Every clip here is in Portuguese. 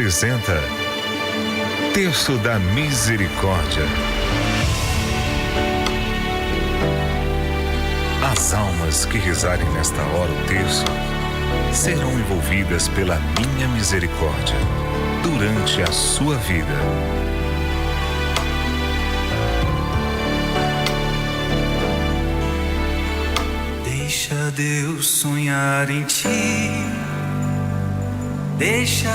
apresenta Terço da Misericórdia. As almas que rezarem nesta hora o terço serão envolvidas pela minha misericórdia durante a sua vida. Deixa Deus sonhar em ti. Deixa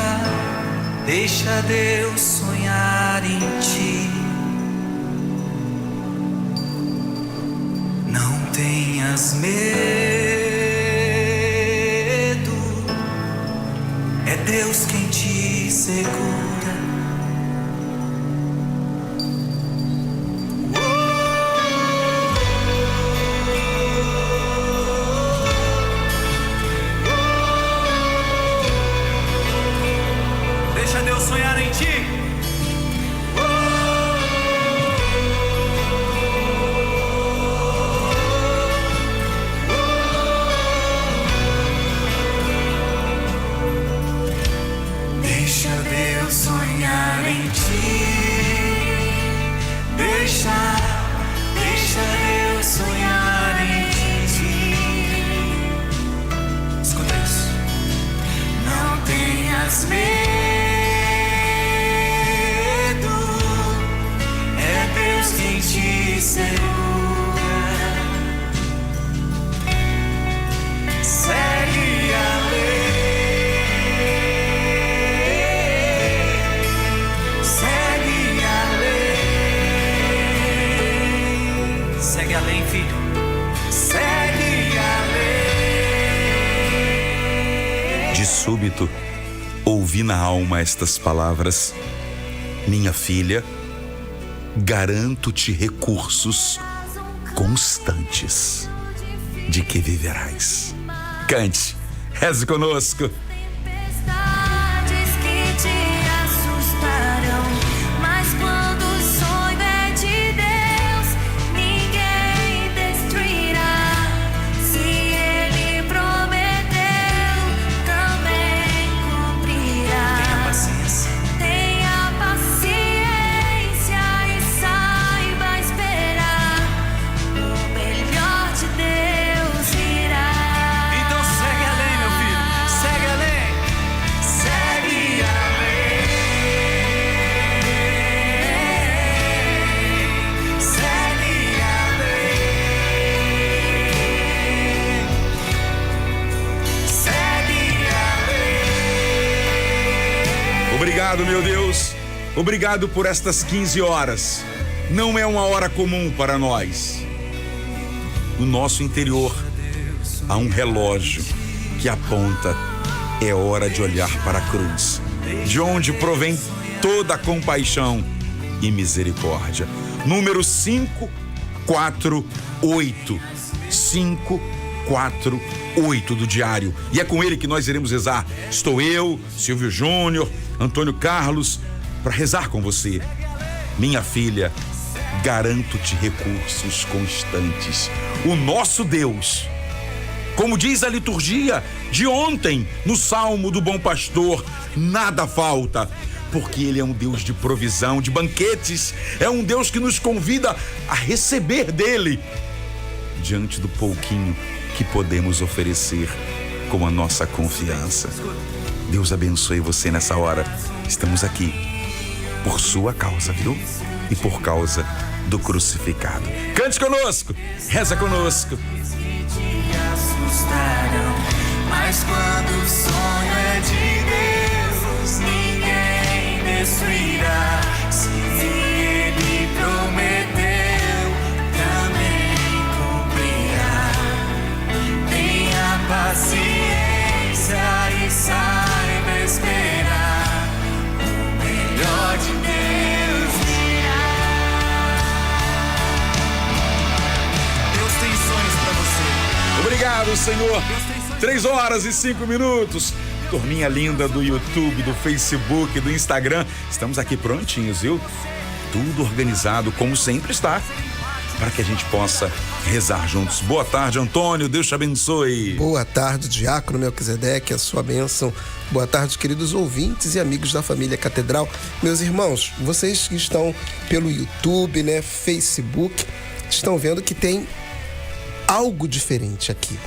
Deus sonhar em ti. Não tenhas medo, é Deus quem te segura. Deixa Deus sonhar em ti. Deixa Deus sonhar em ti. Deixa Deus sonhar em ti. Escuta isso. Não tenhas medo. Quem te segura, segue a lei, segue a lei, segue a lei, filho, segue a lei. De súbito, ouvi na alma estas palavras: minha filha, garanto-te recursos constantes de que viverás. Cante, reze conosco. Tempestades que te assustarão, mas quando o sonho é de Deus, ninguém destruirá. Se Ele prometeu, também cumprirá. Tenha paciência. Tenha paciência e saiba esperar. O melhor de Deus virá. Então segue a lei, meu filho, segue a lei, segue a lei, segue a lei, segue a lei. Obrigado, meu Deus. Obrigado por estas 15 horas. Não é uma hora comum para nós. No nosso interior há um relógio que aponta: é hora de olhar para a cruz, de onde provém toda a compaixão e misericórdia. Número 548. 548 do diário. E é com ele que nós iremos rezar. Estou eu, Silvio Júnior, Antônio Carlos, para rezar com você. Minha filha, garanto-te recursos constantes. O nosso Deus, como diz a liturgia de ontem, no Salmo do Bom Pastor, nada falta, porque Ele é um Deus de provisão, de banquetes. É um Deus que nos convida a receber dele, diante do pouquinho que podemos oferecer com a nossa confiança. Deus abençoe você nessa hora. Estamos aqui por sua causa, viu? E por causa do crucificado. Cante conosco, reza conosco. Te assustarão, mas quando o sonho é de Deus, ninguém destruirá. Se Ele prometeu, também cumprirá. Tenha paciência e saiba esperar. O melhor de Deus virá. Deus tem sonhos pra você. Obrigado, Senhor. 3h05. Turminha linda do YouTube, do Facebook, do Instagram. Estamos aqui prontinhos, viu? Tudo organizado, como sempre está, para que a gente possa rezar juntos. Boa tarde, Antônio. Deus te abençoe. Boa tarde, Diácono Melquisedeque, a sua bênção. Boa tarde, queridos ouvintes e amigos da família Catedral. Meus irmãos, vocês que estão pelo YouTube, né, Facebook, estão vendo que tem algo diferente aqui,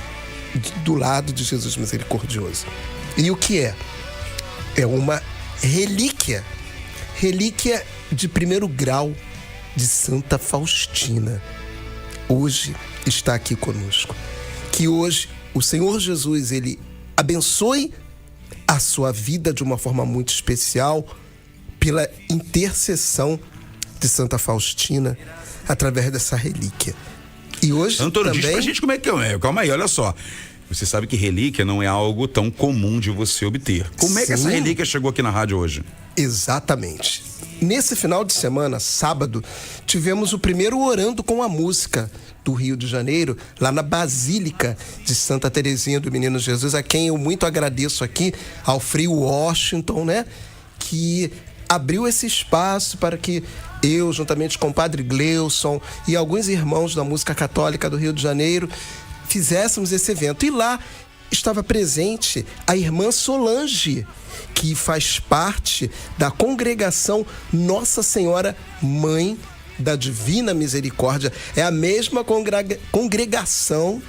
do lado de Jesus Misericordioso. E o que é? É uma relíquia de primeiro grau de Santa Faustina. Hoje está aqui conosco. Que hoje o Senhor Jesus, ele abençoe a sua vida de uma forma muito especial pela intercessão de Santa Faustina através dessa relíquia. E hoje Antônio, também... diz pra gente como é que é. Calma aí, olha só. Você sabe que relíquia não é algo tão comum de você obter. Como é que essa Sim. relíquia chegou aqui na rádio hoje? Exatamente. Nesse final de semana, sábado, tivemos o primeiro Orando com a Música do Rio de Janeiro, lá na Basílica de Santa Terezinha do Menino Jesus, a quem eu muito agradeço aqui, ao Frei Washington, né? Que abriu esse espaço para que eu, juntamente com o Padre Gleuson e alguns irmãos da música católica do Rio de Janeiro, fizéssemos esse evento. E lá estava presente a irmã Solange, que faz parte da congregação Nossa Senhora Mãe da Divina Misericórdia. É a mesma congregação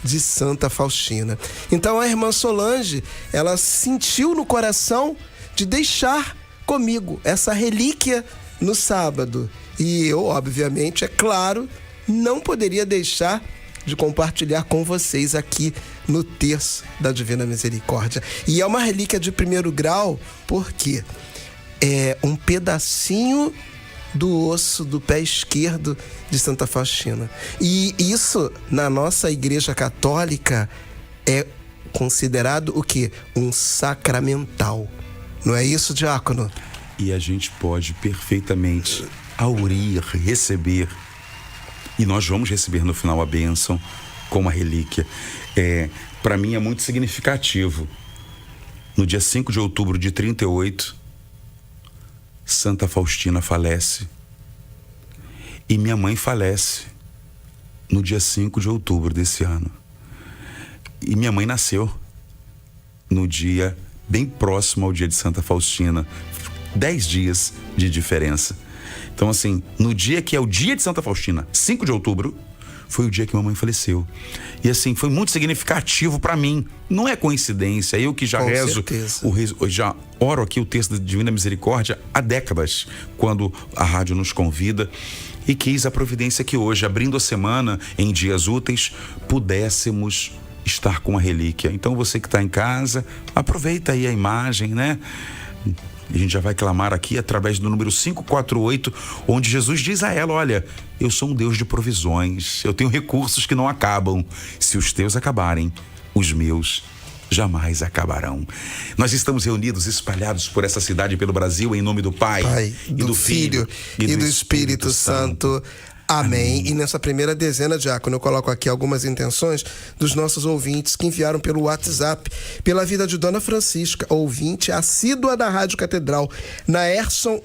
de Santa Faustina. Então a irmã Solange, ela sentiu no coração de deixar comigo essa relíquia no sábado. E eu, obviamente, é claro, não poderia deixar de compartilhar com vocês aqui no Terço da Divina Misericórdia. E é uma relíquia de primeiro grau, porque é um pedacinho do osso do pé esquerdo de Santa Faustina. E isso, na nossa Igreja Católica, é considerado o quê? Um sacramental. Não é isso, diácono? E a gente pode perfeitamente aurir, receber. E nós vamos receber no final a bênção com uma relíquia. Para mim é muito significativo. No dia 5 de outubro de 38, Santa Faustina falece. E minha mãe falece no dia 5 de outubro desse ano. E minha mãe nasceu no dia bem próximo ao dia de Santa Faustina. 10 dias de diferença. Então, assim, no dia que é o dia de Santa Faustina, 5 de outubro, foi o dia que mamãe faleceu. E, assim, foi muito significativo para mim. Não é coincidência. Eu que já rezo, já oro aqui o texto da Divina Misericórdia há décadas, quando a rádio nos convida, e quis a providência que hoje, abrindo a semana em dias úteis, pudéssemos estar com a relíquia. Então, você que está em casa, aproveita aí a imagem, né? A gente já vai clamar aqui através do número 548, onde Jesus diz a ela: olha, eu sou um Deus de provisões, eu tenho recursos que não acabam. Se os teus acabarem, os meus jamais acabarão. Nós estamos reunidos, espalhados por essa cidade e pelo Brasil, em nome do Pai, e do Filho e do Espírito Santo. Amém. E nessa primeira dezena, diácono, eu coloco aqui algumas intenções dos nossos ouvintes que enviaram pelo WhatsApp, pela vida de Dona Francisca, ouvinte assídua da Rádio Catedral, Naerson,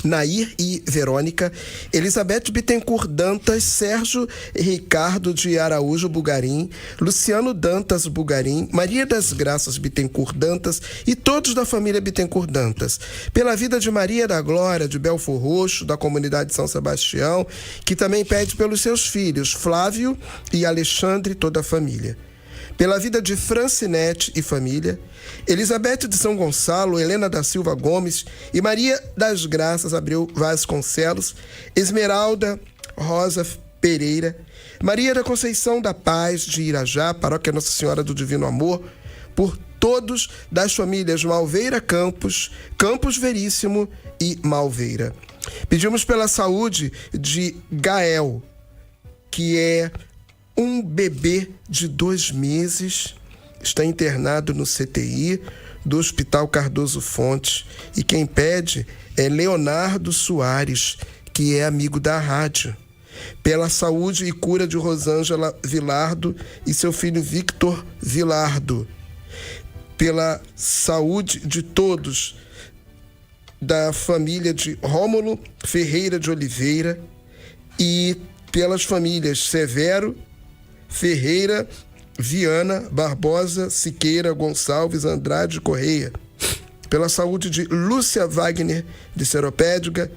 Nair e Verônica, Elizabeth Bittencourt Dantas, Sérgio Ricardo de Araújo Bugarim, Luciano Dantas Bugarim, Maria das Graças Bittencourt Dantas e todos da família Bittencourt Dantas. Pela vida de Maria da Glória de Belfor Roxo, da comunidade de São Sebastião, que também pede pelos seus filhos Flávio e Alexandre, toda a família. Pela vida de Francinete e família, Elizabeth de São Gonçalo, Helena da Silva Gomes e Maria das Graças Abreu Vasconcelos, Esmeralda Rosa Pereira, Maria da Conceição da Paz de Irajá, Paróquia Nossa Senhora do Divino Amor, por todos das famílias Malveira Campos, Campos Veríssimo e Malveira. Pedimos pela saúde de Gael, que é um bebê de 2 meses, está internado no CTI do Hospital Cardoso Fontes. E quem pede é Leonardo Soares, que é amigo da rádio. Pela saúde e cura de Rosângela Vilardo e seu filho Victor Vilardo. Pela saúde de todos da família de Rômulo Ferreira de Oliveira e pelas famílias Severo, Ferreira, Viana, Barbosa, Siqueira, Gonçalves, Andrade, Correia. Pela saúde de Lúcia Wagner, de Seropédica,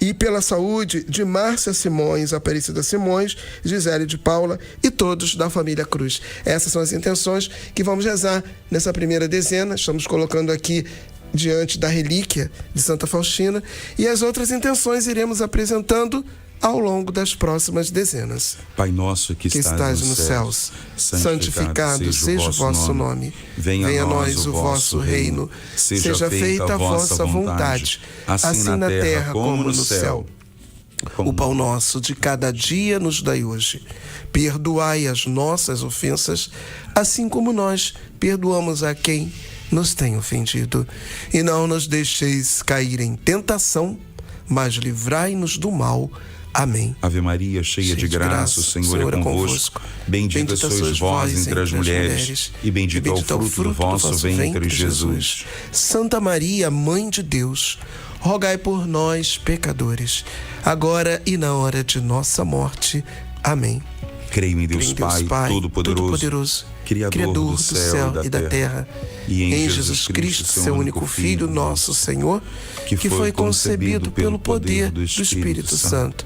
e pela saúde de Márcia Simões, Aparecida Simões, Gisele de Paula e todos da família Cruz. Essas são as intenções que vamos rezar nessa primeira dezena. Estamos colocando aqui diante da relíquia de Santa Faustina, e as outras intenções iremos apresentando ao longo das próximas dezenas. Pai nosso que estás nos céus, santificado seja o vosso nome. Venha a nós o vosso reino. Seja feita a vossa vontade, assim na terra como no céu. O pão nosso de cada dia nos dai hoje. Perdoai as nossas ofensas, assim como nós perdoamos a quem nos tem ofendido. E não nos deixeis cair em tentação, mas livrai-nos do mal. Amém. Ave Maria, cheia de graça, o Senhor é convosco. Bendita sois vós entre as mulheres, e bendito é o fruto do vosso ventre, Jesus. Santa Maria, Mãe de Deus, rogai por nós, pecadores, agora e na hora de nossa morte. Amém. Creio em Deus, Pai Todo-Poderoso, Criador do céu e da terra, e em Jesus Cristo, seu único Filho, nosso Senhor, que foi concebido pelo poder do Espírito Santo.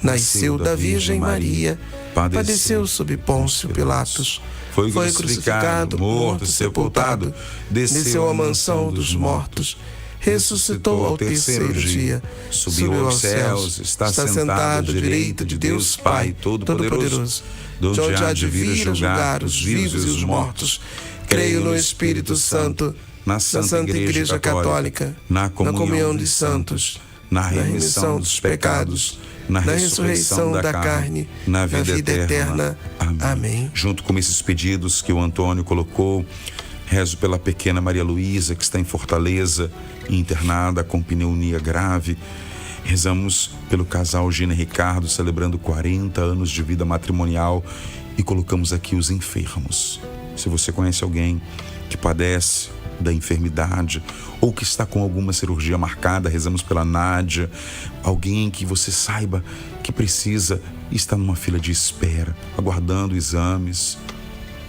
Nasceu da Virgem Maria, padeceu sob Pôncio Pilatos, foi crucificado, morto, sepultado, desceu à mansão dos mortos, ressuscitou ao terceiro dia, subiu aos céus, está sentado à direita de Deus Pai Todo-Poderoso, de onde há de vir a julgar os vivos e os mortos. Creio no Espírito Santo, na Santa Igreja Católica, na comunhão dos santos, na remissão dos pecados, na ressurreição da carne, na vida eterna. Amém. Junto com esses pedidos que o Antônio colocou, rezo pela pequena Maria Luísa, que está em Fortaleza, internada com pneumonia grave. Rezamos pelo casal Gina e Ricardo, celebrando 40 anos de vida matrimonial, e colocamos aqui os enfermos. Se você conhece alguém que padece da enfermidade ou que está com alguma cirurgia marcada, rezamos pela Nádia. Alguém que você saiba que precisa e está numa fila de espera, aguardando exames.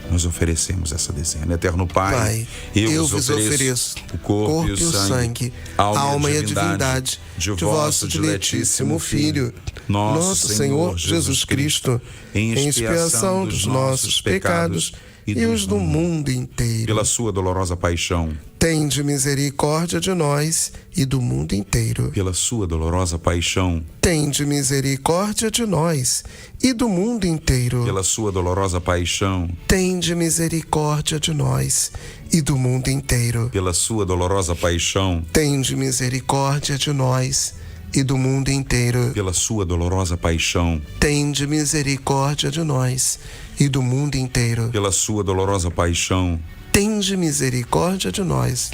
Nós oferecemos essa dezena. Eterno Pai, eu vos ofereço o corpo e o sangue, alma e a divindade de vosso diletíssimo Filho, nosso Senhor Jesus Cristo, em expiação dos nossos pecados e os do mundo inteiro. Pela sua dolorosa paixão, tende misericórdia de nós e do mundo inteiro. Pela sua dolorosa paixão, tende misericórdia de nós e do mundo inteiro. Pela sua dolorosa paixão, tende misericórdia de nós e do mundo inteiro. Pela sua dolorosa paixão, tende misericórdia de nós e do mundo inteiro. Pela sua dolorosa paixão, tende misericórdia de nós e do mundo inteiro. Pela sua dolorosa paixão, tende misericórdia de nós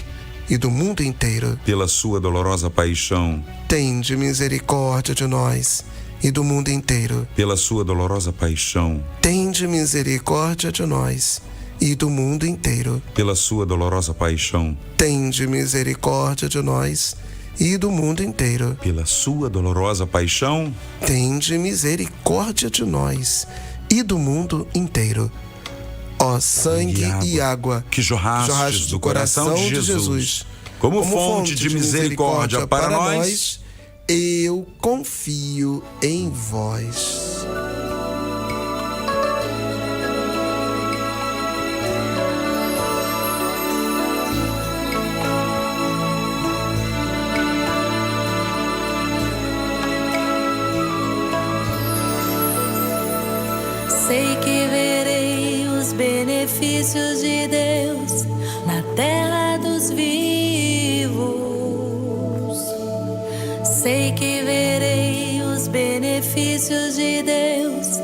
e do mundo inteiro. Pela sua dolorosa paixão, tende misericórdia de nós e do mundo inteiro. Pela sua dolorosa paixão, tende misericórdia de nós e do mundo inteiro. Pela sua dolorosa paixão, tende misericórdia de nós e do mundo inteiro. Pela sua dolorosa paixão, tende misericórdia de nós e do mundo inteiro. Ó sangue e água que jorrastes do coração de Jesus, como fonte de misericórdia para nós, eu confio em vós. Sei que verei os benefícios de Deus na terra dos vivos. Sei que verei os benefícios de Deus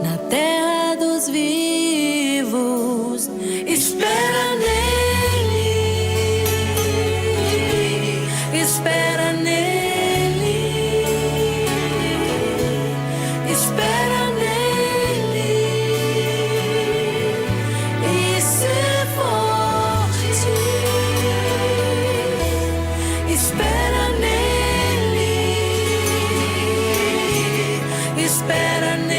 na terra dos vivos. Espera nele, espera nele, espera nele. Espera nele, espera nele.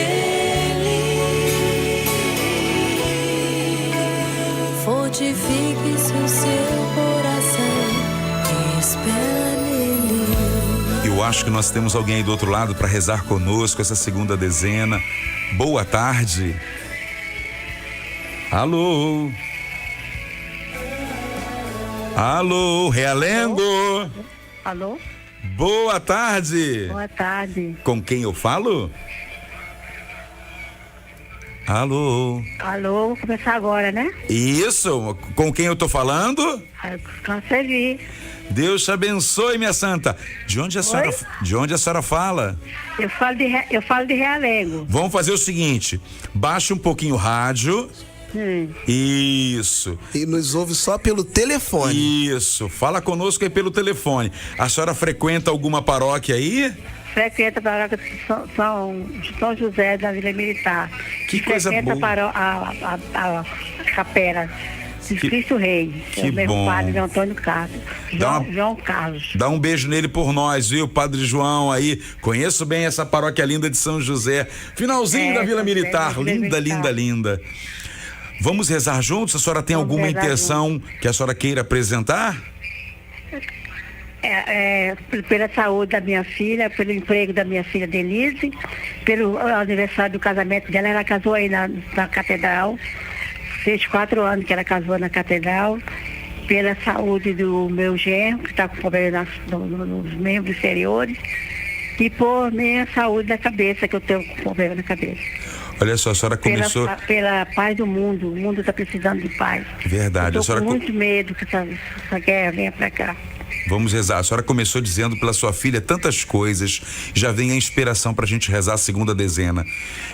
Eu acho que nós temos alguém aí do outro lado para rezar conosco essa segunda dezena. Boa tarde. Alô? Alô, Realengo? Alô? Boa tarde. Boa tarde. Com quem eu falo? Alô? Alô, vou começar agora, né? Isso, com quem eu tô falando? Consegui. Deus te abençoe, minha santa. De onde a senhora fala? Eu falo de Realengo. Vamos fazer o seguinte, baixe um pouquinho o rádio. Isso. E nos ouve só pelo telefone. Isso, fala conosco aí pelo telefone. A senhora frequenta alguma paróquia aí? Frequenta a paróquia de São José da Vila Militar. Que coisa boa. A capela de Cristo Rei. Que meu bom. padre Antônio Carlos. João Carlos. Dá um beijo nele por nós, viu, Padre João aí. Conheço bem essa paróquia linda de São José. Finalzinho da Vila Militar. Linda, linda, linda. Vamos rezar juntos? A senhora tem alguma intenção que a senhora queira apresentar? Pela saúde da minha filha, pelo emprego da minha filha Denise, pelo aniversário do casamento dela. Ela casou aí na catedral. Fez 4 anos que ela casou na catedral. Pela saúde do meu genro, que está com problema nos membros inferiores. E por minha saúde da cabeça, que eu tenho problema na cabeça. Olha só, a senhora começou... Pela paz do mundo. O mundo está precisando de paz. Verdade. Eu estou com muito medo que essa guerra venha para cá. Vamos rezar. A senhora começou dizendo pela sua filha tantas coisas. Já vem a inspiração para a gente rezar a segunda dezena.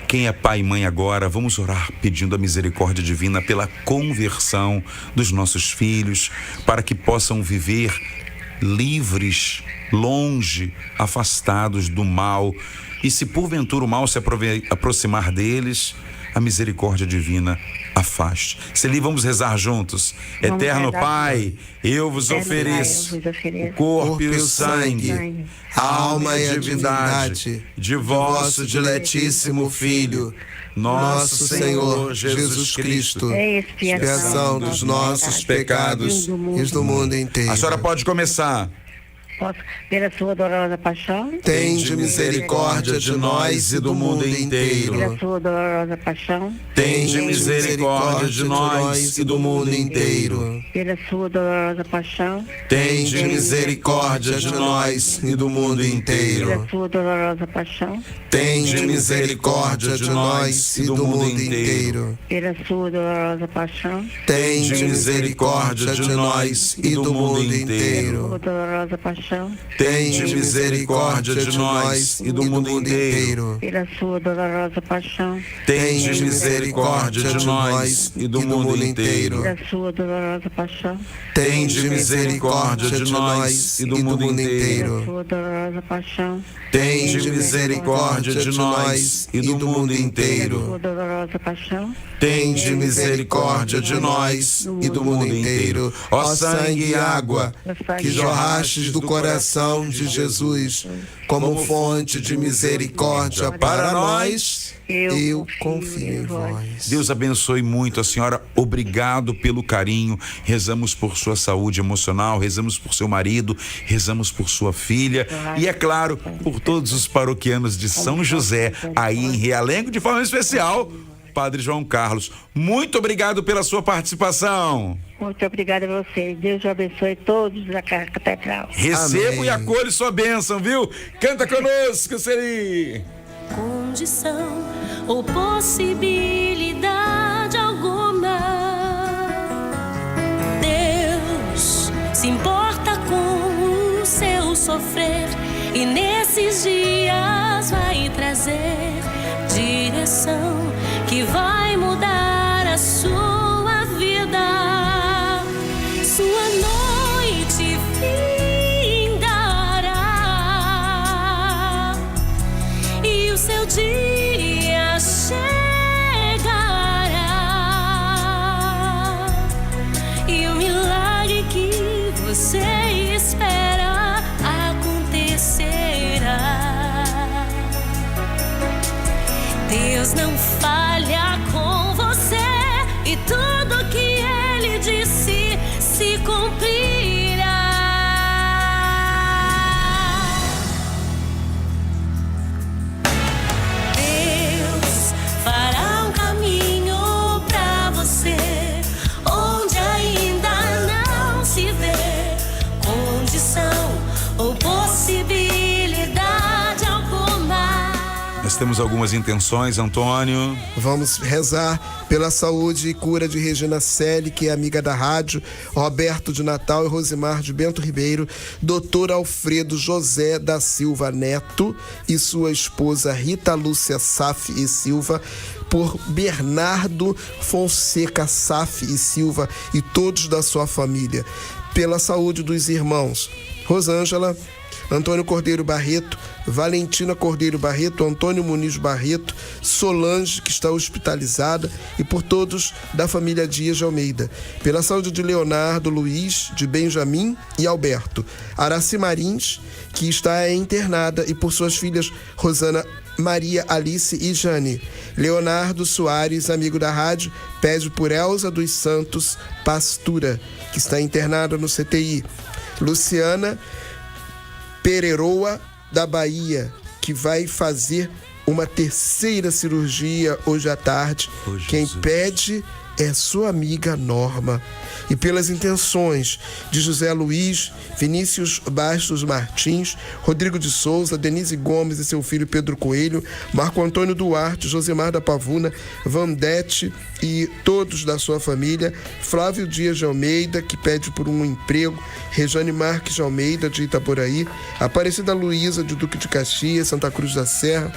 Quem é pai e mãe agora, vamos orar pedindo a misericórdia divina pela conversão dos nossos filhos, para que possam viver livres, longe, afastados do mal. E se porventura o mal se aproximar deles, a misericórdia divina afaste. Celi, vamos rezar juntos. Vamos Eterno rezar, Pai, eu vos ofereço o corpo e o sangue, a alma e a divindade de vosso diletíssimo Filho, nosso Senhor Jesus Cristo, expiação dos nossos pecados e do mundo inteiro. A senhora pode começar. Pela sua dolorosa paixão. Tende misericórdia de nós e do mundo inteiro. Pela sua dolorosa paixão. Tende misericórdia de nós e do mundo inteiro. Pela sua dolorosa paixão. Tende misericórdia de nós e do mundo inteiro. Pela sua dolorosa paixão. Tende misericórdia de nós e do mundo inteiro. Pela sua dolorosa paixão. Tende misericórdia de nós e do mundo inteiro. Pela sua dolorosa paixão. Tende misericórdia de nós e do mundo inteiro. Pela sua dolorosa paixão. Tende misericórdia de nós e do mundo inteiro. Pela sua dolorosa paixão. Tende misericórdia de nós e do mundo inteiro. Pela sua dolorosa paixão. Tende misericórdia de nós e do mundo inteiro. Pela sua dolorosa paixão. Tende misericórdia de nós e do mundo inteiro. Ó sangue e água que jorrastes do coração de Jesus como fonte de misericórdia para nós, eu confio em vós. Deus abençoe muito a senhora. Obrigado pelo carinho. Rezamos por sua saúde emocional, rezamos por seu marido, rezamos por sua filha e, é claro, por todos os paroquianos de São José, aí em Realengo, de forma especial, Padre João Carlos. Muito obrigado pela sua participação. Muito obrigada a você. Deus abençoe todos da catedral. Recebo Amém. e acolho sua bênção, viu? Canta conosco, Celi. Condição ou possibilidade alguma, Deus se importa com o seu sofrer e nesses dias vai trazer direção que vai mudar a sua vida. Sua noite findará e o seu dia chegará, e o milagre que você espera acontecerá. Deus não falha com você e tudo que Ele disse se cumprirá. temos algumas intenções, Antônio. Vamos rezar pela saúde e cura de Regina Selle, que é amiga da rádio, Roberto de Natal e Rosimar de Bento Ribeiro, Dr. Alfredo José da Silva Neto e sua esposa Rita Lúcia Saf e Silva, por Bernardo Fonseca Saf e Silva e todos da sua família, pela saúde dos irmãos Rosângela, Antônio Cordeiro Barreto, Valentina Cordeiro Barreto, Antônio Muniz Barreto, Solange, que está hospitalizada, e por todos da família Dias de Almeida. Pela saúde de Leonardo, Luiz, de Benjamin e Alberto. Araci Marins, que está internada, e por suas filhas Rosana, Maria, Alice e Jane. Leonardo Soares, amigo da rádio, pede por Elza dos Santos Pastura, que está internada no CTI. Luciana Pereroa, da Bahia, que vai fazer uma terceira cirurgia hoje à tarde. Quem pede é sua amiga Norma. E pelas intenções de José Luiz, Vinícius Bastos Martins, Rodrigo de Souza, Denise Gomes e seu filho Pedro Coelho, Marco Antônio Duarte, Josemar da Pavuna, Vandete e todos da sua família, Flávio Dias de Almeida, que pede por um emprego, Rejane Marques de Almeida, de Itaboraí, Aparecida Luísa, de Duque de Caxias, Santa Cruz da Serra,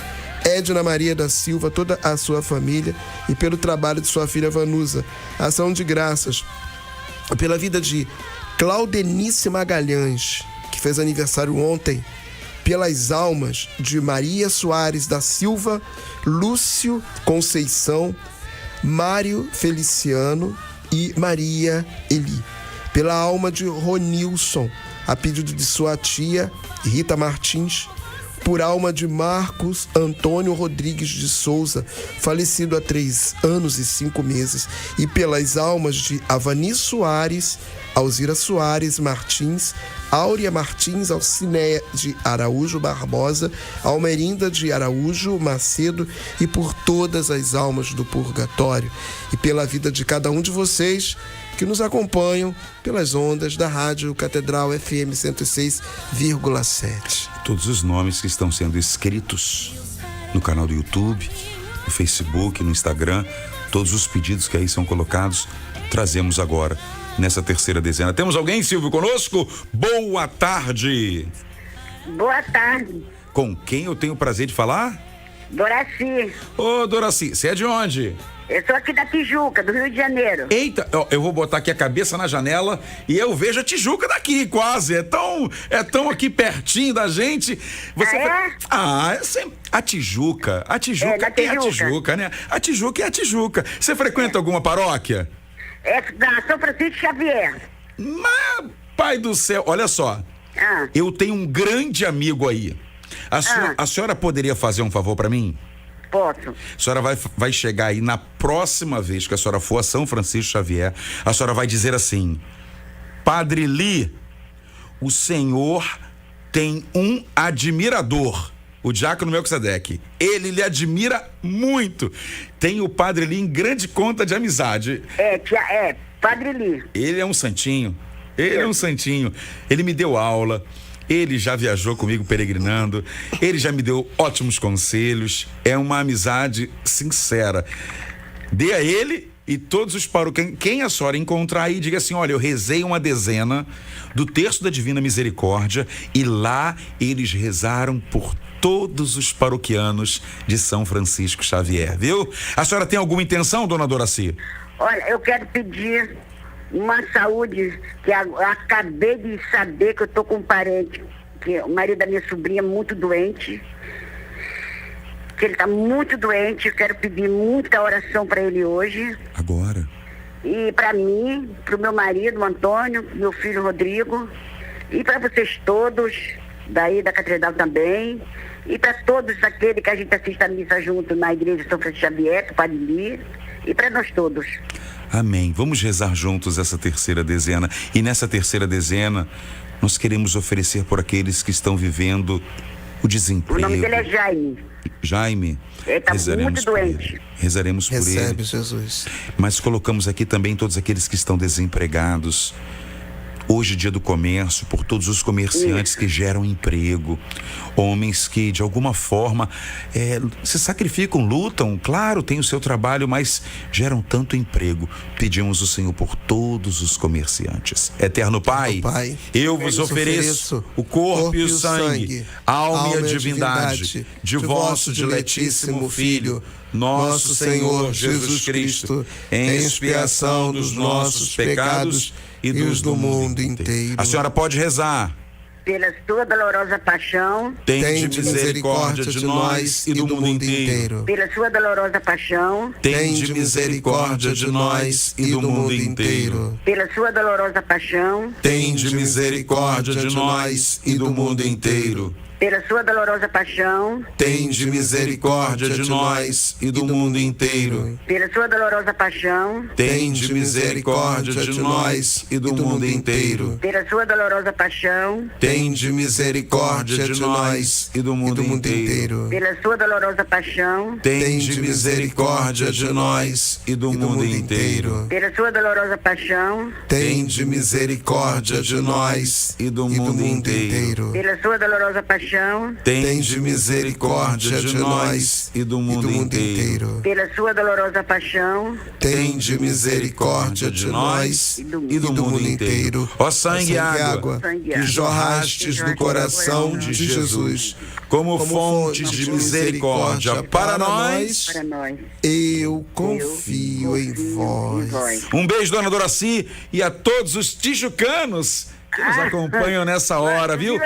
Edna Maria da Silva, toda a sua família, e pelo trabalho de sua filha Vanusa. Ação de graças pela vida de Claudenice Magalhães, que fez aniversário ontem, pelas almas de Maria Soares da Silva, Lúcio Conceição, Mário Feliciano e Maria Eli. Pela alma de Ronilson, a pedido de sua tia Rita Martins, por alma de Marcos Antônio Rodrigues de Souza, falecido há 3 anos e 5 meses, e pelas almas de Avani Soares, Alzira Soares Martins, Áurea Martins, Alcinéia de Araújo Barbosa, Almerinda de Araújo Macedo, e por todas as almas do purgatório, e pela vida de cada um de vocês que nos acompanham pelas ondas da Rádio Catedral FM 106,7. Todos os nomes que estão sendo escritos no canal do YouTube, no Facebook, no Instagram, todos os pedidos que aí são colocados, trazemos agora nessa terceira dezena. Temos alguém, Silvio, conosco? Boa tarde. Boa tarde. Com quem eu tenho o prazer de falar? Doraci. Ô, Doraci, você é de onde? Eu sou aqui da Tijuca, do Rio de Janeiro. Eita, ó, eu vou botar aqui a cabeça na janela e eu vejo a Tijuca daqui, quase. É tão aqui pertinho da gente. Você é sempre... A Tijuca da é a Tijuca, né? A Tijuca é a Tijuca. Você frequenta alguma paróquia? É da São Francisco Xavier. Mas, pai do céu, olha só. Eu tenho um grande amigo aí. A senhora poderia fazer um favor pra mim? Posso. A senhora vai chegar aí na próxima vez que a senhora for a São Francisco Xavier, a senhora vai dizer assim: Padre Li, o senhor tem um admirador, o diácono Melquisedeque. Ele lhe admira muito. Tem o Padre Li em grande conta de amizade. Padre Li. Ele é um santinho. É um santinho. Ele me deu aula. Ele já viajou comigo peregrinando, ele já me deu ótimos conselhos, é uma amizade sincera. Dê a ele e todos os paroquianos, quem a senhora encontrar aí, diga assim: olha, eu rezei uma dezena do Terço da Divina Misericórdia e lá eles rezaram por todos os paroquianos de São Francisco Xavier, viu? A senhora tem alguma intenção, dona Doraci? Olha, eu quero pedir uma saúde, que eu acabei de saber que eu tô com um parente, que o marido da minha sobrinha é muito doente, que ele tá muito doente. Eu quero pedir muita oração para ele hoje. Agora. E para mim, pro meu marido, o Antônio, meu filho Rodrigo, e para vocês todos, daí da Catedral também, e para todos aqueles que a gente assiste a missa junto na igreja de São Francisco Xavier, do Padre Li, e para nós todos. Amém. Vamos rezar juntos essa terceira dezena. E nessa terceira dezena, nós queremos oferecer por aqueles que estão vivendo o desemprego. O nome dele é Jaime. Jaime. Ele está muito doente. Rezaremos por ele. Recebe, Jesus. Mas colocamos aqui também todos aqueles que estão desempregados. Hoje, dia do comércio, por todos os comerciantes que geram emprego, homens que de alguma forma se sacrificam, lutam, claro, têm o seu trabalho, mas geram tanto emprego. Pedimos o Senhor por todos os comerciantes. Eterno Pai, eu vos ofereço o corpo e o sangue, alma e a divindade de vosso diletíssimo Filho, nosso Senhor Jesus Cristo, em expiação dos nossos pecados e dos do mundo inteiro. A senhora pode rezar. Pela sua dolorosa paixão, tende misericórdia de nós e do mundo inteiro. Pela sua dolorosa paixão, tende misericórdia de nós e do mundo inteiro. Pela sua dolorosa paixão, tende misericórdia de nós e do mundo inteiro. Pela sua dolorosa paixão, tende misericórdia de nós e do mundo inteiro. Pela sua dolorosa paixão, tende misericórdia de nós e do mundo inteiro. Pela sua dolorosa paixão, tende misericórdia de nós e do mundo inteiro. Pela sua dolorosa paixão, tende misericórdia de nós e do mundo inteiro. Pela sua dolorosa paixão, tende misericórdia de nós e do mundo inteiro. Pela sua dolorosa paixão, tende misericórdia de nós e do mundo inteiro. Pela sua dolorosa paixão, tende misericórdia de nós e do mundo inteiro. Ó sangue e água que jorrastes do coração de Jesus como fontes de misericórdia para nós, eu confio em vós. Um beijo, dona Doraci, e a todos os tijucanos que nos acompanham nessa hora, viu? O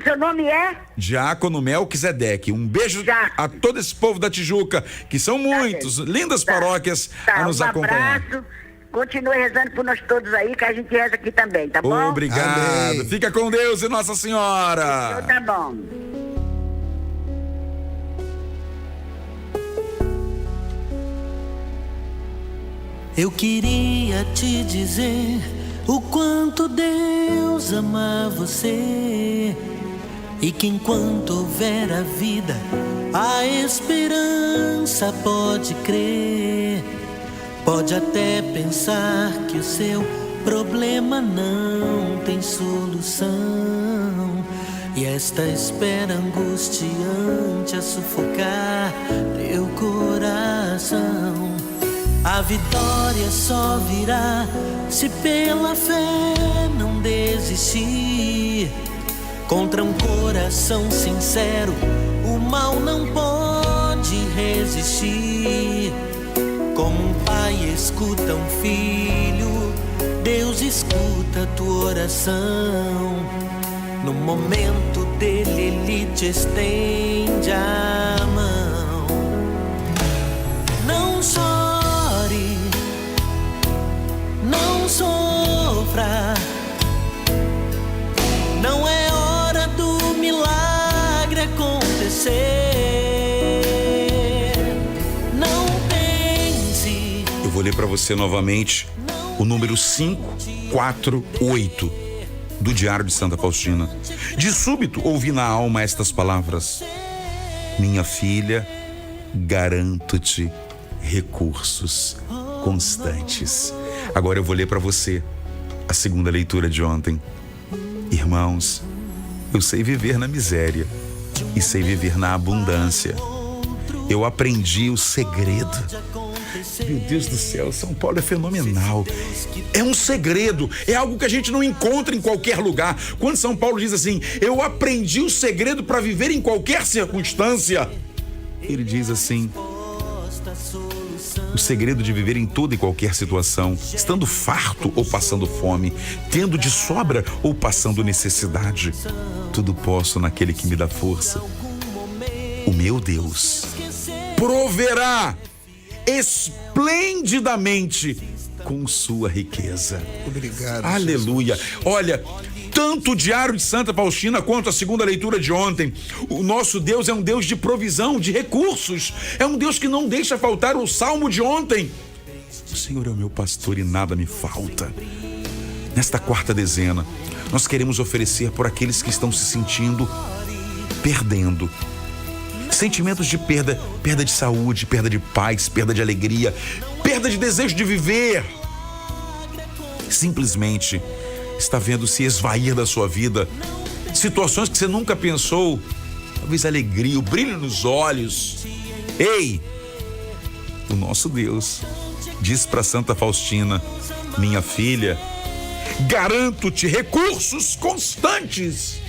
seu nome é? Diácono Melquisedeque. Um beijo a todo esse povo da Tijuca, que são muitos, lindas paróquias a nos acompanhar. Abraço. Continue rezando por nós todos aí, que a gente reza aqui também, tá bom? Obrigado. Amém. Fica com Deus e Nossa Senhora. Então tá bom. Eu queria te dizer o quanto Deus ama você, e que enquanto houver a vida, a esperança pode crer. Pode até pensar que o seu problema não tem solução, e esta espera angustiante a sufocar teu coração. A vitória só virá se pela fé não desistir. Contra um coração sincero, o mal não pode resistir. Como um pai escuta um filho, Deus escuta tua oração. No momento dele, ele te estende a mão. Não chore, não sofra, não é hora do milagre acontecer. Não pense. Eu vou ler para você novamente o número 548 do Diário de Santa Faustina. De súbito ouvi na alma estas palavras: minha filha, garanto-te recursos constantes. Agora eu vou ler para você a segunda leitura de ontem. Irmãos, eu sei viver na miséria e sei viver na abundância. Eu aprendi o segredo. Meu Deus do céu, São Paulo é fenomenal. É um segredo, é algo que a gente não encontra em qualquer lugar. Quando São Paulo diz assim, eu aprendi o segredo para viver em qualquer circunstância, ele diz assim, o segredo de viver em toda e qualquer situação, estando farto ou passando fome, tendo de sobra ou passando necessidade, tudo posso naquele que me dá força. O meu Deus proverá esplendidamente com sua riqueza. Obrigado. Aleluia. Jesus. Olha, tanto o Diário de Santa Faustina quanto a segunda leitura de ontem, o nosso Deus é um Deus de provisão, de recursos. É um Deus que não deixa faltar o salmo de ontem. O Senhor é o meu pastor e nada me falta. Nesta quarta dezena, nós queremos oferecer por aqueles que estão se sentindo perdendo. Sentimentos de perda de saúde, perda de paz, perda de alegria, perda de desejo de viver. Simplesmente está vendo se esvair da sua vida. Situações que você nunca pensou. Talvez a alegria, o brilho nos olhos. Ei! O nosso Deus diz para Santa Faustina: minha filha, garanto-te recursos constantes.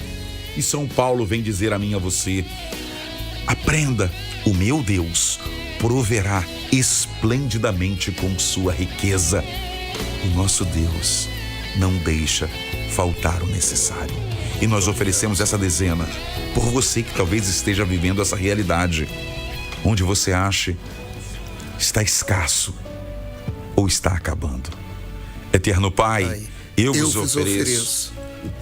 E São Paulo vem dizer a mim e a você: aprenda, o meu Deus proverá esplendidamente com sua riqueza. O nosso Deus não deixa faltar o necessário. E nós oferecemos essa dezena por você que talvez esteja vivendo essa realidade, onde você acha está escasso ou está acabando. Eterno Pai, eu vos ofereço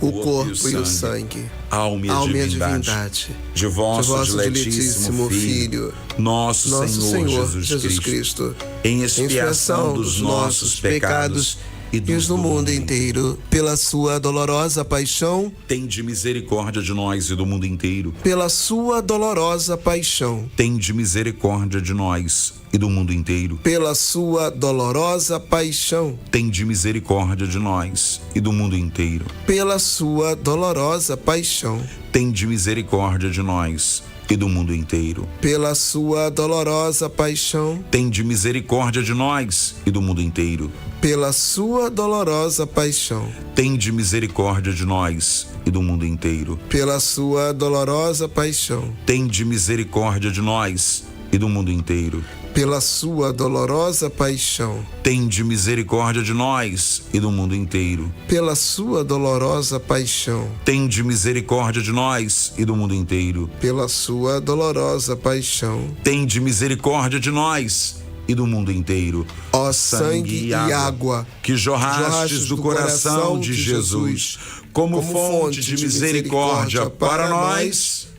o corpo e o sangue, alma e a divindade de vosso diletíssimo Filho, nosso Senhor Jesus Cristo, em expiação dos nossos pecados e dos do mundo inteiro, pela sua dolorosa paixão, tende misericórdia de nós e do mundo inteiro. Pela sua dolorosa paixão, tende misericórdia de nós e do mundo inteiro. Pela sua dolorosa paixão, tende misericórdia de nós e do mundo inteiro. Pela sua dolorosa paixão, tende misericórdia de nós e do mundo inteiro. Pela sua dolorosa paixão, tende misericórdia de nós e do mundo inteiro. Pela sua dolorosa paixão, tende misericórdia de nós e do mundo inteiro. Pela sua dolorosa paixão, tende misericórdia de nós e do mundo inteiro. Pela sua dolorosa paixão, tende misericórdia de nós e do mundo inteiro. Pela sua dolorosa paixão, tende misericórdia de nós e do mundo inteiro. Pela sua dolorosa paixão, tende misericórdia de nós e do mundo inteiro. Ó sangue e água que jorrastes do coração de Jesus, como fonte de misericórdia para nós,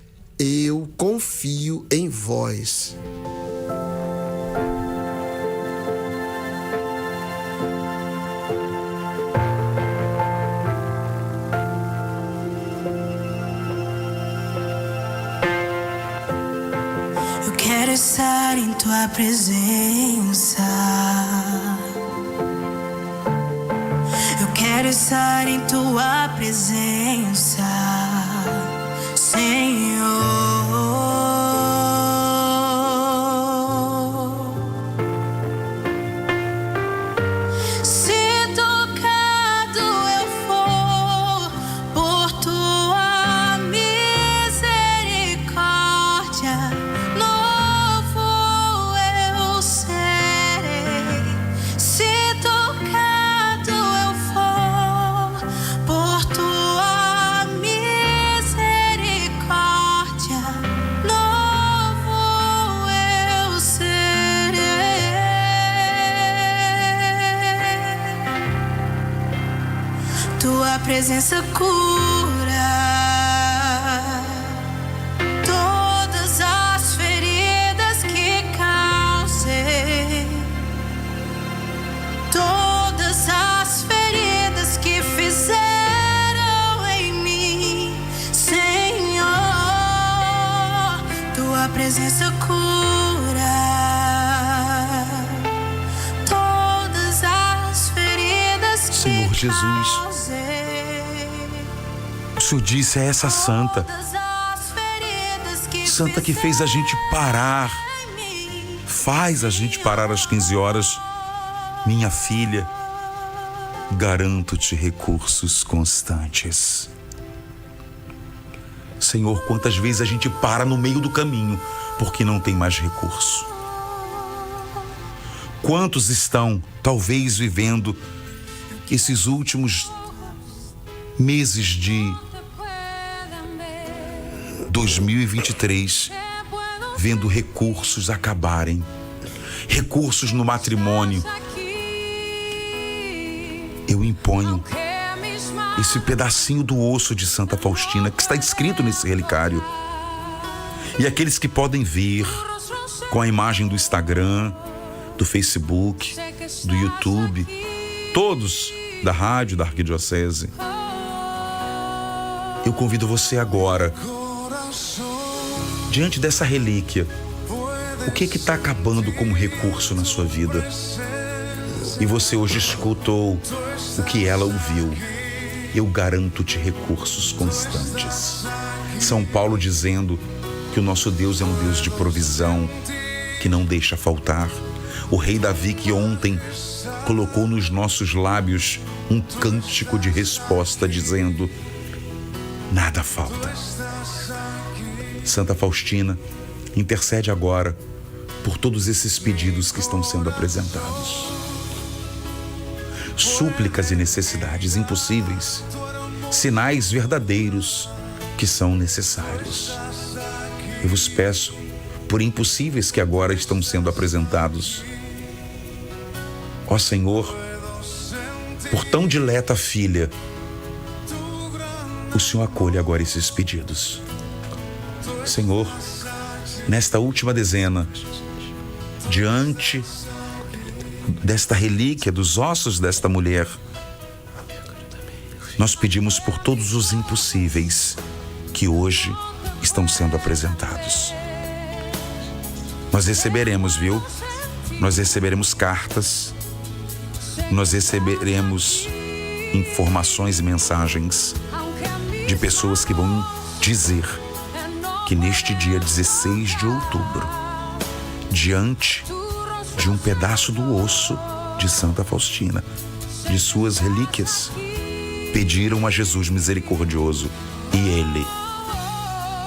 eu confio em vós. Quero estar em tua presença. Eu quero estar em tua presença, Senhor. Se tocado eu for por tua misericórdia, tua presença cura todas as feridas que causei, todas as feridas que fizeram em mim, Senhor. Tua presença cura todas as feridas que Senhor Jesus, o Senhor disse a essa santa que fez a gente parar, faz a gente parar às 15 horas. Minha filha, garanto-te recursos constantes. Senhor, quantas vezes a gente para no meio do caminho porque não tem mais recurso? Quantos estão, talvez, vivendo esses últimos meses de 2023, vendo recursos acabarem, recursos no matrimônio? Eu imponho esse pedacinho do osso de Santa Faustina que está escrito nesse relicário, e aqueles que podem ver com a imagem do Instagram, do Facebook, do YouTube, todos da rádio da Arquidiocese. Eu convido você agora, diante dessa relíquia, o que está acabando como recurso na sua vida? E você hoje escutou o que ela ouviu. eu garanto-te recursos constantes. São Paulo dizendo que o nosso Deus é um Deus de provisão, que não deixa faltar. O rei Davi, que ontem colocou nos nossos lábios um cântico de resposta dizendo: nada falta. Santa Faustina, intercede agora por todos esses pedidos que estão sendo apresentados. Súplicas e necessidades impossíveis, sinais verdadeiros que são necessários. Eu vos peço por impossíveis que agora estão sendo apresentados. Ó Senhor, por tão dileta filha, o Senhor acolhe agora esses pedidos. Senhor, nesta última dezena, diante desta relíquia dos ossos desta mulher, nós pedimos por todos os impossíveis que hoje estão sendo apresentados. Nós receberemos, viu? Nós receberemos cartas, nós receberemos informações e mensagens de pessoas que vão dizer que neste dia 16 de outubro, diante de um pedaço do osso de Santa Faustina, de suas relíquias, pediram a Jesus misericordioso e Ele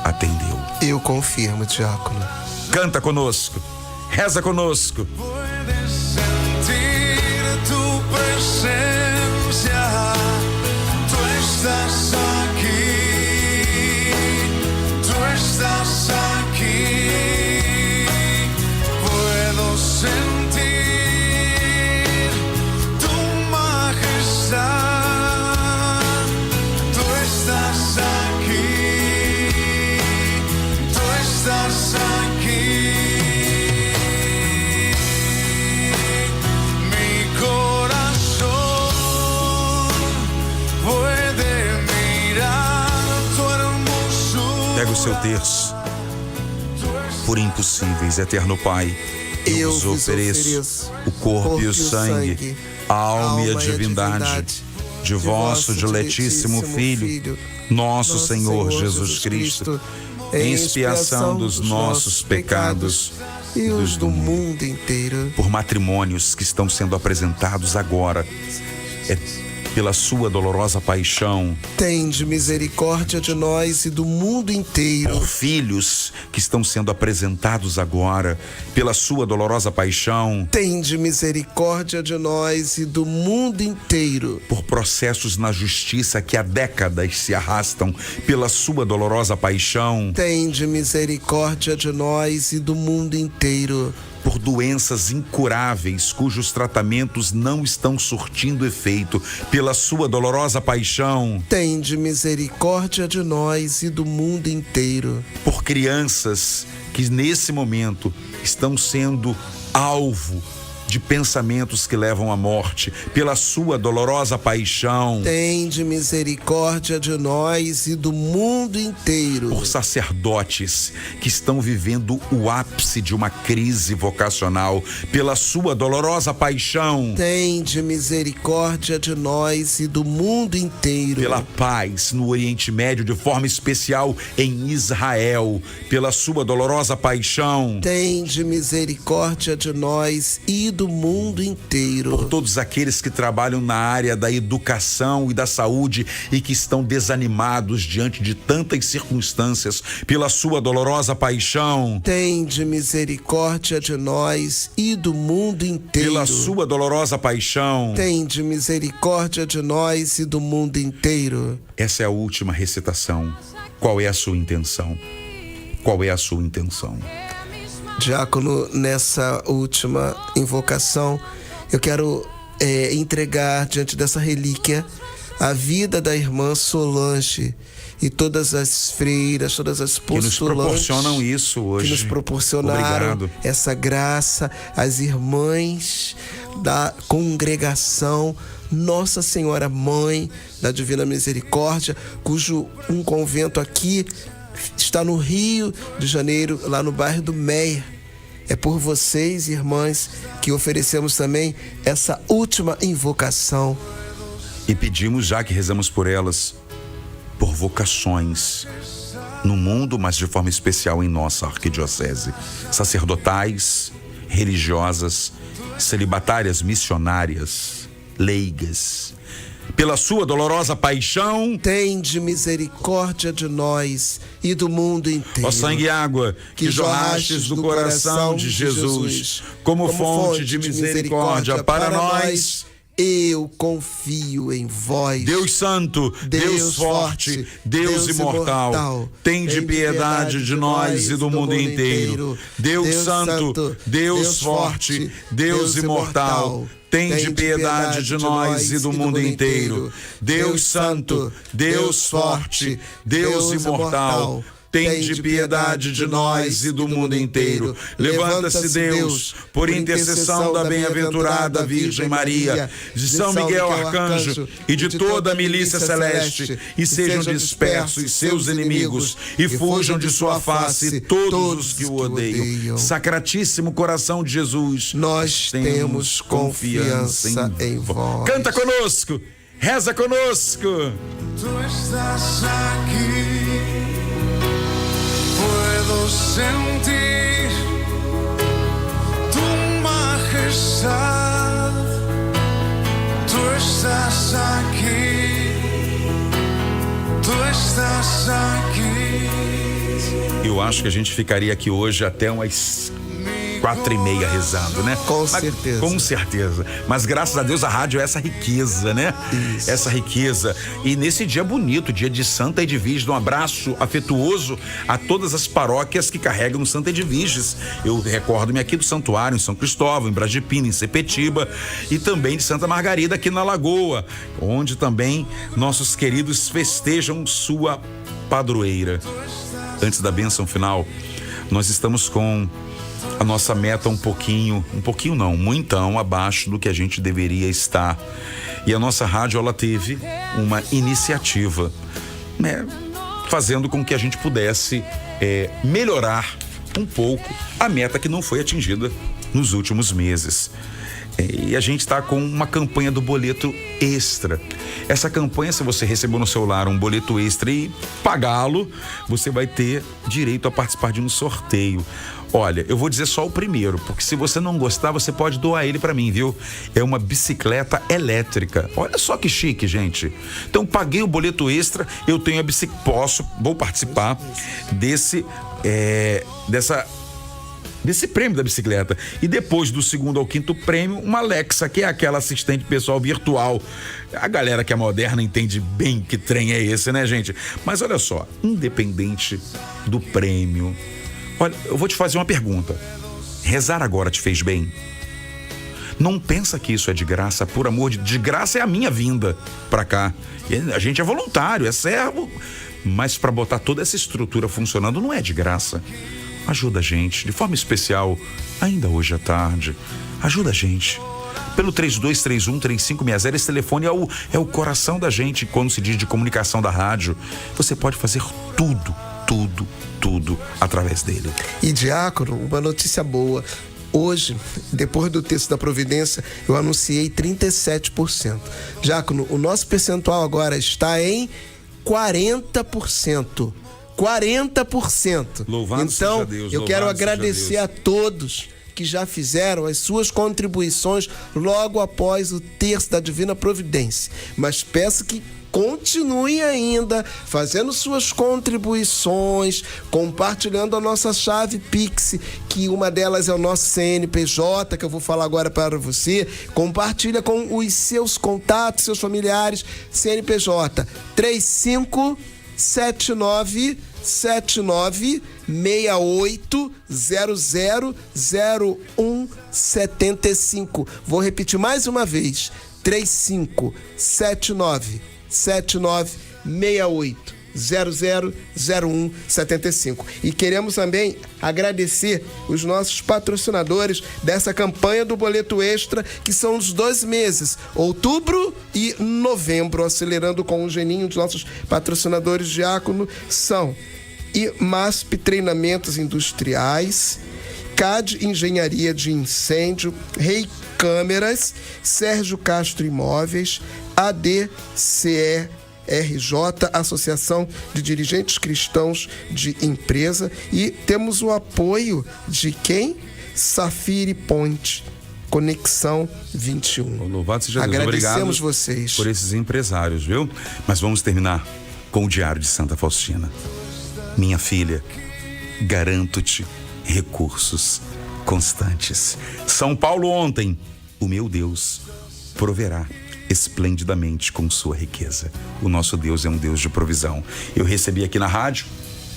atendeu. Eu confirmo, diácono. Canta conosco, reza conosco. Pega o seu terço. Por impossíveis, eterno Pai, eu vos ofereço o corpo e o sangue, a alma e a divindade de vosso diletíssimo Filho, nosso Senhor Jesus Cristo, em expiação dos nossos pecados e os do mundo inteiro. Por matrimônios que estão sendo apresentados agora, pela sua dolorosa paixão. Tende misericórdia de nós e do mundo inteiro. Por filhos que estão sendo apresentados agora, pela sua dolorosa paixão. Tende misericórdia de nós e do mundo inteiro. Por processos na justiça que há décadas se arrastam, pela sua dolorosa paixão. Tende misericórdia de nós e do mundo inteiro. Por doenças incuráveis cujos tratamentos não estão surtindo efeito, pela sua dolorosa paixão. Tende misericórdia de nós e do mundo inteiro. Por crianças que nesse momento estão sendo alvo de pensamentos que levam à morte, pela sua dolorosa paixão. Tende misericórdia de nós e do mundo inteiro. Por sacerdotes que estão vivendo o ápice de uma crise vocacional, pela sua dolorosa paixão. Tende misericórdia de nós e do mundo inteiro. Pela paz no Oriente Médio, de forma especial em Israel, pela sua dolorosa paixão. Tende misericórdia de nós e do mundo inteiro. Por todos aqueles que trabalham na área da educação e da saúde e que estão desanimados diante de tantas circunstâncias, pela sua dolorosa paixão. Tende misericórdia de nós e do mundo inteiro. Pela sua dolorosa paixão. Tende misericórdia de nós e do mundo inteiro. Essa é a última recitação. Qual é a sua intenção? Qual é a sua intenção? Diácono, nessa última invocação, eu quero entregar diante dessa relíquia a vida da irmã Solange e todas as freiras, todas as postulantes que nos proporcionam isso hoje. Que nos proporcionaram Obrigado. Essa graça, as irmãs da congregação Nossa Senhora Mãe da Divina Misericórdia, cujo um convento aqui está no Rio de Janeiro, lá no bairro do Meia. É por vocês, irmãs, que oferecemos também essa última invocação. E pedimos, já que rezamos por elas, por vocações no mundo, mas de forma especial em nossa arquidiocese. Sacerdotais, religiosas, celibatárias, missionárias, leigas. Pela sua dolorosa paixão, tende misericórdia de nós e do mundo inteiro. Ó sangue e água, que jorrastes do coração de Jesus, como fonte de misericórdia para nós, eu confio em vós. Deus Santo, Deus Forte, Deus Imortal, tende piedade de nós e do mundo inteiro. Deus Santo, Deus Forte, Deus Imortal, tende piedade de nós e do mundo inteiro. Deus Santo, Deus Forte, Deus Imortal, tende piedade de nós e do mundo inteiro. Levanta-se, Deus, por intercessão da bem-aventurada Virgem Maria, de São Miguel Arcanjo e de toda a milícia celeste, e sejam dispersos seus inimigos, e fujam de sua face todos os que o odeiam. Sacratíssimo coração de Jesus, nós temos confiança em vós. Canta conosco, reza conosco. Tu estás aqui. Puedo sentir tu majestad. Tu estás aquí. Tu estás aqui. Eu acho que a gente ficaria aqui hoje até umas 4h30 rezando, né? Com certeza. Com certeza. Mas graças a Deus a rádio é essa riqueza, né? Isso. Essa riqueza. E nesse dia bonito, dia de Santa Edviges, um abraço afetuoso a todas as paróquias que carregam Santa Edviges. Eu recordo-me aqui do santuário em São Cristóvão, em Brasipina, em Sepetiba, e também de Santa Margarida aqui na Lagoa, onde também nossos queridos festejam sua padroeira. Antes da bênção final, nós estamos com a nossa meta um pouquinho não, muitão abaixo do que a gente deveria estar. E a nossa rádio, ela teve uma iniciativa, né, fazendo com que a gente pudesse melhorar um pouco a meta que não foi atingida nos últimos meses. E a gente está com uma campanha do boleto extra. Essa campanha, se você recebeu no celular um boleto extra e pagá-lo, você vai ter direito a participar de um sorteio. Olha, eu vou dizer só o primeiro, porque se você não gostar, você pode doar ele pra mim, viu? É uma bicicleta elétrica. Olha só que chique, gente. Então, paguei o boleto extra, eu tenho a bicicleta, vou participar desse prêmio da bicicleta. E depois do 2º ao 5º prêmio, uma Alexa, que é aquela assistente pessoal virtual. A galera que é moderna entende bem que trem é esse, né, gente? Mas olha só, independente do prêmio, olha, eu vou te fazer uma pergunta. Rezar agora te fez bem? Não pensa que isso é de graça, por amor de graça é a minha vinda pra cá. A gente é voluntário, é servo, mas pra botar toda essa estrutura funcionando não é de graça. Ajuda a gente, de forma especial, ainda hoje à tarde. Ajuda a gente. Pelo 3231-3560, esse telefone é o coração da gente quando se diz de comunicação da rádio. Você pode fazer tudo através dele. E, diácono, uma notícia boa. Hoje, depois do texto da providência, eu anunciei 37%. Diácono, o nosso percentual agora está em 40%. 40%. Louvado seja Deus. Eu quero agradecer a todos que já fizeram as suas contribuições logo após o terço da Divina Providência. Mas peço que continue ainda fazendo suas contribuições, compartilhando a nossa chave Pix, que uma delas é o nosso CNPJ, que eu vou falar agora para você. Compartilha com os seus contatos, seus familiares. CNPJ 3579-68000175. Vou repetir mais uma vez. 3579-68000175. E queremos também agradecer os nossos patrocinadores dessa campanha do Boleto Extra, que são os 2 meses, outubro e novembro, acelerando com o geninho. Os nossos patrocinadores, diácono, são IMASP Treinamentos Industriais, CAD Engenharia de Incêndio, Rei Câmeras, Sérgio Castro Imóveis, ADCERJ, Associação de Dirigentes Cristãos de Empresa, e temos o apoio de quem? Safiri Point, Conexão 21. Louvado seja Deus. Agradecemos Obrigado vocês por esses empresários, viu? Mas vamos terminar com o Diário de Santa Faustina. Minha filha, garanto-te recursos constantes. São Paulo ontem, o meu Deus proverá esplendidamente com sua riqueza. O nosso Deus é um Deus de provisão. Eu recebi aqui na rádio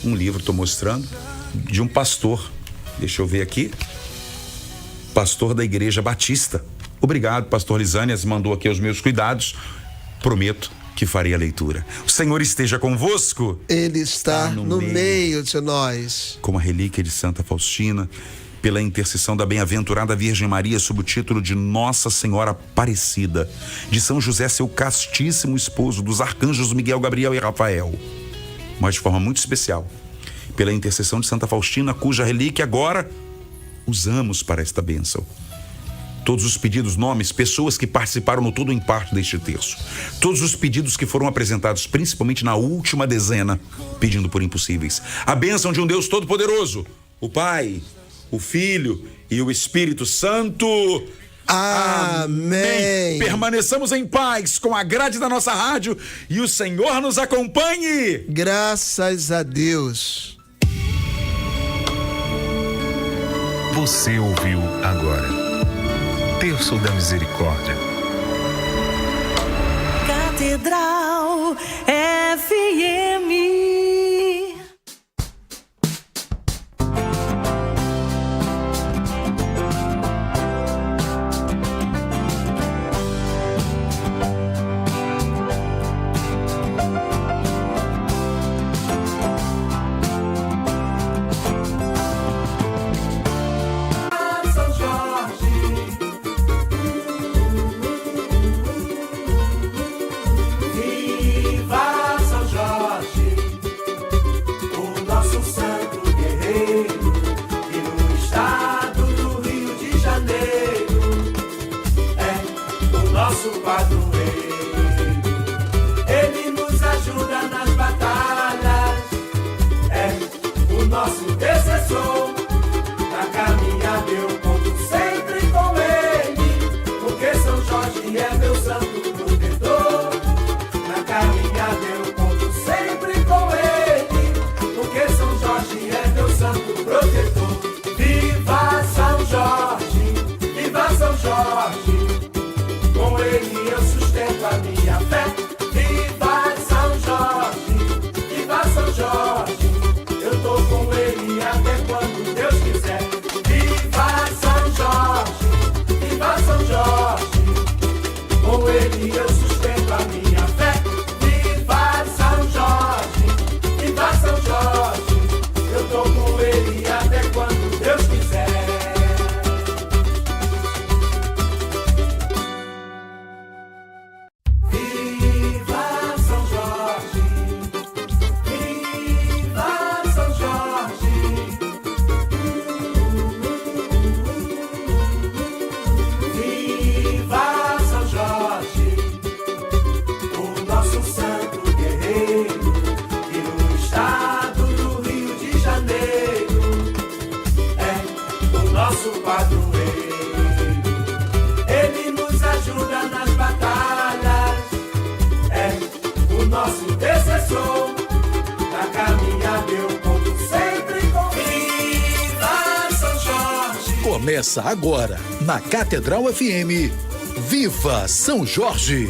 um livro, estou mostrando, de um pastor. Deixa eu ver aqui. Pastor da Igreja Batista. Obrigado, pastor Lisânias, mandou aqui os meus cuidados. Prometo que farei a leitura. O Senhor esteja convosco. Ele está no meio de nós. Como a relíquia de Santa Faustina, pela intercessão da bem-aventurada Virgem Maria, sob o título de Nossa Senhora Aparecida, de São José, seu castíssimo esposo, dos arcanjos Miguel, Gabriel e Rafael, mas de forma muito especial, pela intercessão de Santa Faustina, cuja relíquia agora usamos para esta bênção. Todos os pedidos, nomes, pessoas que participaram no todo ou em parte deste terço. Todos os pedidos que foram apresentados, principalmente na última dezena, pedindo por impossíveis. A bênção de um Deus Todo-Poderoso, o Pai, o Filho e o Espírito Santo. Amém. Permaneçamos em paz com a grade da nossa rádio e o Senhor nos acompanhe. Graças a Deus. Você ouviu agora Terço da Misericórdia. Catedral FM. Começa agora, na Catedral FM, Viva São Jorge!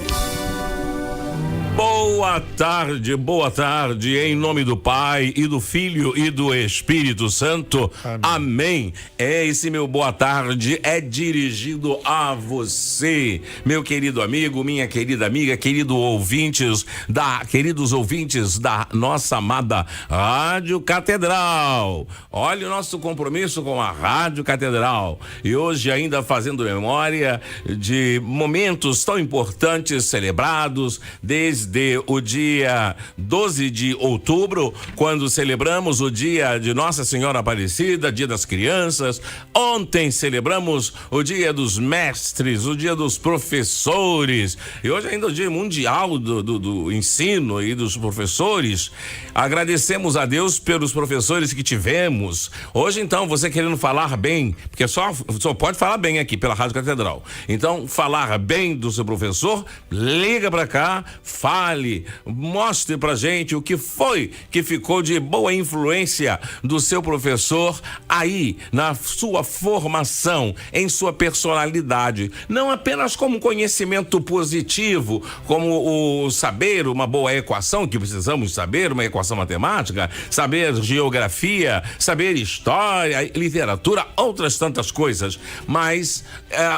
Boa tarde, em nome do Pai e do Filho e do Espírito Santo. Amém. Esse meu boa tarde é dirigido a você, meu querido amigo, minha querida amiga, queridos ouvintes da nossa amada Rádio Catedral. Olha o nosso compromisso com a Rádio Catedral. E hoje ainda fazendo memória de momentos tão importantes celebrados desde o dia 12 de outubro, quando celebramos o dia de Nossa Senhora Aparecida, dia das crianças. Ontem celebramos o dia dos mestres, o dia dos professores, e hoje ainda é o dia mundial do ensino e dos professores. Agradecemos a Deus pelos professores que tivemos. Hoje, então, você querendo falar bem, porque só pode falar bem aqui pela Rádio Catedral. Então, falar bem do seu professor, liga pra cá, fale, mostre pra gente o que foi que ficou de boa influência do seu professor aí na sua formação, em sua personalidade, não apenas como conhecimento positivo, como o saber uma boa equação, que precisamos saber, uma equação matemática, saber geografia, saber história, literatura, outras tantas coisas, mas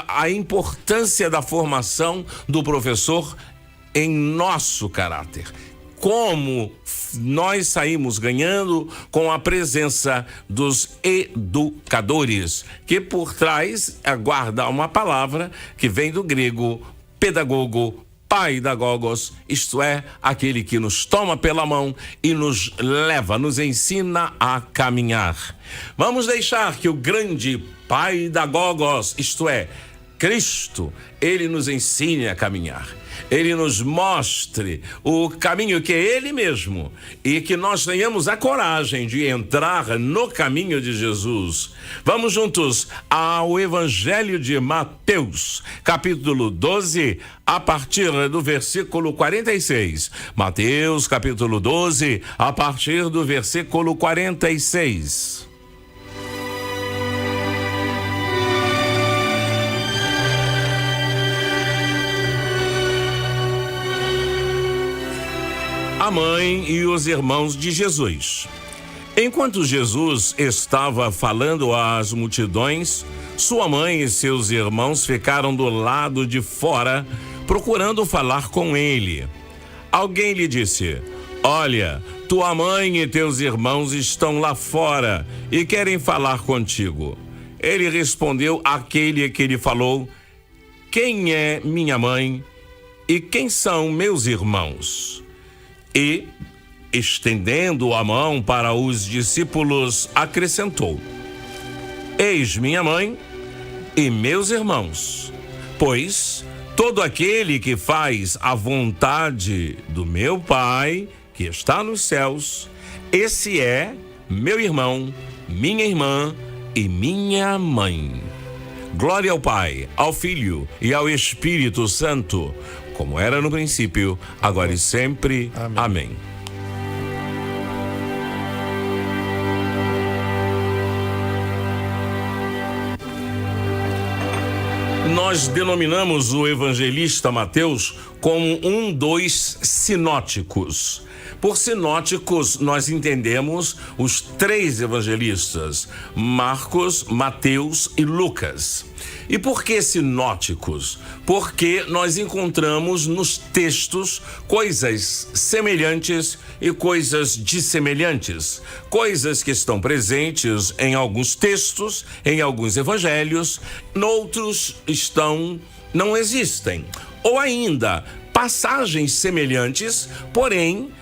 a importância da formação do professor em nosso caráter. Como nós saímos ganhando com a presença dos educadores, que por trás aguarda uma palavra que vem do grego pedagogo, paidagogos, isto é, aquele que nos toma pela mão e nos leva, nos ensina a caminhar. Vamos deixar que o grande paidagogos, isto é, Cristo, ele nos ensine a caminhar. Ele nos mostre o caminho que é Ele mesmo, e que nós tenhamos a coragem de entrar no caminho de Jesus. Vamos juntos ao Evangelho de Mateus, capítulo 12, a partir do versículo 46. Mateus, capítulo 12, a partir do versículo 46. A mãe e os irmãos de Jesus. Enquanto Jesus estava falando às multidões, sua mãe e seus irmãos ficaram do lado de fora, procurando falar com ele. Alguém lhe disse: "Olha, tua mãe e teus irmãos estão lá fora e querem falar contigo." Ele respondeu àquele que lhe falou: "Quem é minha mãe e quem são meus irmãos?" E, estendendo a mão para os discípulos, acrescentou: "Eis minha mãe e meus irmãos, pois todo aquele que faz a vontade do meu Pai, que está nos céus, esse é meu irmão, minha irmã e minha mãe." Glória ao Pai, ao Filho e ao Espírito Santo, como era no princípio, agora e sempre. Amém. Nós denominamos o evangelista Mateus como um dos sinóticos. Por sinóticos, nós entendemos os três evangelistas, Marcos, Mateus e Lucas. E por que sinóticos? Porque nós encontramos nos textos coisas semelhantes e coisas dissemelhantes. Coisas que estão presentes em alguns textos, em alguns evangelhos, noutros não existem. Ou ainda, passagens semelhantes, porém,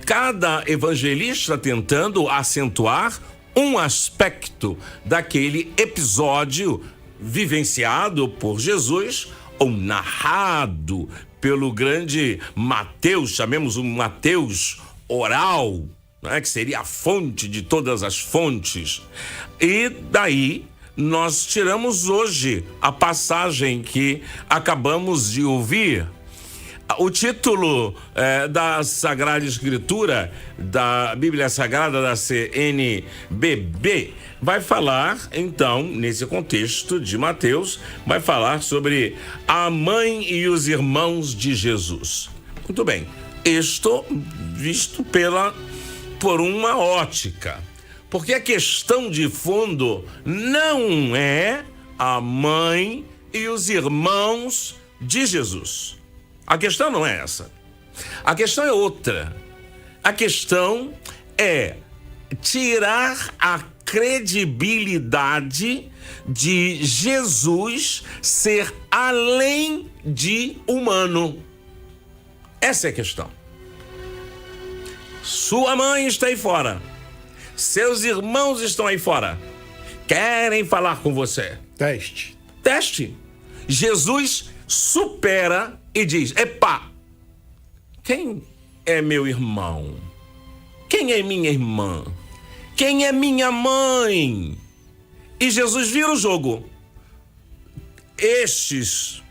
cada evangelista tentando acentuar um aspecto daquele episódio vivenciado por Jesus ou narrado pelo grande Mateus, chamemos o Mateus oral, né, que seria a fonte de todas as fontes. E daí nós tiramos hoje a passagem que acabamos de ouvir. O título da Sagrada Escritura, da Bíblia Sagrada da CNBB, vai falar, então, nesse contexto de Mateus, vai falar sobre a mãe e os irmãos de Jesus. Muito bem, isto visto por uma ótica, porque a questão de fundo não é a mãe e os irmãos de Jesus. A questão não é essa. A questão é outra. A questão é tirar a credibilidade de Jesus ser além de humano. Essa é a questão. Sua mãe está aí fora. Seus irmãos estão aí fora. Querem falar com você. Teste. Jesus supera e diz: epá, quem é meu irmão? Quem é minha irmã? Quem é minha mãe? E Jesus vira o jogo. Estes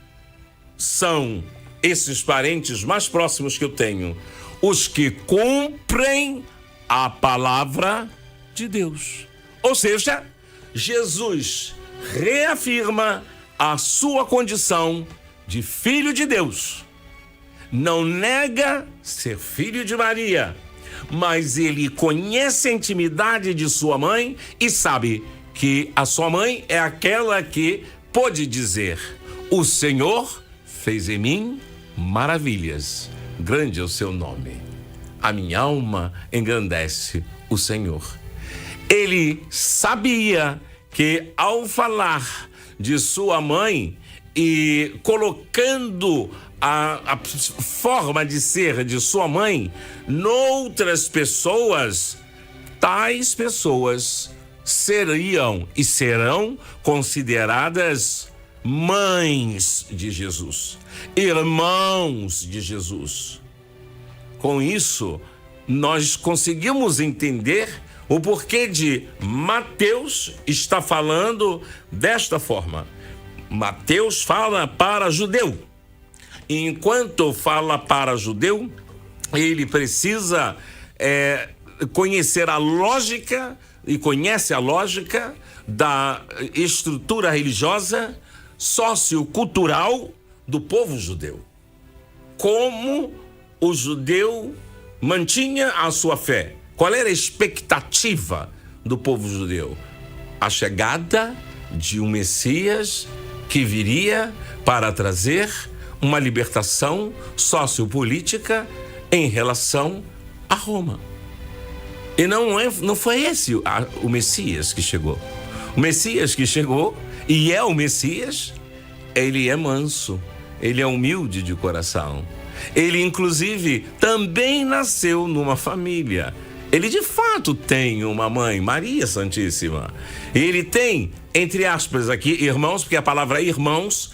são esses parentes mais próximos que eu tenho, os que cumprem a palavra de Deus. Ou seja, Jesus reafirma a sua condição de filho de Deus. Não nega ser filho de Maria, mas ele conhece a intimidade de sua mãe e sabe que a sua mãe é aquela que pôde dizer: o Senhor fez em mim maravilhas, grande é o seu nome. A minha alma engrandece o Senhor. Ele sabia que ao falar de sua mãe e colocando a forma de ser de sua mãe noutras pessoas, tais pessoas seriam e serão consideradas mães de Jesus, irmãos de Jesus. Com isso, nós conseguimos entender o porquê de Mateus estar falando desta forma. Mateus fala para judeu. E enquanto fala para judeu, ele precisa conhecer a lógica, e conhece a lógica da estrutura religiosa, sociocultural do povo judeu. Como o judeu mantinha a sua fé. Qual era a expectativa do povo judeu? A chegada de um Messias que viria para trazer uma libertação sociopolítica em relação a Roma. E não foi esse o Messias que chegou. O Messias que chegou, e é o Messias, ele é manso, ele é humilde de coração. Ele, inclusive, também nasceu numa família. Ele, de fato, tem uma mãe, Maria Santíssima. Ele tem, entre aspas aqui, irmãos, porque a palavra irmãos,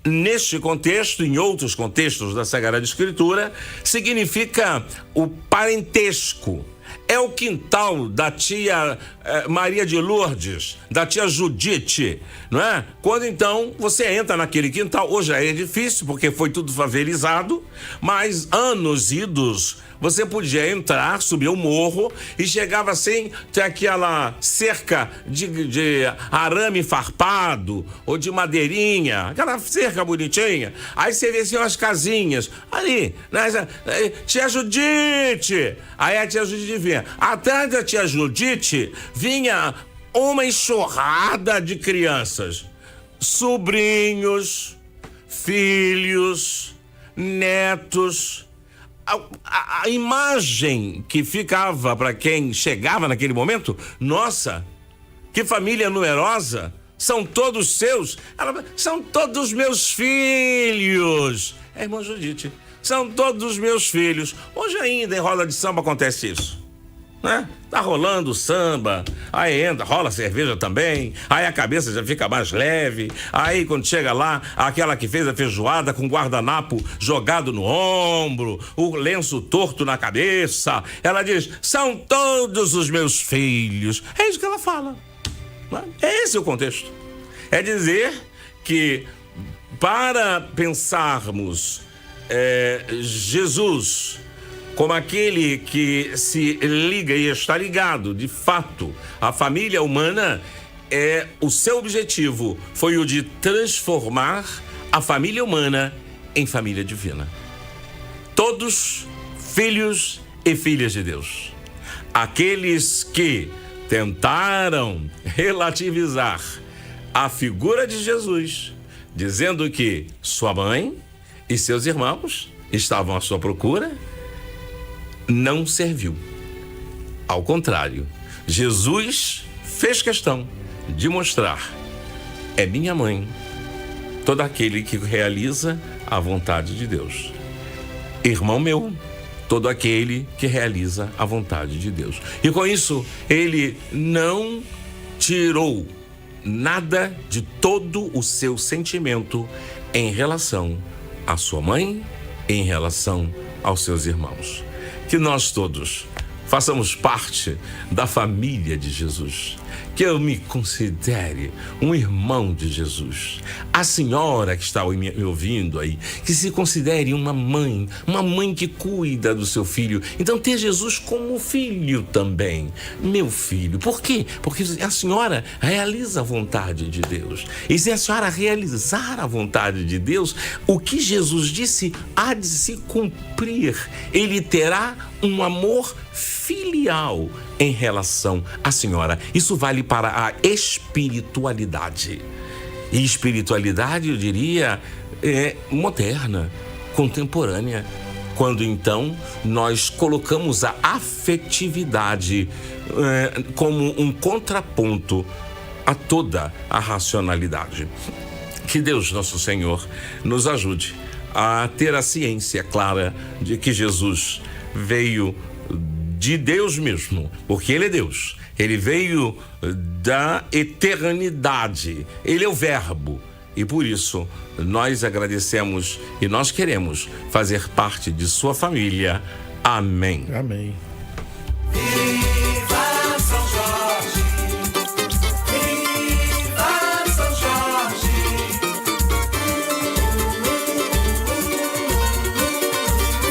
neste contexto, em outros contextos da Sagrada Escritura, significa o parentesco. É o quintal da tia Maria de Lourdes, da tia Judite, não é? Quando então você entra naquele quintal, hoje é difícil porque foi tudo favelizado, mas anos idos, você podia entrar, subir o morro e chegava assim, tem aquela cerca de arame farpado ou de madeirinha, aquela cerca bonitinha. Aí você vê assim umas casinhas, ali, né? Tia Judite! Aí a tia Judite vinha. Atrás da tia Judite vinha uma enxurrada de crianças, sobrinhos, filhos, netos. A imagem que ficava para quem chegava naquele momento, nossa, que família numerosa, são todos seus, são todos meus filhos. É, irmã Judite, são todos meus filhos. Hoje ainda em roda de samba acontece isso, né? Tá rolando samba, aí entra, rola cerveja também, aí a cabeça já fica mais leve, aí quando chega lá, aquela que fez a feijoada com guardanapo jogado no ombro, o lenço torto na cabeça, ela diz, são todos os meus filhos. É isso que ela fala, né? É esse o contexto. É dizer que para pensarmos Jesus como aquele que se liga e está ligado, de fato, à família humana, o seu objetivo foi o de transformar a família humana em família divina. Todos filhos e filhas de Deus. Aqueles que tentaram relativizar a figura de Jesus, dizendo que sua mãe e seus irmãos estavam à sua procura, não serviu. Ao contrário, Jesus fez questão de mostrar: é minha mãe, todo aquele que realiza a vontade de Deus. Irmão meu, todo aquele que realiza a vontade de Deus. E com isso, ele não tirou nada de todo o seu sentimento em relação à sua mãe, em relação aos seus irmãos. Que nós todos façamos parte da família de Jesus. Que eu me considere um irmão de Jesus. A senhora que está me ouvindo aí, que se considere uma mãe que cuida do seu filho. Então, ter Jesus como filho também. Meu filho. Por quê? Porque a senhora realiza a vontade de Deus. E se a senhora realizar a vontade de Deus, o que Jesus disse há de se cumprir. Ele terá um amor filial em relação à senhora. Isso vale para a espiritualidade. E espiritualidade, eu diria, moderna, contemporânea. Quando então nós colocamos a afetividade como um contraponto a toda a racionalidade. Que Deus, nosso Senhor, nos ajude a ter a ciência clara de que Jesus veio de Deus mesmo, porque Ele é Deus. Ele veio da eternidade. Ele é o Verbo. E por isso, nós agradecemos e nós queremos fazer parte de sua família. Amém. Amém. Viva São Jorge! Viva São Jorge!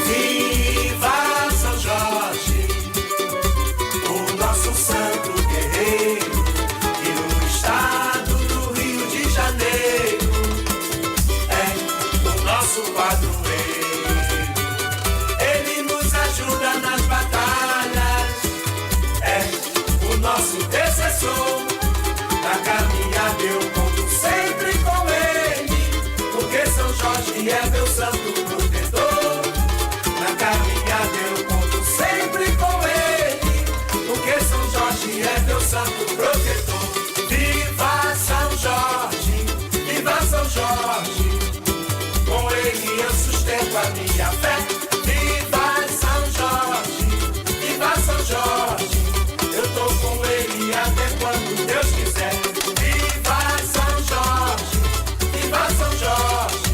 Viva São Jorge! O nosso santo guerreiro, que no estado do Rio de Janeiro é o nosso padroeiro. Ele nos ajuda nas batalhas, é o nosso intercessor. Na caminhada eu conto sempre com ele, porque São Jorge é meu santo protetor. Na caminhada eu conto sempre com ele, porque São Jorge é meu santo protetor. Viva São Jorge, viva São Jorge, com ele eu sustento a minha fé. Viva São Jorge, viva São Jorge, eu tô com ele até quando Deus quiser. Viva São Jorge, viva São Jorge,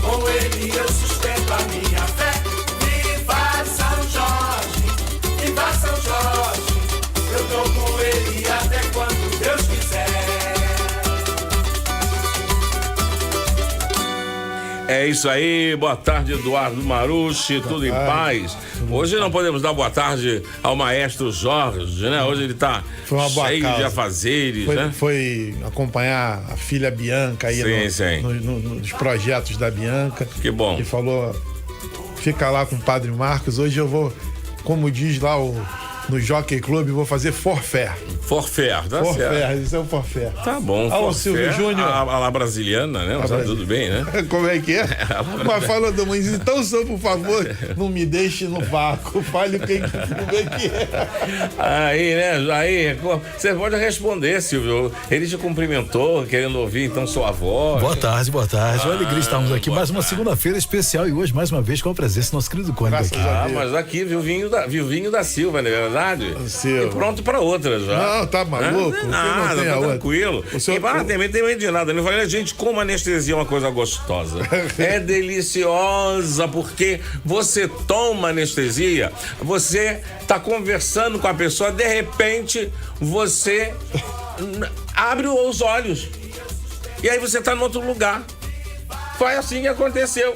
com ele eu sustento a minha fé. Viva São Jorge, viva São Jorge, eu tô com ele até quando Deus quiser. É isso aí, boa tarde, Eduardo Marucci, tudo em paz. Hoje não podemos dar boa tarde ao maestro Jorge, né? Hoje ele tá cheio de afazeres, né? Foi acompanhar a filha Bianca aí nos projetos da Bianca. Que bom. E falou, fica lá com o Padre Marcos. Hoje eu vou, como diz lá no Jockey Club, vou fazer forfé. Forfé, tá forfé, certo. isso é o forfé. Tá bom, Alô, Silvio Júnior. A la brasiliana, né? Mas tá tudo bem, né? Como é que é? Mas fala do mãe, então, senhor, por favor, não me deixe no vácuo. Fale como é que é. Aí, né, Jair, você pode responder, Silvio. Ele te cumprimentou, querendo ouvir, então, sua voz. Boa tarde, boa tarde. Uma alegria estarmos aqui mais uma segunda-feira especial e hoje, mais uma vez, com a presença do nosso querido Cônigo aqui. Mas aqui, Vilvinho da Silva, não é verdade? E pronto pra outra já. Não, tá maluco? Nada, tá tranquilo. Tem medo de nada. Eu falei, gente, como anestesia é uma coisa gostosa. É deliciosa, porque você toma anestesia, você tá conversando com a pessoa, de repente, você abre os olhos. E aí você tá em outro lugar. Foi assim que aconteceu.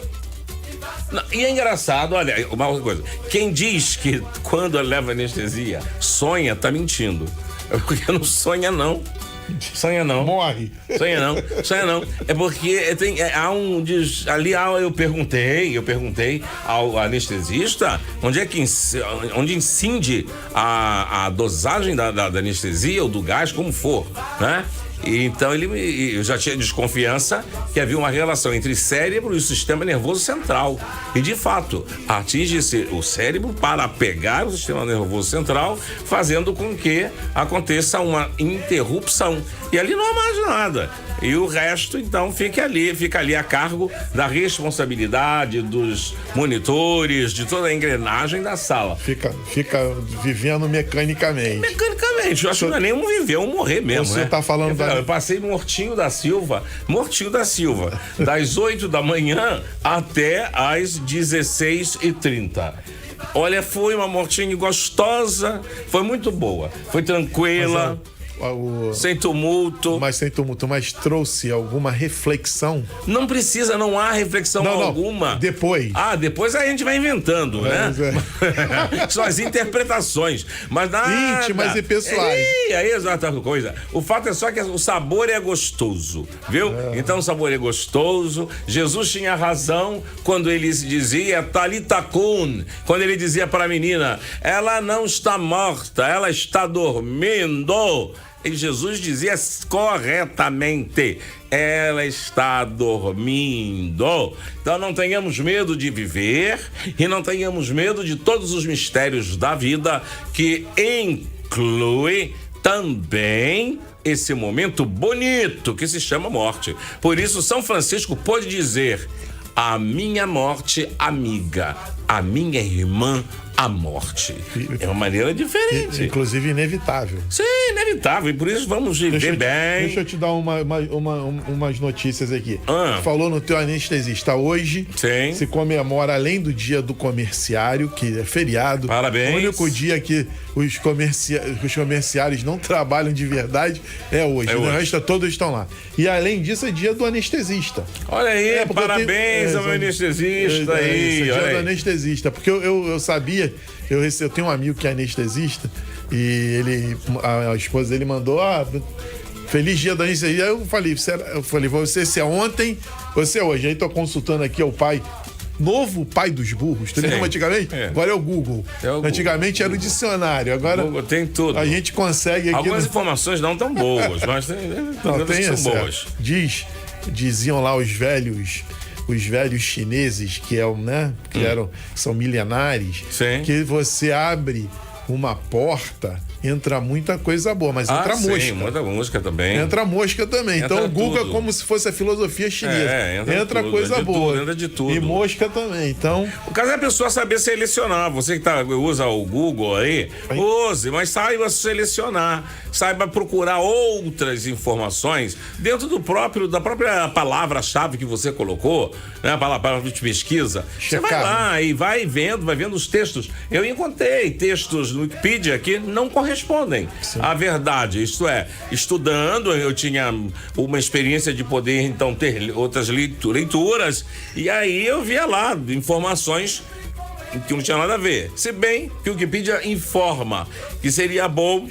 E é engraçado, olha, uma outra coisa. Quem diz que quando leva anestesia sonha, tá mentindo. Porque não sonha, não. Sonha não. Morre. Sonha não. É porque há ali eu perguntei ao anestesista onde incide a dosagem da anestesia ou do gás, como for, né? E então eu já tinha desconfiança que havia uma relação entre cérebro e o sistema nervoso central. E de fato, atinge-se o cérebro para pegar o sistema nervoso central, fazendo com que aconteça uma interrupção. E ali não há mais nada. E o resto, então, fica ali a cargo da responsabilidade dos monitores, de toda a engrenagem da sala. Fica vivendo mecanicamente. Mecanicamente, eu acho que não é nem um viver, é um morrer mesmo. Você tá falando Eu passei mortinho da Silva, das 8 da manhã até às 16h30. Olha, foi uma mortinha gostosa, foi muito boa, foi tranquila. Sem tumulto. Mas trouxe alguma reflexão? Não precisa, não há reflexão alguma. Depois. Depois a gente vai inventando, né? São as interpretações. Mas nada. Íntimas e pessoais. Aí é exata coisa. O fato é só que o sabor é gostoso, viu? Então o sabor é gostoso. Jesus tinha razão quando ele dizia Talita Kun, quando ele dizia para a menina, ela não está morta, ela está dormindo. E Jesus dizia corretamente, ela está dormindo. Então não tenhamos medo de viver e não tenhamos medo de todos os mistérios da vida, que inclui também esse momento bonito que se chama morte. Por isso São Francisco pôde dizer, a minha morte amiga, a minha irmã a morte. É uma maneira diferente. Inclusive inevitável. Sim, inevitável. E por isso vamos viver bem. Deixa eu te dar umas notícias aqui. Falou no teu anestesista. Hoje se comemora, além do dia do comerciário, que é feriado. Parabéns. O único dia que os comerciários não trabalham de verdade é hoje. O resto todos estão lá. E além disso é dia do anestesista. Olha aí, parabéns ao meu anestesista aí. Dia do anestesista. Porque eu sabia, eu tenho um amigo que é anestesista e a esposa dele mandou, feliz dia da anestesia. Aí eu falei, você se é ontem, você é hoje. Aí tô consultando aqui o pai, novo pai dos burros, tu lembra antigamente? Agora é o Google. Antigamente era o dicionário, agora Google tem tudo. A gente consegue aqui. Algumas informações não tão boas, mas tem são boas. Diziam lá os velhos chineses que são milenares, que você abre uma porta, entra muita coisa boa, mas entra mosca. Sim, muita mosca também. Entra mosca também. Entra então o Google tudo. É como se fosse a filosofia chinesa. Entra tudo, coisa boa. Entra de tudo. E mosca também. Então, o caso é a pessoa saber selecionar. Você que usa o Google aí, use, mas saiba selecionar. Saiba procurar outras informações dentro da própria palavra-chave que você colocou, né? A palavra de pesquisa. Você vai lá e vai vendo os textos. Eu encontrei textos no Wikipedia que não correspondem à verdade. Isto é, estudando, eu tinha uma experiência de poder então ter outras leituras, e aí eu via lá informações que não tinha nada a ver. Se bem que o Wikipedia informa que seria bom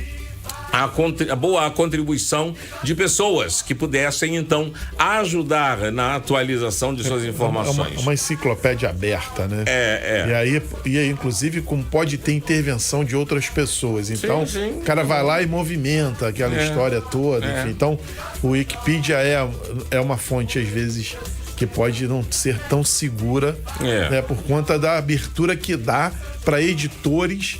a boa contribuição de pessoas que pudessem, então, ajudar na atualização de suas informações. Uma enciclopédia aberta, né? E aí, inclusive, como pode ter intervenção de outras pessoas. Então, o cara vai lá e movimenta aquela história toda. Enfim. Então, o Wikipedia é uma fonte, às vezes, que pode não ser tão segura, né, por conta da abertura que dá para editores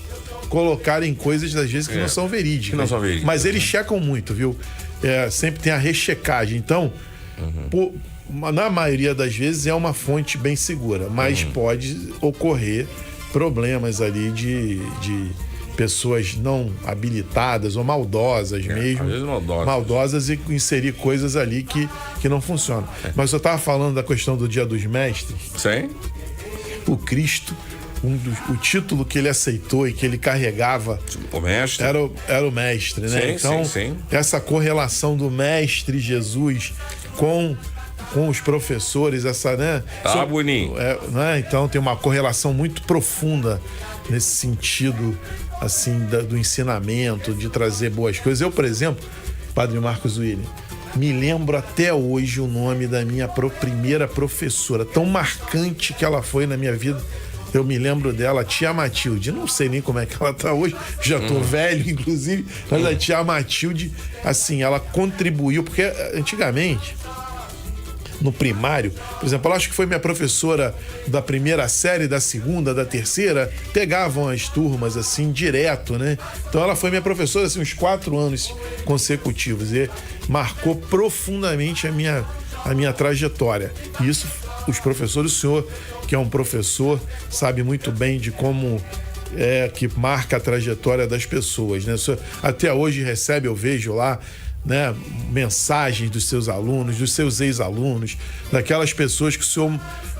colocarem coisas, às vezes, que não são verídicas. Mas eles checam muito, viu? Sempre tem a rechecagem. Então, na maioria das vezes, é uma fonte bem segura. Mas pode ocorrer problemas ali de pessoas não habilitadas ou maldosas mesmo. Às vezes maldosas e inserir coisas ali que não funcionam. Mas eu estava falando da questão do Dia dos Mestres. Sim. O Cristo, o título que ele aceitou e que ele carregava, o mestre, era o mestre, né? Então, essa correlação do mestre Jesus com os professores, essa, né? Bonito. Né? Então tem uma correlação muito profunda nesse sentido, assim, do ensinamento, de trazer boas coisas. Eu, por exemplo, Padre Marcos William, me lembro até hoje o nome da minha primeira professora, tão marcante que ela foi na minha vida. eu me lembro dela, a tia Matilde. Não sei nem como é que ela tá hoje, já tô velho, inclusive. Mas a tia Matilde, assim, ela contribuiu, porque antigamente, no primário, por exemplo, eu acho que foi minha professora da primeira série, da segunda, da terceira, pegavam as turmas assim direto, né? Então ela foi minha professora assim uns 4 anos consecutivos e marcou profundamente a minha trajetória. E isso, os professores, o senhor que é um professor sabe muito bem de como que marca a trajetória das pessoas, né? O senhor até hoje recebe, eu vejo lá, né, mensagens dos seus alunos, dos seus ex-alunos, daquelas pessoas que o senhor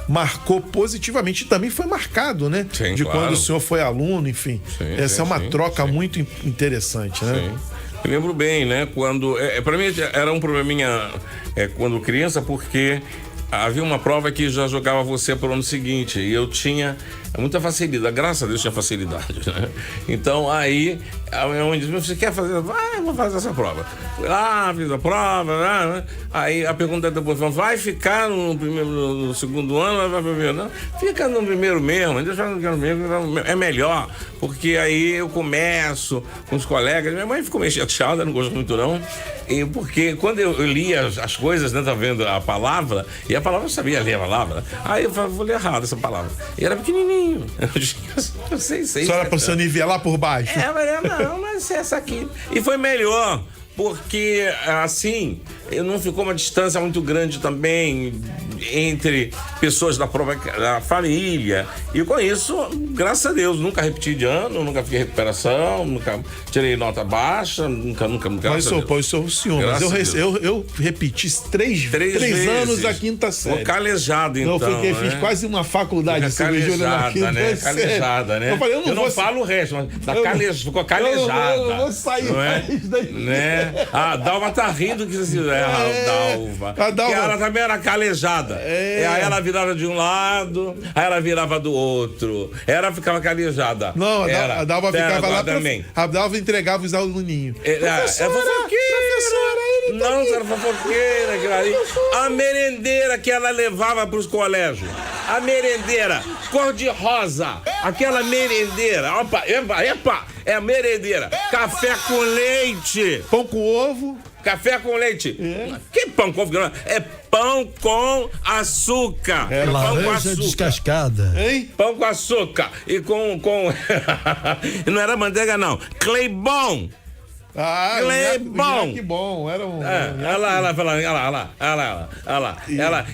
marcou positivamente e também foi marcado, né? Sim, de claro. Quando o senhor foi aluno, enfim. Essa é uma troca muito interessante, né? Sim. Eu lembro bem, né? Quando. Para mim era um probleminha quando criança, porque havia uma prova que já jogava você para o ano seguinte e eu tinha muita facilidade, graças a Deus tinha facilidade, né? Então aí a minha mãe disse: você quer fazer? Vai, vou fazer essa prova. Fui lá, fiz a prova, né? Aí a pergunta depois: vai ficar no segundo ano? Vai primeiro? Não, fica no primeiro mesmo, deixa no primeiro, é melhor, porque aí eu começo com os colegas. Minha mãe ficou meio chateada, não gostou muito não, e porque quando eu lia as coisas, né, tá vendo a palavra, e a palavra eu sabia ler a palavra, aí eu falei: vou ler errado essa palavra, e era pequenininho. Eu sei. Só era pra você nivelar por baixo. Mas essa aqui. E foi melhor, porque assim, não ficou uma distância muito grande também entre pessoas da própria família. E com isso, graças a Deus, nunca repeti de ano, nunca fiquei em recuperação, nunca tirei nota baixa, nunca. Mas sou o senhor, mas eu repeti três anos a quinta série. Ficou calejado, então. Eu fiz quase uma faculdade de cirurgia na quinta série. Calejada, né? Eu falei, eu não falo o resto, mas ficou calejada. Eu vou sair mais daí. Né? A Dalva tá rindo que você a Dalva. Que ela também era calejada. Aí ela virava de um lado, aí ela virava do outro. Ela ficava calejada. Não, a Dalva ficava lá também. A Dalva entregava os aluninhos. Era fofoqueira. Não, era fofoqueira, aquilo ali. A merendeira que ela levava pros colégios. A merendeira, cor de rosa. Aquela merendeira. Opa, epa, é a merendeira. Café com leite. Pão com ovo. Café com leite. Que pão com ovo? É pão com açúcar. Laranja descascada. Hein? Pão com açúcar. E com... Não era manteiga, não. Cleibon. Que bom, era um.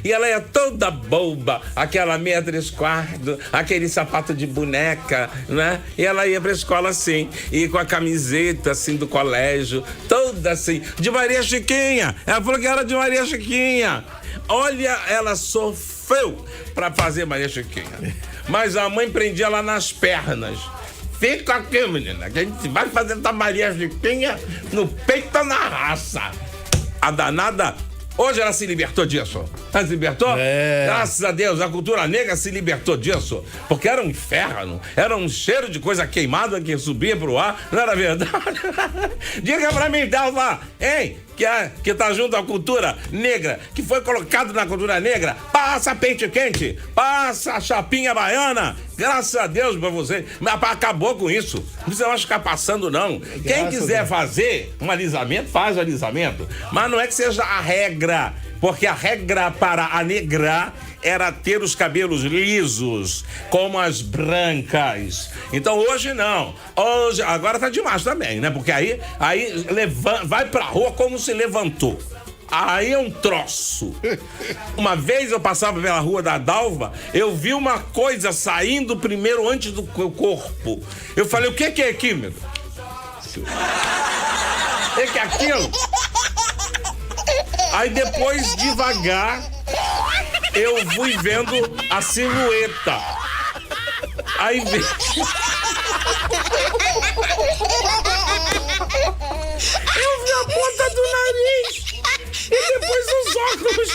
Ela ia toda boba, aquela meia 3/4, aquele sapato de boneca, né? E ela ia pra escola assim, e com a camiseta assim do colégio, toda assim, de Maria Chiquinha. Ela falou que era de Maria Chiquinha. Olha, ela sofreu pra fazer Maria Chiquinha. Mas a mãe prendia ela nas pernas. Fica aqui, menina, que a gente vai fazer da Maria Chiquinha no peito ou na raça. A danada, hoje ela se libertou disso. Ela se libertou? Graças a Deus, a cultura negra se libertou disso. Porque era um inferno, era um cheiro de coisa queimada que subia pro ar, não era verdade? Diga pra mim, Dalva, hein? Que tá junto à cultura negra, que foi colocado na cultura negra, passa pente quente, passa chapinha baiana, graças a Deus pra você, mas acabou com isso, não precisa mais ficar passando não. Quem quiser fazer um alisamento, faz o alisamento, mas não é que seja a regra, porque a regra para a negra era ter os cabelos lisos, como as brancas. Então hoje não. Hoje, agora tá demais também, né? Porque aí vai pra rua como se levantou. Aí é um troço. Uma vez eu passava pela rua da Dalva, eu vi uma coisa saindo primeiro antes do corpo. Eu falei: o que é aquilo? O que é aquilo? Aí depois, devagar, eu fui vendo a silhueta. Aí vi... Eu vi a ponta do nariz e depois os óculos.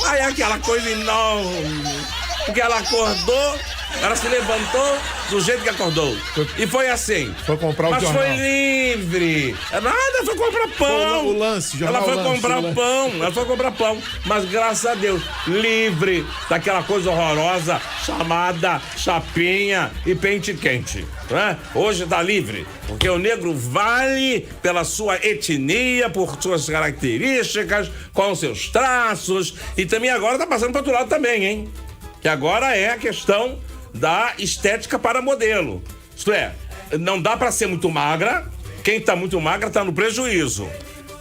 Aí aquela coisa enorme. Porque ela acordou, ela se levantou, do jeito que acordou. E foi assim. Foi comprar o Mas jornal. foi livre. Nada, foi comprar pão. O lance, jornal. Ela foi Lance, comprar lance. pão. Ela foi comprar pão. Mas graças a Deus, livre daquela coisa horrorosa chamada chapinha e pente quente. Né? Hoje tá livre. Porque o negro vale pela sua etnia, por suas características, com seus traços. E também agora tá passando para outro lado também, hein? Que agora é a questão da estética para modelo. Isto é, não dá para ser muito magra. Quem tá muito magra tá no prejuízo.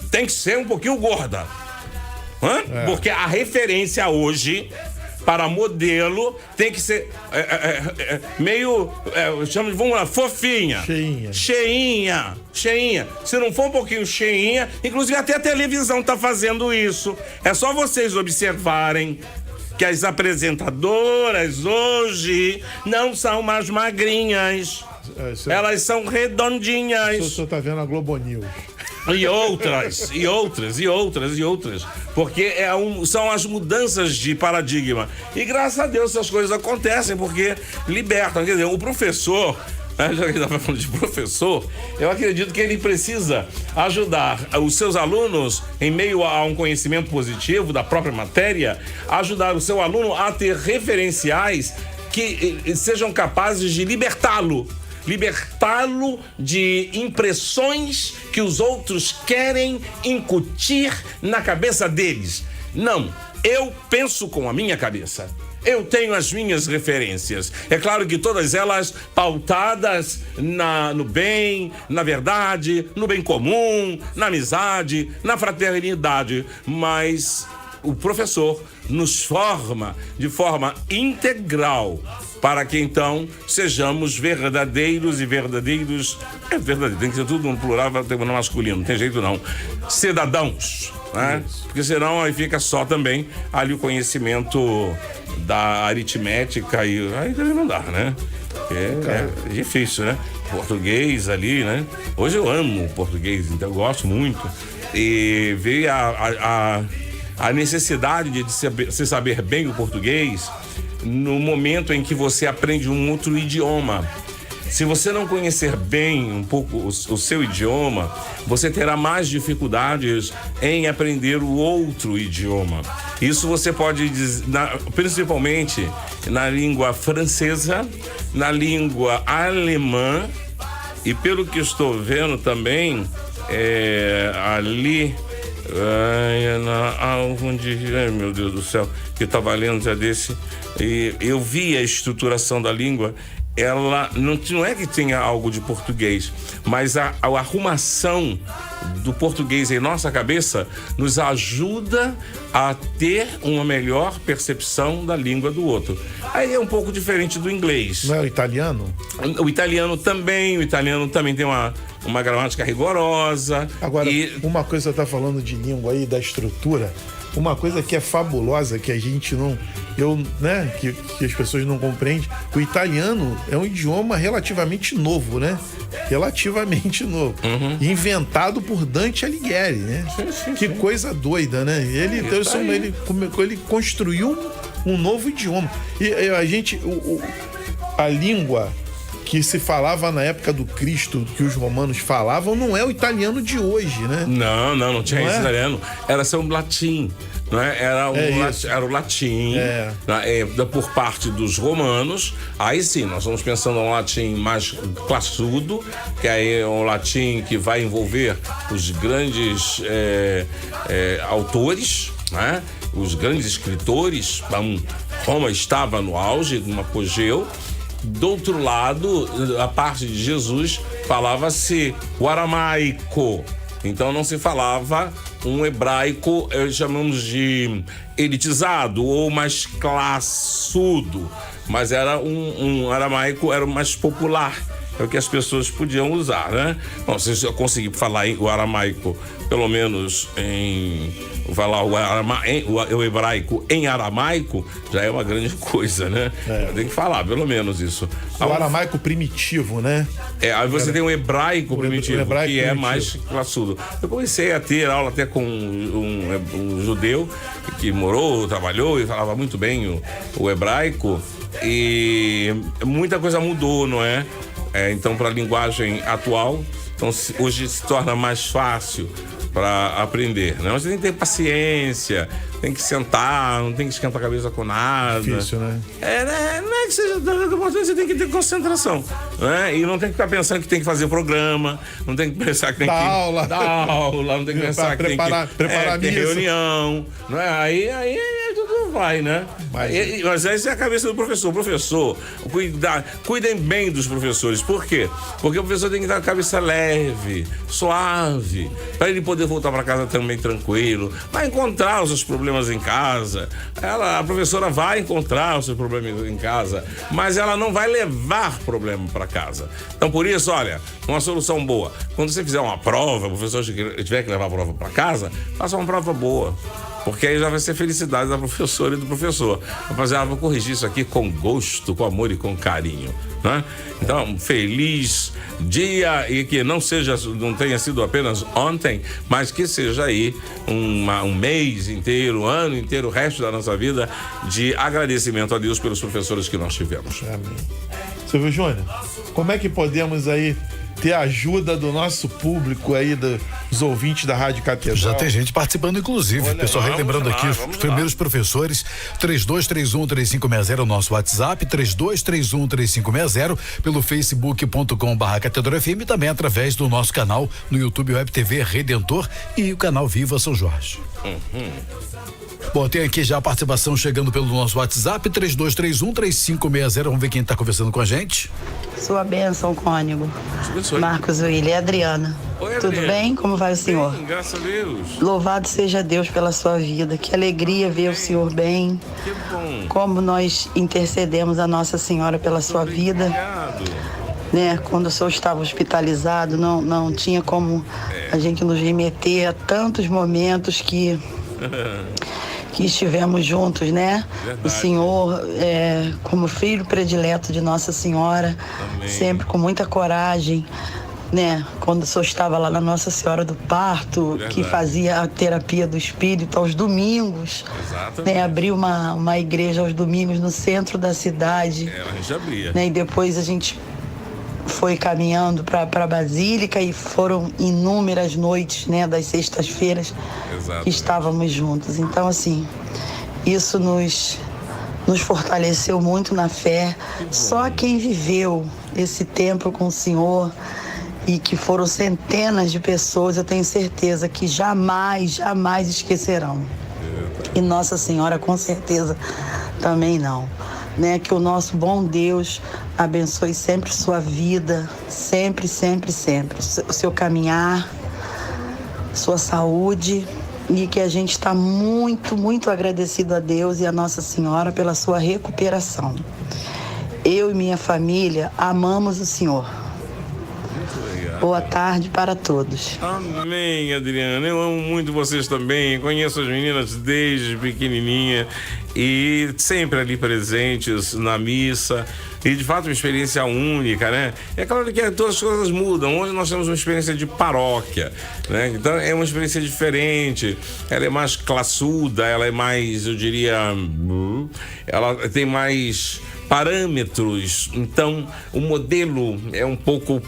Tem que ser um pouquinho gorda. Porque a referência hoje para modelo tem que ser meio, vamos lá, fofinha. Cheinha. Se não for um pouquinho cheinha, inclusive até a televisão tá fazendo isso. É só vocês observarem que as apresentadoras hoje não são mais magrinhas. Elas são redondinhas. O senhor tá vendo a Globo News. E outras. Porque são as mudanças de paradigma. E graças a Deus essas coisas acontecem, porque libertam. Quer dizer, o professor, já que a gente estava falando de professor, eu acredito que ele precisa ajudar os seus alunos, em meio a um conhecimento positivo da própria matéria, ajudar o seu aluno a ter referenciais que sejam capazes de libertá-lo de impressões que os outros querem incutir na cabeça deles. Não, eu penso com a minha cabeça. Eu tenho as minhas referências. É claro que todas elas pautadas no bem, na verdade, no bem comum, na amizade, na fraternidade. Mas o professor nos forma de forma integral para que então sejamos verdadeiros e verdadeiros. Verdadeiro, tem que ser tudo no plural, vai ter no masculino, não tem jeito não. Cidadãos, né? Porque senão aí fica só também ali o conhecimento da aritmética e aí também não dá, né? É difícil, né? Português ali, né? Hoje eu amo português, então eu gosto muito. E veio a necessidade de se saber bem o português no momento em que você aprende um outro idioma. Se você não conhecer bem um pouco o seu idioma, você terá mais dificuldades em aprender o outro idioma. Isso você pode dizer, principalmente na língua francesa, na língua alemã e pelo que estou vendo também ali ai meu Deus do céu, que estava lendo já desse, e eu vi a estruturação da língua. Ela não é que tenha algo de português, mas a arrumação do português em nossa cabeça nos ajuda a ter uma melhor percepção da língua do outro. Aí é um pouco diferente do inglês. Não é o italiano? O italiano também tem uma gramática rigorosa. Agora, uma coisa você tá falando de língua aí, da estrutura, uma coisa que é fabulosa, que a gente não... que as pessoas não compreendem. O italiano é um idioma relativamente novo, né? Relativamente novo. Inventado por Dante Alighieri, né? Que coisa doida, né? Ele construiu um novo idioma. E a língua que se falava na época do Cristo, que os romanos falavam, não é o italiano de hoje, né? Não tinha esse italiano. Era só um latim. Né? Era o latim por parte dos romanos. Aí sim, nós vamos pensando em um latim mais classudo, que aí é um latim que vai envolver os grandes autores, né? Os grandes escritores. Roma estava no auge, no apogeu. Do outro lado, a parte de Jesus, falava-se o aramaico. Então não se falava um hebraico, chamamos de elitizado ou mais classudo, mas era um aramaico, era o mais popular, é o que as pessoas podiam usar, né? Bom, se eu conseguir falar o aramaico, pelo menos falar o hebraico em aramaico, já é uma grande coisa, né? Tem que falar, pelo menos isso. O aramaico primitivo, né? Aí você tem o hebraico primitivo, que é mais classudo. Eu comecei a ter aula até com um judeu que morou, trabalhou e falava muito bem o hebraico. E muita coisa mudou, não é? Então, para a linguagem atual, então, hoje se torna mais fácil para aprender, né? Mas você tem que ter paciência, tem que sentar, não tem que esquentar a cabeça com nada. Difícil, né? Não é que seja importante, você tem que ter concentração, né? E não tem que ficar pensando que tem que fazer programa, não tem que pensar que tem que dar aula, não tem que pensar que preparar tem reunião, não é? Aí tudo vai, né? Mas essa é a cabeça do professor. Professor, cuidem bem dos professores. Por quê? Porque o professor tem que estar com a cabeça leve, suave, para ele poder voltar para casa também tranquilo, vai encontrar os seus problemas em casa. A professora vai encontrar os seus problemas em casa, mas ela não vai levar problema para casa. Então, por isso, olha, uma solução boa. Quando você fizer uma prova, o professor tiver que levar a prova para casa, faça uma prova boa. Porque aí já vai ser felicidade da professora e do professor. Rapaziada, vou corrigir isso aqui com gosto, com amor e com carinho, né? Então, feliz dia, e que não tenha sido apenas ontem, mas que seja aí um mês inteiro, um ano inteiro, o resto da nossa vida de agradecimento a Deus pelos professores que nós tivemos. Amém. Silvio Júnior, como é que podemos aí ter a ajuda do nosso público aí, dos ouvintes da Rádio Catedral? Já tem gente participando, inclusive. Olha, pessoal, relembrando aqui os primeiros professores. 3231-3560 é o nosso WhatsApp, 3231-3560 pelo facebook.com/Catedral FM e também através do nosso canal no YouTube Web TV Redentor e o canal Viva São Jorge. Bom, tem aqui já a participação chegando pelo nosso WhatsApp, 3231-3560. Vamos ver quem está conversando com a gente. Sua bênção, cônego. Marcos William e Adriana. Oi, Tudo Adriana. Bem? Como vai o senhor? Bem, graças a Deus. Louvado seja Deus pela sua vida. Que alegria ver o senhor bem. Que bom. Como nós intercedemos a Nossa Senhora pela sua vida. Obrigado. Né? Quando o senhor estava hospitalizado, não tinha como a gente nos remeter a tantos momentos que estivemos juntos, né? Verdade. O senhor, como filho predileto de Nossa Senhora, Amém. sempre com muita coragem, né? Quando o senhor estava lá na Nossa Senhora do Parto, Verdade. que fazia a terapia do espírito aos domingos, Exatamente. né? Abriu uma igreja aos domingos no centro da cidade. A gente abria. Né? E depois a gente foi caminhando para a Basílica e foram inúmeras noites, né, das sextas-feiras que estávamos juntos. Então, assim, isso nos fortaleceu muito na fé. Só quem viveu esse tempo com o Senhor, e que foram centenas de pessoas, eu tenho certeza que jamais esquecerão. E Nossa Senhora, com certeza, também não. Né? Que o nosso bom Deus abençoe sempre sua vida, sempre, sempre, sempre. O seu caminhar, sua saúde, e que a gente está muito, muito agradecido a Deus e a Nossa Senhora pela sua recuperação. Eu e minha família amamos o Senhor. Boa tarde para todos. Amém, Adriana. Eu amo muito vocês também. Conheço as meninas desde pequenininha e sempre ali presentes na missa. E de fato uma experiência única, né? É claro que todas as coisas mudam. Hoje nós temos uma experiência de paróquia, né? Então é uma experiência diferente. Ela é mais classuda, ela é mais, eu diria, ela tem mais parâmetros, então o modelo é um pouco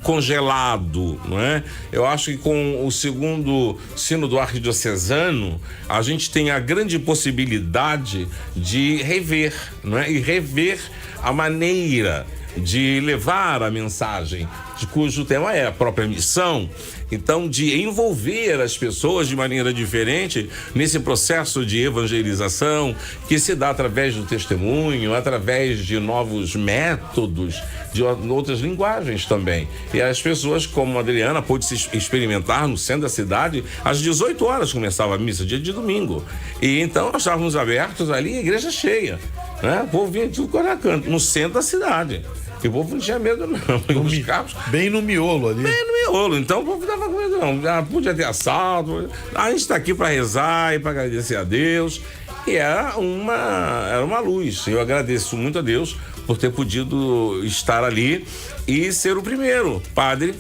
congelado, não é? Eu acho que com o segundo sínodo arquidiocesano a gente tem a grande possibilidade de rever, não é? E rever a maneira de levar a mensagem, de cujo tema é a própria missão. Então, de envolver as pessoas de maneira diferente nesse processo de evangelização que se dá através do testemunho, através de novos métodos, de outras linguagens também. E as pessoas, como a Adriana, pôde se experimentar no centro da cidade, às 18 horas começava a missa, dia de domingo. E então nós estávamos abertos ali, a igreja cheia, né? O povo vinha de tudo quanto é canto, no centro da cidade. E o povo não tinha medo, não. Os carros, bem no miolo ali. Bem no miolo. Então o povo não tava com medo, não. Já podia ter assalto. A gente está aqui para rezar e para agradecer a Deus. E era uma luz. Eu agradeço muito a Deus por ter podido estar ali e ser o primeiro padre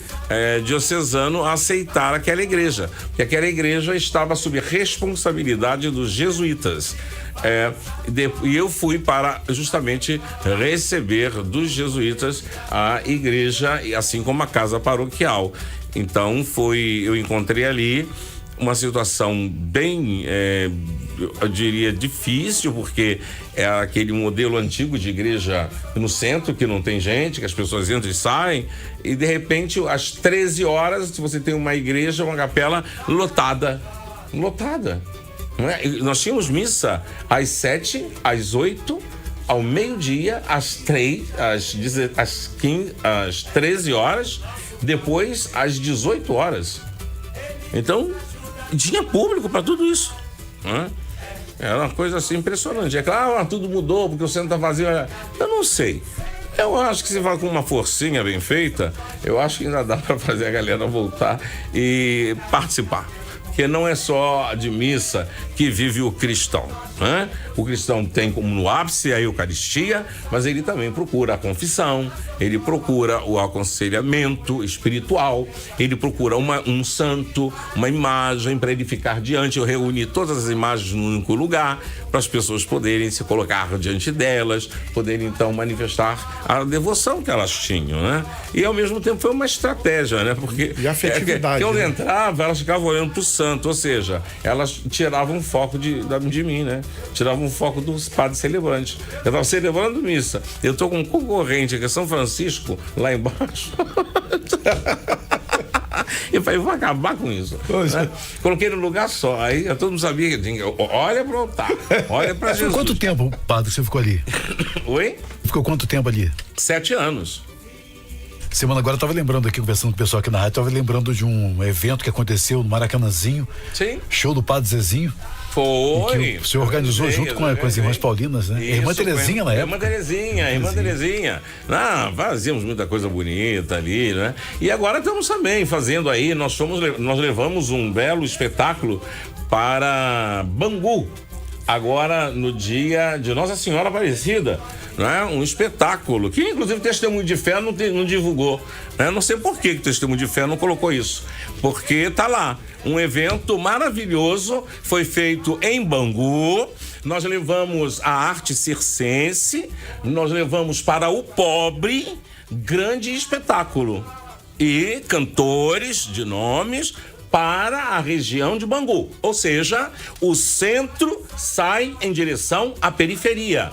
diocesano a aceitar aquela igreja, porque aquela igreja estava sob responsabilidade dos jesuítas. E eu fui para justamente receber dos jesuítas a igreja, assim como a casa paroquial. Então eu encontrei ali uma situação bem, eu diria, difícil, porque é aquele modelo antigo de igreja no centro, que não tem gente, que as pessoas entram e saem, e de repente, às 13 horas, você tem uma igreja, uma capela lotada. Não é? Nós tínhamos missa às 7, às 8, ao meio-dia, às 13 horas, depois às 18 horas. Então, tinha público para tudo isso. Né? Era uma coisa assim impressionante. É claro, tudo mudou porque o centro está vazio. Eu não sei. Eu acho que se vai com uma forcinha bem feita, eu acho que ainda dá para fazer a galera voltar e participar. Porque não é só de missa que vive o cristão, né? O cristão tem como no ápice a Eucaristia, mas ele também procura a confissão, ele procura o aconselhamento espiritual, ele procura um santo, uma imagem para ele ficar diante. Eu reuni todas as imagens num único lugar para as pessoas poderem se colocar diante delas, poderem então manifestar a devoção que elas tinham, né? E ao mesmo tempo foi uma estratégia, né? Porque e a afetividade, quando entrava, elas ficavam olhando para o santo, ou seja, elas tiravam o foco de mim, né? Tiravam o foco dos padres celebrantes. Eu estava celebrando missa, eu estou com um concorrente que é São Francisco, lá embaixo. Eu falei, vou acabar com isso. Né? Coloquei no lugar só. Aí todo mundo sabia que tinha. Olha pro altar, olha pra Jesus. Quanto tempo, padre, você ficou ali? Oi? Ficou quanto tempo ali? 7 anos. Semana agora eu tava lembrando aqui, conversando com o pessoal aqui na rádio, tava lembrando de um evento que aconteceu no Maracanãzinho. Sim. Show do Padre Zezinho. Foi. Que o senhor organizou junto com as irmãs paulinas, né? Isso, Irmã Terezinha na época. Irmã Terezinha. Fazíamos muita coisa bonita ali, né? E agora estamos também fazendo aí, nós levamos um belo espetáculo para Bangu. Agora, no dia de Nossa Senhora Aparecida, né? Um espetáculo, que inclusive Testemunho de Fé não divulgou, né? Não sei por que o Testemunho de Fé não colocou isso, porque tá lá, um evento maravilhoso, foi feito em Bangu, nós levamos a arte circense, nós levamos para o pobre, grande espetáculo, e cantores de nomes, para a região de Bangu, ou seja, o centro sai em direção à periferia.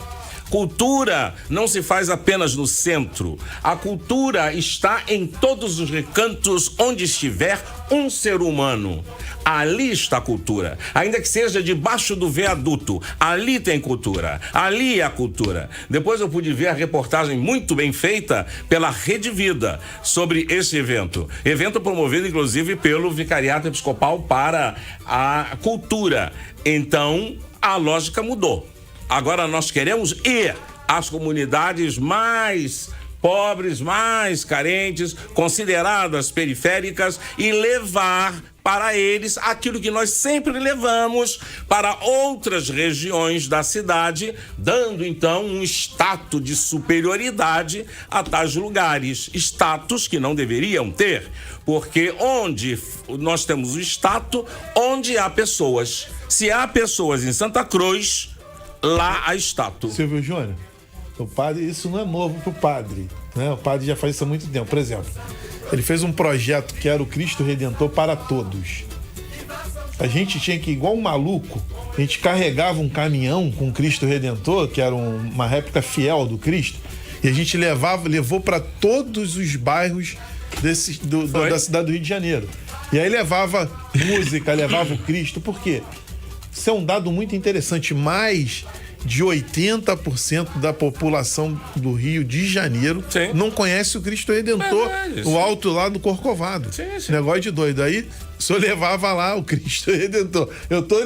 Cultura não se faz apenas no centro. A cultura está em todos os recantos onde estiver um ser humano. Ali está a cultura. Ainda que seja debaixo do viaduto, ali tem cultura. Ali é a cultura. Depois eu pude ver a reportagem muito bem feita pela Rede Vida sobre esse evento. Evento promovido, inclusive, pelo Vicariato Episcopal para a Cultura. Então, a lógica mudou. Agora nós queremos ir às comunidades mais pobres, mais carentes, consideradas periféricas, e levar para eles aquilo que nós sempre levamos para outras regiões da cidade, dando então um status de superioridade a tais lugares, status que não deveriam ter, porque onde nós temos o status, onde há pessoas. Se há pessoas em Santa Cruz, lá há status. Silvio Júnior, o padre, isso não é novo pro padre, né? O padre já faz isso há muito tempo. Por exemplo, ele fez um projeto que era o Cristo Redentor para todos. A gente tinha que, igual um maluco, a gente carregava um caminhão com Cristo Redentor, que era uma réplica fiel do Cristo, e a gente levou para todos os bairros da cidade do Rio de Janeiro. E aí levava música, levava o Cristo. Por quê? Isso é um dado muito interessante. Mais de 80% da população do Rio de Janeiro não conhece o Cristo Redentor, o alto lá do Corcovado. Negócio de doido. Aí o senhor levava lá o Cristo Redentor. Eu tô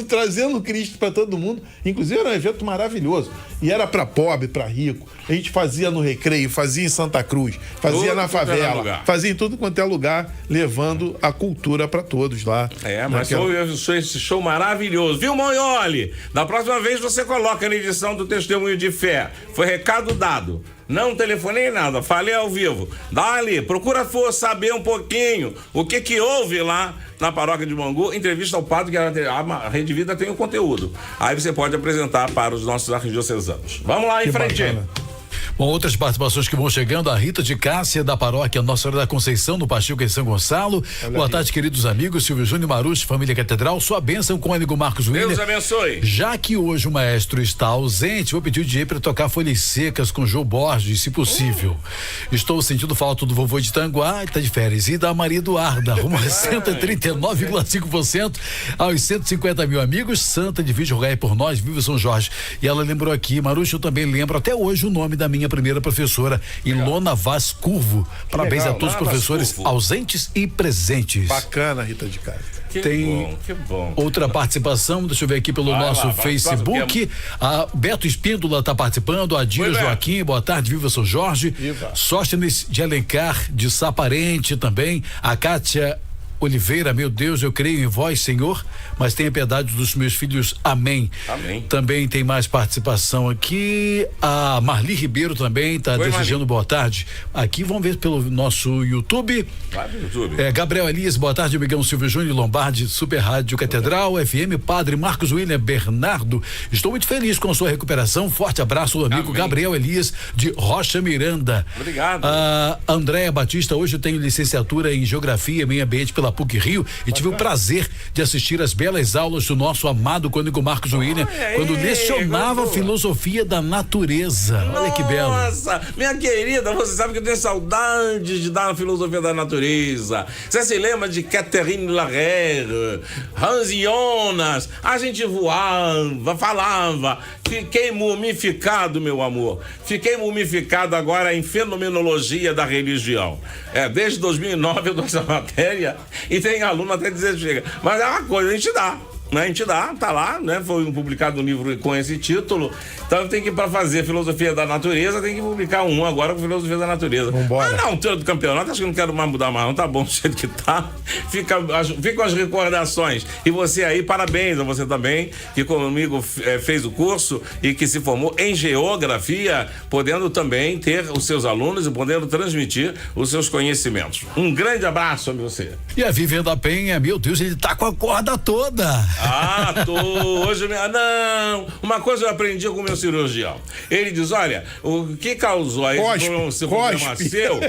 trazendo o Cristo para todo mundo. Inclusive era um evento maravilhoso. E era para pobre, para rico. A gente fazia no Recreio, fazia em Santa Cruz, fazia na favela, fazia em tudo quanto é lugar, levando a cultura para todos lá. Mas foi esse show maravilhoso. Viu, Moioli? Da próxima vez você coloca coloca na edição do Testemunho de Fé. Foi recado dado. Não telefonei nada, falei ao vivo. Dá ali, procura saber um pouquinho o que houve lá na paróquia de Bangu. Entrevista ao padre, que a Rede Vida tem o conteúdo. Aí você pode apresentar para os nossos arquidiocesanos. Vamos lá em frente. Bacana. Bom, outras participações que vão chegando, a Rita de Cássia, da paróquia Nossa Senhora da Conceição, no Pachico, em São Gonçalo. Boa tarde, queridos amigos, Silvio Júnior Marucho, família Catedral, sua bênção, cônego Marcos William. Deus abençoe. Já que hoje o maestro está ausente, vou pedir o DJ para tocar Folhas Secas com João Borges, se possível. Estou sentindo falta do vovô de Tanguá, está de férias, e da Maria Eduarda, rumo a 139,5% aos 150 mil amigos. Santa divide rogai por nós, viva São Jorge. E ela lembrou aqui, Marucho, eu também lembro até hoje o nome da minha primeira professora, Ilona Vaz Curvo. Parabéns a todos os professores ausentes e presentes. Bacana, Rita de Cássia. Que bom. Outra participação, deixa eu ver aqui pelo nosso Facebook. A Beto Espíndola está participando, a Dira Joaquim, boa tarde, viva São Jorge. Sóstenes de Alencar, de Saparente também. A Kátia Oliveira, meu Deus, eu creio em vós, Senhor, mas tenha piedade dos meus filhos, amém. Amém. Também tem mais participação aqui, a Marli Ribeiro também está desejando boa tarde. Aqui vamos ver pelo nosso YouTube. Vai no YouTube. Gabriel Elias, boa tarde, amigão Silvio Júnior Lombardi, Super Rádio Catedral, FM, Padre Marcos William Bernardo, estou muito feliz com a sua recuperação, forte abraço do amigo Gabriel Elias de Rocha Miranda. Obrigado. A Andréia Batista, hoje eu tenho licenciatura em Geografia e Meio Ambiente pela PUC Rio e tive o prazer de assistir às belas aulas do nosso amado cônego Marcos William, quando lecionava filosofia da natureza. Olha que belo. Nossa, minha querida, você sabe que eu tenho saudade de dar a filosofia da natureza. Você se lembra de Catherine Larrère, Hans Jonas? A gente voava, falava. Fiquei mumificado, meu amor. Fiquei mumificado agora em fenomenologia da religião. Desde 2009 eu dou essa matéria e tem aluno até dizer chega. Mas é uma coisa, a gente dá. Né? A gente dá, tá lá, né? Foi publicado um livro com esse título. Então tem que, para fazer filosofia da natureza, tem que publicar um agora com filosofia da natureza. Vambora. Na altura do campeonato, acho que não quero mais mudar mais, não. Tá bom do jeito que tá. Ficam as recordações. E você aí, parabéns a você também, que comigo fez o curso e que se formou em geografia, podendo também ter os seus alunos e podendo transmitir os seus conhecimentos. Um grande abraço a você. E a Vivenda Penha, meu Deus, ele tá com a corda toda. Hoje, não, uma coisa eu aprendi com o meu cirurgião. Ele diz, olha, o que causou aí esse problema seu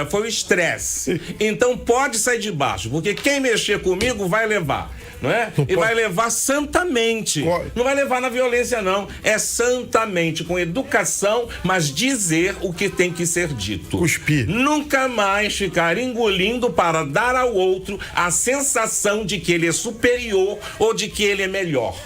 foi o estresse. Então pode sair de baixo, porque quem mexer comigo vai levar. Não é? E vai levar santamente. Não vai levar na violência, não. É santamente, com educação, mas dizer o que tem que ser dito. Cuspir. Nunca mais ficar engolindo para dar ao outro a sensação de que ele é superior ou de que ele é melhor.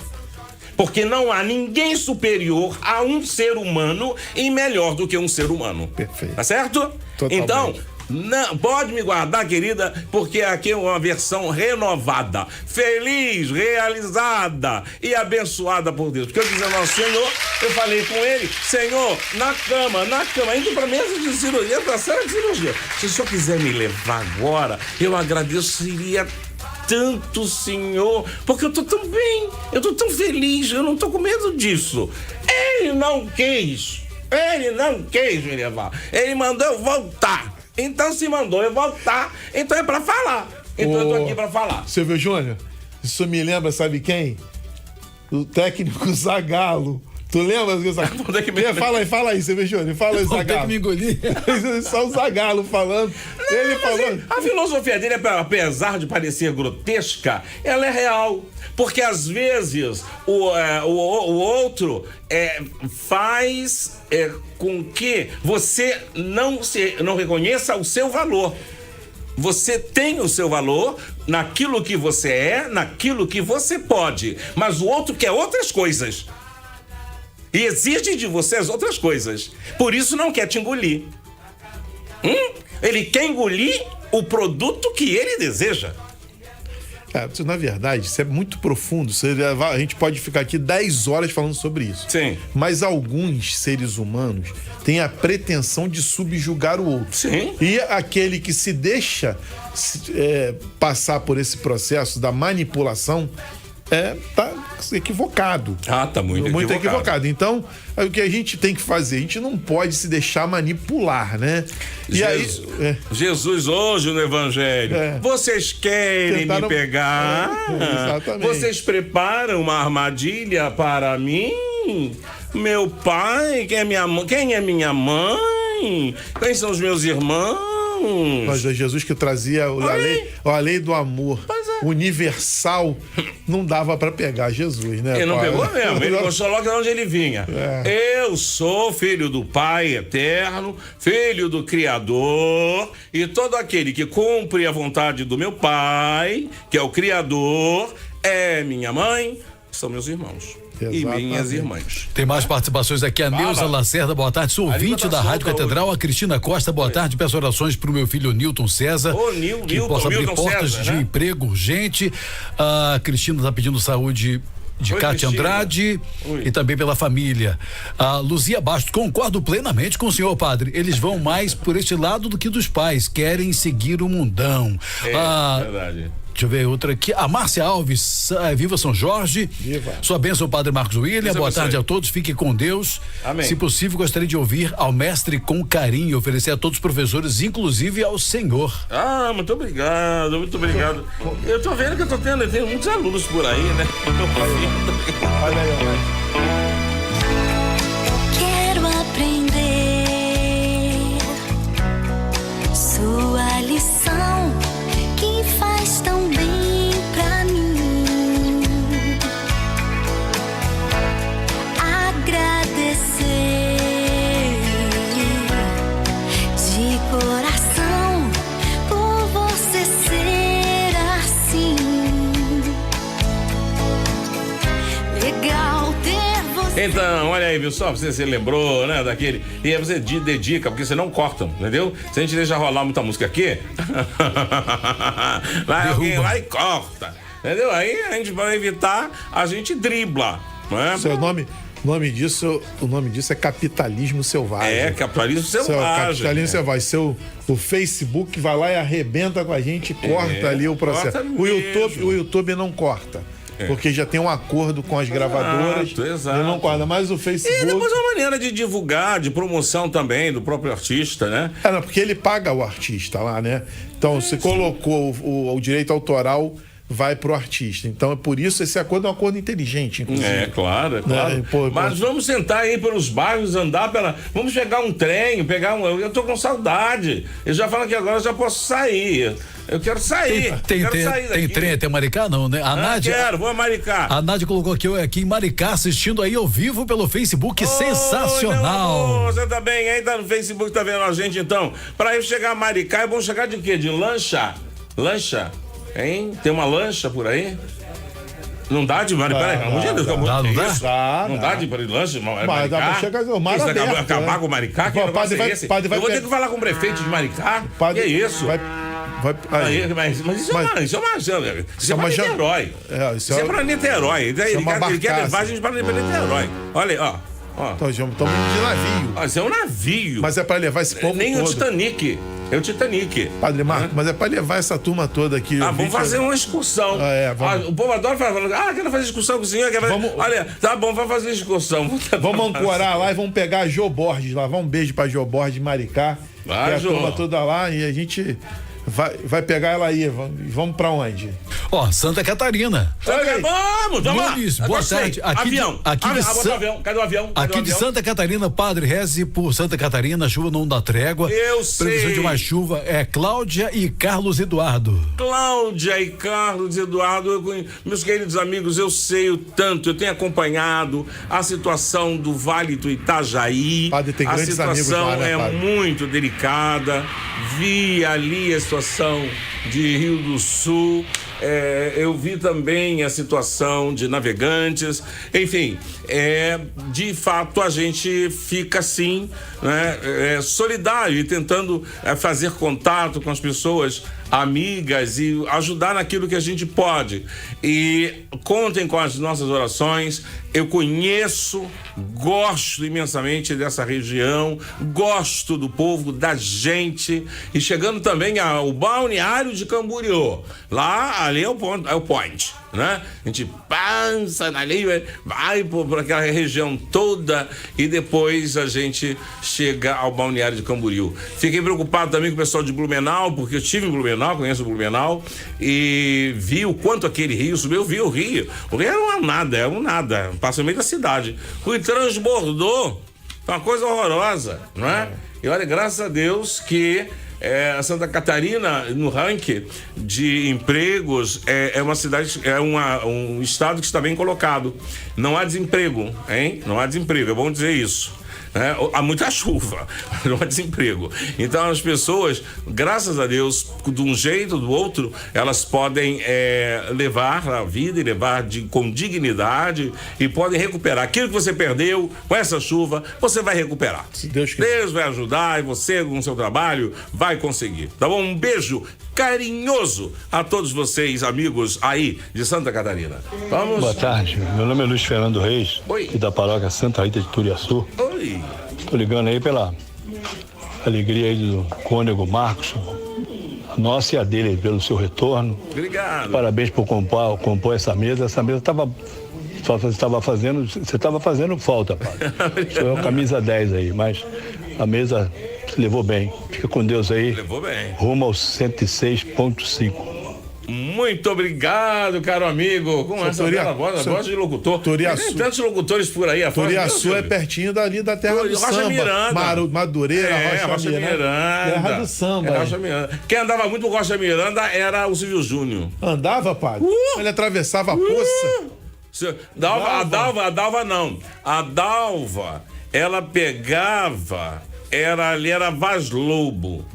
Porque não há ninguém superior a um ser humano e melhor do que um ser humano. Perfeito. Tá certo? Totalmente. Então, não, pode me guardar, querida, porque aqui é uma versão renovada, feliz, realizada e abençoada por Deus. Porque eu dizendo ao Senhor, eu falei com ele, Senhor, na cama, indo pra mesa de cirurgia, pra sala de cirurgia. Se o Senhor quiser me levar agora, eu agradeceria tanto, Senhor, porque eu tô tão bem, eu tô tão feliz, eu não tô com medo disso. Ele não quis me levar, ele mandou eu voltar. Então, se mandou eu voltar, então é pra falar. Então eu tô aqui pra falar. Silvio Júnior, isso me lembra, sabe quem? O técnico Zagallo. Tu lembra do Zagallo? Fala aí, Silvio Júnior. Fala aí, Zagallo. Tem que me engolir. Só o Zagallo falando. Ele falou. A filosofia dele, apesar de parecer grotesca, ela é real. Porque às vezes o outro faz com que você não reconheça o seu valor. Você tem o seu valor naquilo que você é, naquilo que você pode. Mas o outro quer outras coisas. E exige de você as outras coisas. Por isso não quer te engolir. Ele quer engolir o produto que ele deseja. Cara, na verdade, isso é muito profundo. A gente pode ficar aqui 10 horas falando sobre isso. Sim. Mas alguns seres humanos têm a pretensão de subjugar o outro. Sim. E aquele que se deixa passar por esse processo da manipulação tá equivocado. Tá muito equivocado. Então, o que a gente tem que fazer? A gente não pode se deixar manipular, né? Jesus hoje no Evangelho, vocês querem me pegar? Exatamente. Vocês preparam uma armadilha para mim? Meu pai, quem é minha mãe? Quem são os meus irmãos? Mas é Jesus que trazia a lei do amor universal, não dava para pegar Jesus, né? Ele não pegou mesmo, ele mostrou logo de onde ele vinha. Eu sou filho do Pai eterno, filho do Criador, e todo aquele que cumpre a vontade do meu Pai, que é o Criador, é minha mãe, são meus irmãos. Exatamente. E minhas irmãs. Tem mais participações aqui. A Neuza Lacerda, boa tarde. Sou ouvinte da Rádio Catedral. Hoje. A Cristina Costa, boa tarde. Peço orações pro meu filho Newton César. Que possa abrir portas de emprego urgente. A Cristina está pedindo saúde de Cátia Andrade e também pela família. A Luzia Bastos, concordo plenamente com o senhor, padre. Eles vão mais por este lado do que dos pais. Querem seguir o mundão. Verdade. Deixa eu ver outra aqui. A Márcia Alves, viva São Jorge. Viva. Sua bênção, Padre Marcos William. Boa tarde a todos. Fique com Deus. Amém. Se possível, gostaria de ouvir ao mestre com carinho, oferecer a todos os professores, inclusive ao senhor. Muito obrigado, muito obrigado. Eu tô vendo que eu tenho muitos alunos por aí, né? Olha aí, Quero aprender sua lição que faz tão bem pra mim. Agradecer de coração por você ser assim. Legal ter você. Então, olha aí, viu só? Você se lembrou, né, daquele. E aí você dedica, porque senão cortam, entendeu? Se a gente deixar rolar muita música aqui, vai alguém lá e corta, entendeu? Aí a gente vai evitar, a gente dribla, não é? O nome disso é capitalismo selvagem. Capitalismo selvagem. Capitalismo selvagem. O Facebook vai lá e arrebenta com a gente, corta ali o processo. O YouTube não corta. Porque já tem um acordo com as gravadoras. Exato. Não corta, mas o Facebook. E depois uma maneira de divulgar, de promoção também do próprio artista, né? Porque ele paga o artista lá, né? Então, se colocou o direito autoral, vai pro artista. Então é por isso esse acordo é um acordo inteligente, inclusive. Claro. Mas vamos sentar aí pelos bairros, andar vamos pegar um trem, eu tô com saudade. Eu já falo que agora eu já posso sair. Eu quero sair. Tem trem até Maricá, não, né? A Nádia. Vou a Maricá. A Nádia colocou aqui em Maricá, assistindo aí ao vivo pelo Facebook. Sensacional. Você tá bem aí? Tá no Facebook, tá vendo a gente então? Pra eu chegar a Maricá, é bom chegar de quê? De lancha? Lancha? Hein? Tem uma lancha por aí? Não dá de Maricá? Pelo amor de Deus, não dá? Não dá de lancha? Mas dá pra chegar no mar aberto, acabar com o Maricá? Que negócio é esse? Eu vou ter que falar com o prefeito de Maricá? Que é isso? Mas isso é pra Niterói. Isso é pra Niterói. Ele quer levar a gente pra Niterói. Olha aí, ó. Estamos indo de navio. Isso é um navio. Mas é pra levar esse povo Nem todo. o Titanic. É o Titanic. Padre Marco, mas é pra levar essa turma toda aqui. Vamos fazer uma excursão. O povo adora falar, quero fazer excursão com o senhor. Olha, tá bom, vamos fazer excursão. Vamos ancorar lá e vamos pegar a Jô Borges lá. Um beijo pra Jô Borges de Maricá. Vai, a turma toda lá e a gente vai pegar ela aí. Vamos pra onde? Santa Catarina. Vamos lá. Nunes, boa tarde. Avião. Cadê o avião? Aqui de Santa Catarina, Padre, reze por Santa Catarina, chuva não dá trégua. Eu sei. Previsão de mais chuva é Cláudia e Carlos Eduardo. Cláudia e Carlos Eduardo, meus queridos amigos, eu sei o tanto, eu tenho acompanhado a situação do Vale do Itajaí. Padre, tem grandes amigos lá, né, a situação é muito delicada. Vi ali a situação de Rio do Sul. Eu vi também a situação de Navegantes, enfim, de fato a gente fica assim, né, solidário e tentando fazer contato com as pessoas amigas e ajudar naquilo que a gente pode. E contem com as nossas orações. Eu conheço, gosto imensamente dessa região, gosto do povo, da gente, e chegando também ao balneário de Camboriú. Lá, ali é o point, né? A gente passa ali, vai por aquela região toda e depois a gente chega ao balneário de Camboriú. Fiquei preocupado também com o pessoal de Blumenau, porque eu estive em Blumenau, conheço Blumenau, e vi o quanto aquele rio subiu. Eu vi o rio. O rio era um nada. Passa no meio da cidade. O rio transbordou. Uma coisa horrorosa, não é? E olha, graças a Deus que a Santa Catarina, no ranking de empregos, é uma cidade, um estado que está bem colocado. Não há desemprego, hein? Não há desemprego, é bom dizer isso. Há muita chuva, não há desemprego. Então as pessoas, graças a Deus, de um jeito ou do outro, elas podem levar a vida e levar com dignidade e podem recuperar. Aquilo que você perdeu com essa chuva, você vai recuperar. Se Deus vai ajudar e você, com o seu trabalho, vai conseguir. Tá bom? Um beijo carinhoso a todos vocês, amigos aí de Santa Catarina. Vamos. Boa tarde, meu nome é Luiz Fernando Reis, aqui da paróquia Santa Rita de Turiaçu. Oi. Tô ligando aí pela alegria aí do cônego Marcos, a nossa e a dele pelo seu retorno. Obrigado. Parabéns por compor essa mesa. Essa mesa você estava fazendo falta, padre. O senhor é o camisa 10 aí, mas a mesa se levou bem. Fica com Deus aí. Levou bem. Rumo aos 106,5. Muito obrigado, caro amigo. Com essa bela voz de locutor. Tem tantos locutores por aí. Turiaçu é pertinho dali da terra do Rocha samba. Miranda. Madureira, Rocha Miranda. Terra do samba. Rocha Miranda. Quem andava muito com Rocha Miranda era o Silvio Júnior. Andava, padre? Ele atravessava a poça. A Dalva não. A Dalva, ela pegava, ali era Vaz Lobo.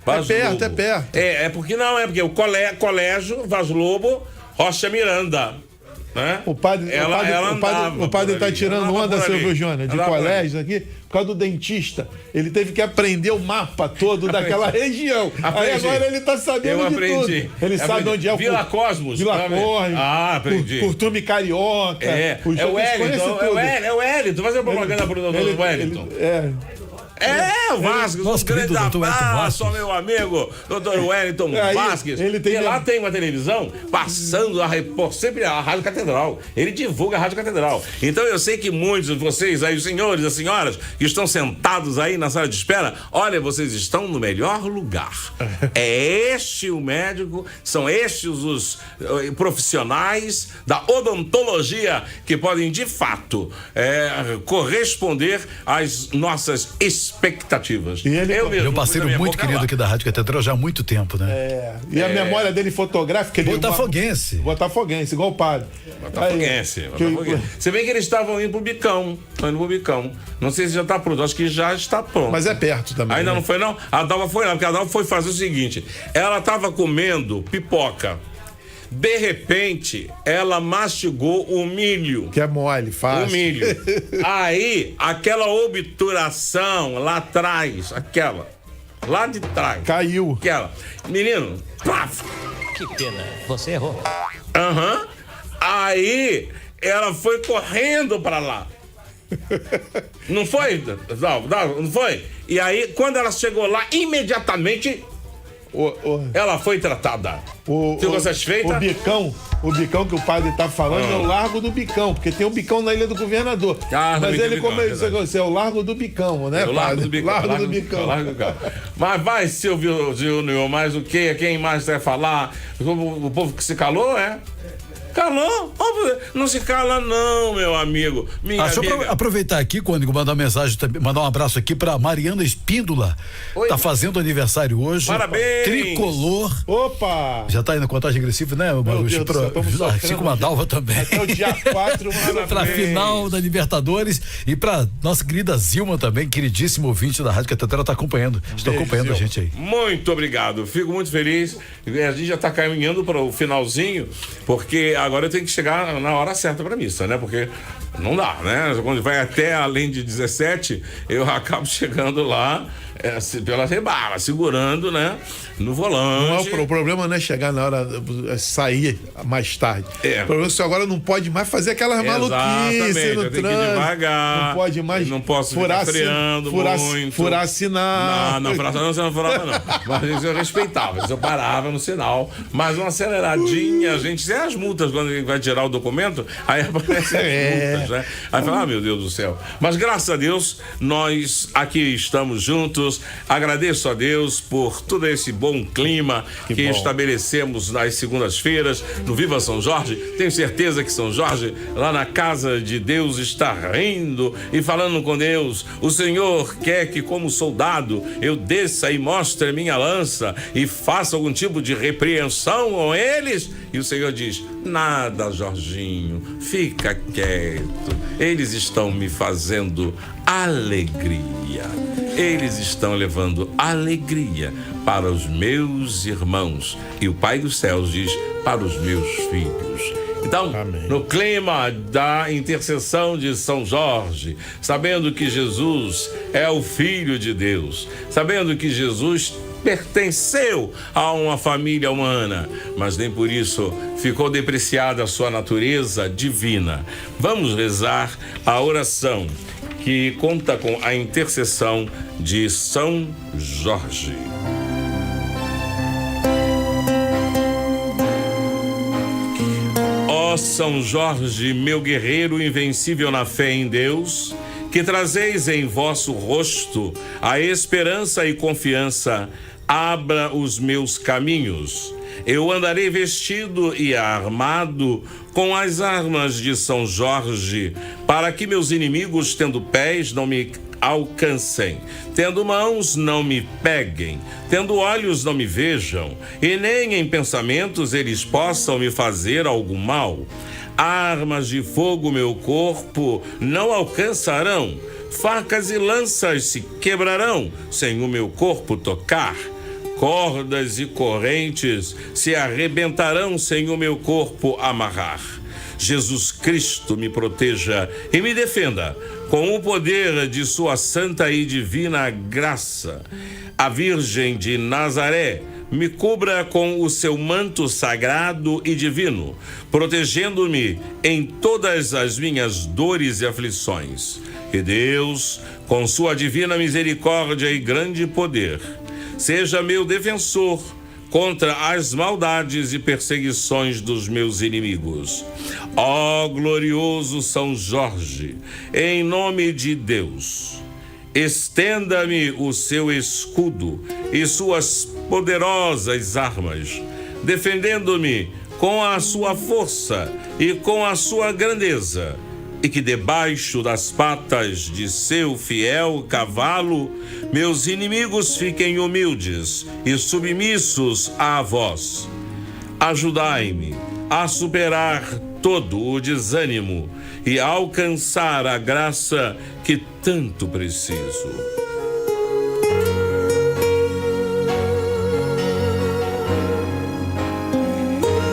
É perto. É porque o colégio Vaz Lobo, Rocha Miranda. Né? O padre tá tirando onda, Silvio Júnior, de colégio aqui, por causa do dentista. Ele teve que aprender o mapa todo daquela região. Aí agora ele tá sabendo de tudo. Ele sabe onde é o Vila Cosmos. Vila Cosmos. Aprendi. Curtume Carioca. É o Wellington. Fazer propaganda pro doutor Wellington. O Vasquez, nosso querido doutor abraço, meu amigo, doutor Wellington Vasquez. E lá tem uma televisão passando sempre a Rádio Catedral. Ele divulga a Rádio Catedral. Então eu sei que muitos de vocês aí, os senhores e as senhoras, que estão sentados aí na sala de espera, olha, vocês estão no melhor lugar. É este o médico, são estes os profissionais da odontologia que podem, de fato, corresponder às nossas expectativas. Meu parceiro muito querido aqui da Rádio Catedral já há muito tempo, né? E a memória dele fotográfica... Botafoguense, igual o padre. Botafoguense. Você vê que eles estavam indo pro Bicão. Não sei se já está pronto, acho que já está pronto. Mas é perto também. Ainda não foi, não? A Dalva foi lá, porque a Dalva foi fazer o seguinte: ela estava comendo pipoca. De repente, ela mastigou o milho. Que é mole, fácil. O milho. Aí, aquela obturação lá atrás, lá de trás. Caiu. Menino, plaf. Que pena, você errou. Aí, ela foi correndo pra lá. Não foi, Dalva? Não foi? E aí, quando ela chegou lá, imediatamente... ela foi tratada. Ficou satisfeita? O bicão que o padre tá falando é o Largo do Bicão, porque tem o Bicão na Ilha do Governador. Mas ele começou é o Largo do Bicão, né, padre? Largo do Bicão. Mas vai, Silvio Júnior, mas o quê? Quem mais vai falar? O povo que se calou, Calou? Não se cala não, meu amigo. Deixa eu aproveitar aqui, Cônigo, mandar um abraço aqui pra Mariana Espíndola. Oi. Tá fazendo aniversário hoje. Parabéns! Tricolor. Opa! Já tá indo na contagem regressiva, né, Marucho? Assim como a Dalva também. Até o dia 4, pra final da Libertadores e pra nossa querida Zilma também, queridíssimo ouvinte da Rádio Catedral, tá acompanhando. Estou acompanhando a gente aí. Muito obrigado. Fico muito feliz. A gente já tá caminhando para o finalzinho, porque agora eu tenho que chegar na hora certa pra missa, né? Porque não dá, né? Quando vai até além de 17, eu acabo chegando lá pela rebala, segurando, né? No volante. O problema não é chegar na hora, sair mais tarde. O problema é que você agora não pode mais fazer aquelas maluquices no trânsito. Que ir devagar. Não pode mais. Não posso ficar freando muito. Furar sinal. Não, você não furava, não. Mas eu respeitava, eu parava no sinal. Mas uma aceleradinha, a gente tem as multas quando a gente vai tirar o documento, aí aparecem as multas, né? Aí fala, meu Deus do céu. Mas graças a Deus, nós aqui estamos juntos. Agradeço a Deus por todo esse bom clima que estabelecemos nas segundas-feiras no Viva São Jorge. Tenho certeza que São Jorge, lá na casa de Deus, está rindo e falando com Deus. O Senhor quer que, como soldado, eu desça e mostre minha lança e faça algum tipo de repreensão com eles. E o Senhor diz, nada, Jorginho, fica quieto. Eles estão me fazendo alegria. Eles estão levando alegria para os meus irmãos. E o Pai dos Céus diz, para os meus filhos. Então, amém. No clima da intercessão de São Jorge, sabendo que Jesus é o Filho de Deus, sabendo que Jesus pertenceu a uma família humana, mas nem por isso ficou depreciada a sua natureza divina. Vamos rezar a oração que conta com a intercessão de São Jorge. Ó São Jorge, meu guerreiro invencível na fé em Deus, que trazeis em vosso rosto a esperança e confiança, abra os meus caminhos. Eu andarei vestido e armado com as armas de São Jorge, para que meus inimigos, tendo pés, não me alcancem, tendo mãos, não me peguem, tendo olhos, não me vejam, e nem em pensamentos eles possam me fazer algum mal. Armas de fogo meu corpo não alcançarão, facas e lanças se quebrarão sem o meu corpo tocar. Cordas e correntes se arrebentarão sem o meu corpo amarrar. Jesus Cristo me proteja e me defenda com o poder de sua santa e divina graça. A Virgem de Nazaré me cubra com o seu manto sagrado e divino, protegendo-me em todas as minhas dores e aflições. E Deus, com sua divina misericórdia e grande poder, seja meu defensor contra as maldades e perseguições dos meus inimigos. Ó glorioso São Jorge, em nome de Deus, estenda-me o seu escudo e suas poderosas armas, defendendo-me com a sua força e com a sua grandeza, e que debaixo das patas de seu fiel cavalo, meus inimigos fiquem humildes e submissos a vós. Ajudai-me a superar todo o desânimo e a alcançar a graça que tanto preciso.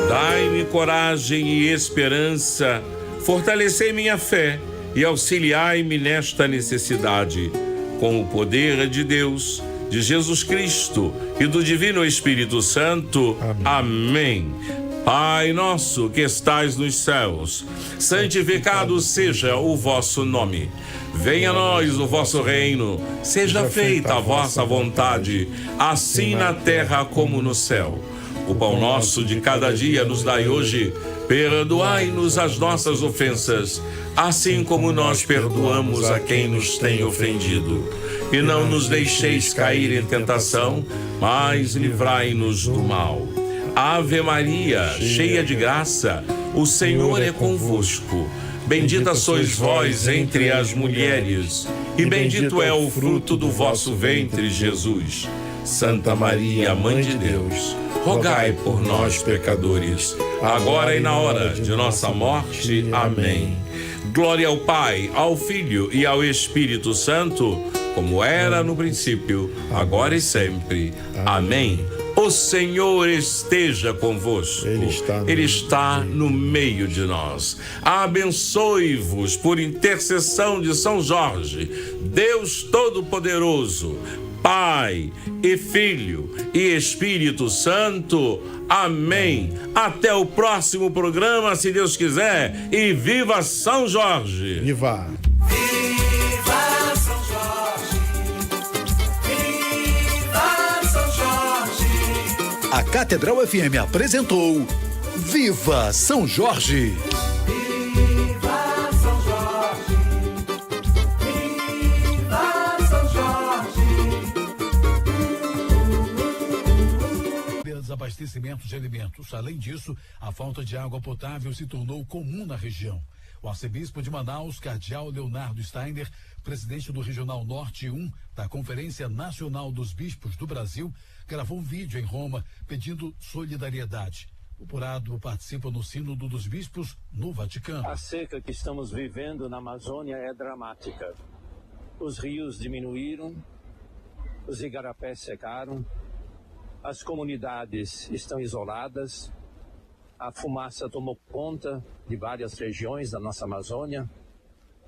Dai-me coragem e esperança, fortalecei minha fé e auxiliai-me nesta necessidade. Com o poder de Deus, de Jesus Cristo e do Divino Espírito Santo. Amém. Pai nosso que estais nos céus, santificado seja o vosso nome. Venha a nós o vosso reino, seja feita a vossa vontade, assim na terra como no céu. O pão nosso de cada dia nos dai hoje. Perdoai-nos as nossas ofensas, assim como nós perdoamos a quem nos tem ofendido. E não nos deixeis cair em tentação, mas livrai-nos do mal. Ave Maria, cheia de graça, o Senhor é convosco. Bendita sois vós entre as mulheres, e bendito é o fruto do vosso ventre, Jesus. Santa Maria, Mãe de Deus, rogai por nós, pecadores, agora e na hora de nossa morte. Amém. Glória ao Pai, ao Filho e ao Espírito Santo, como era no princípio, agora e sempre. Amém. O Senhor esteja convosco. Ele está no meio de nós. Abençoe-vos por intercessão de São Jorge, Deus Todo-Poderoso, Pai e Filho e Espírito Santo. Amém. Até o próximo programa, se Deus quiser. E viva São Jorge! Viva! Viva São Jorge! Viva São Jorge! A Catedral FM apresentou Viva São Jorge! Desabastecimento de alimentos. Além disso, a falta de água potável se tornou comum na região. O arcebispo de Manaus, cardeal Leonardo Steiner, presidente do Regional Norte 1 da Conferência Nacional dos Bispos do Brasil, gravou um vídeo em Roma pedindo solidariedade. O Porado participa no Sínodo dos Bispos no Vaticano. A seca que estamos vivendo na Amazônia é dramática. Os rios diminuíram, os igarapés secaram, as comunidades estão isoladas, a fumaça tomou conta de várias regiões da nossa Amazônia.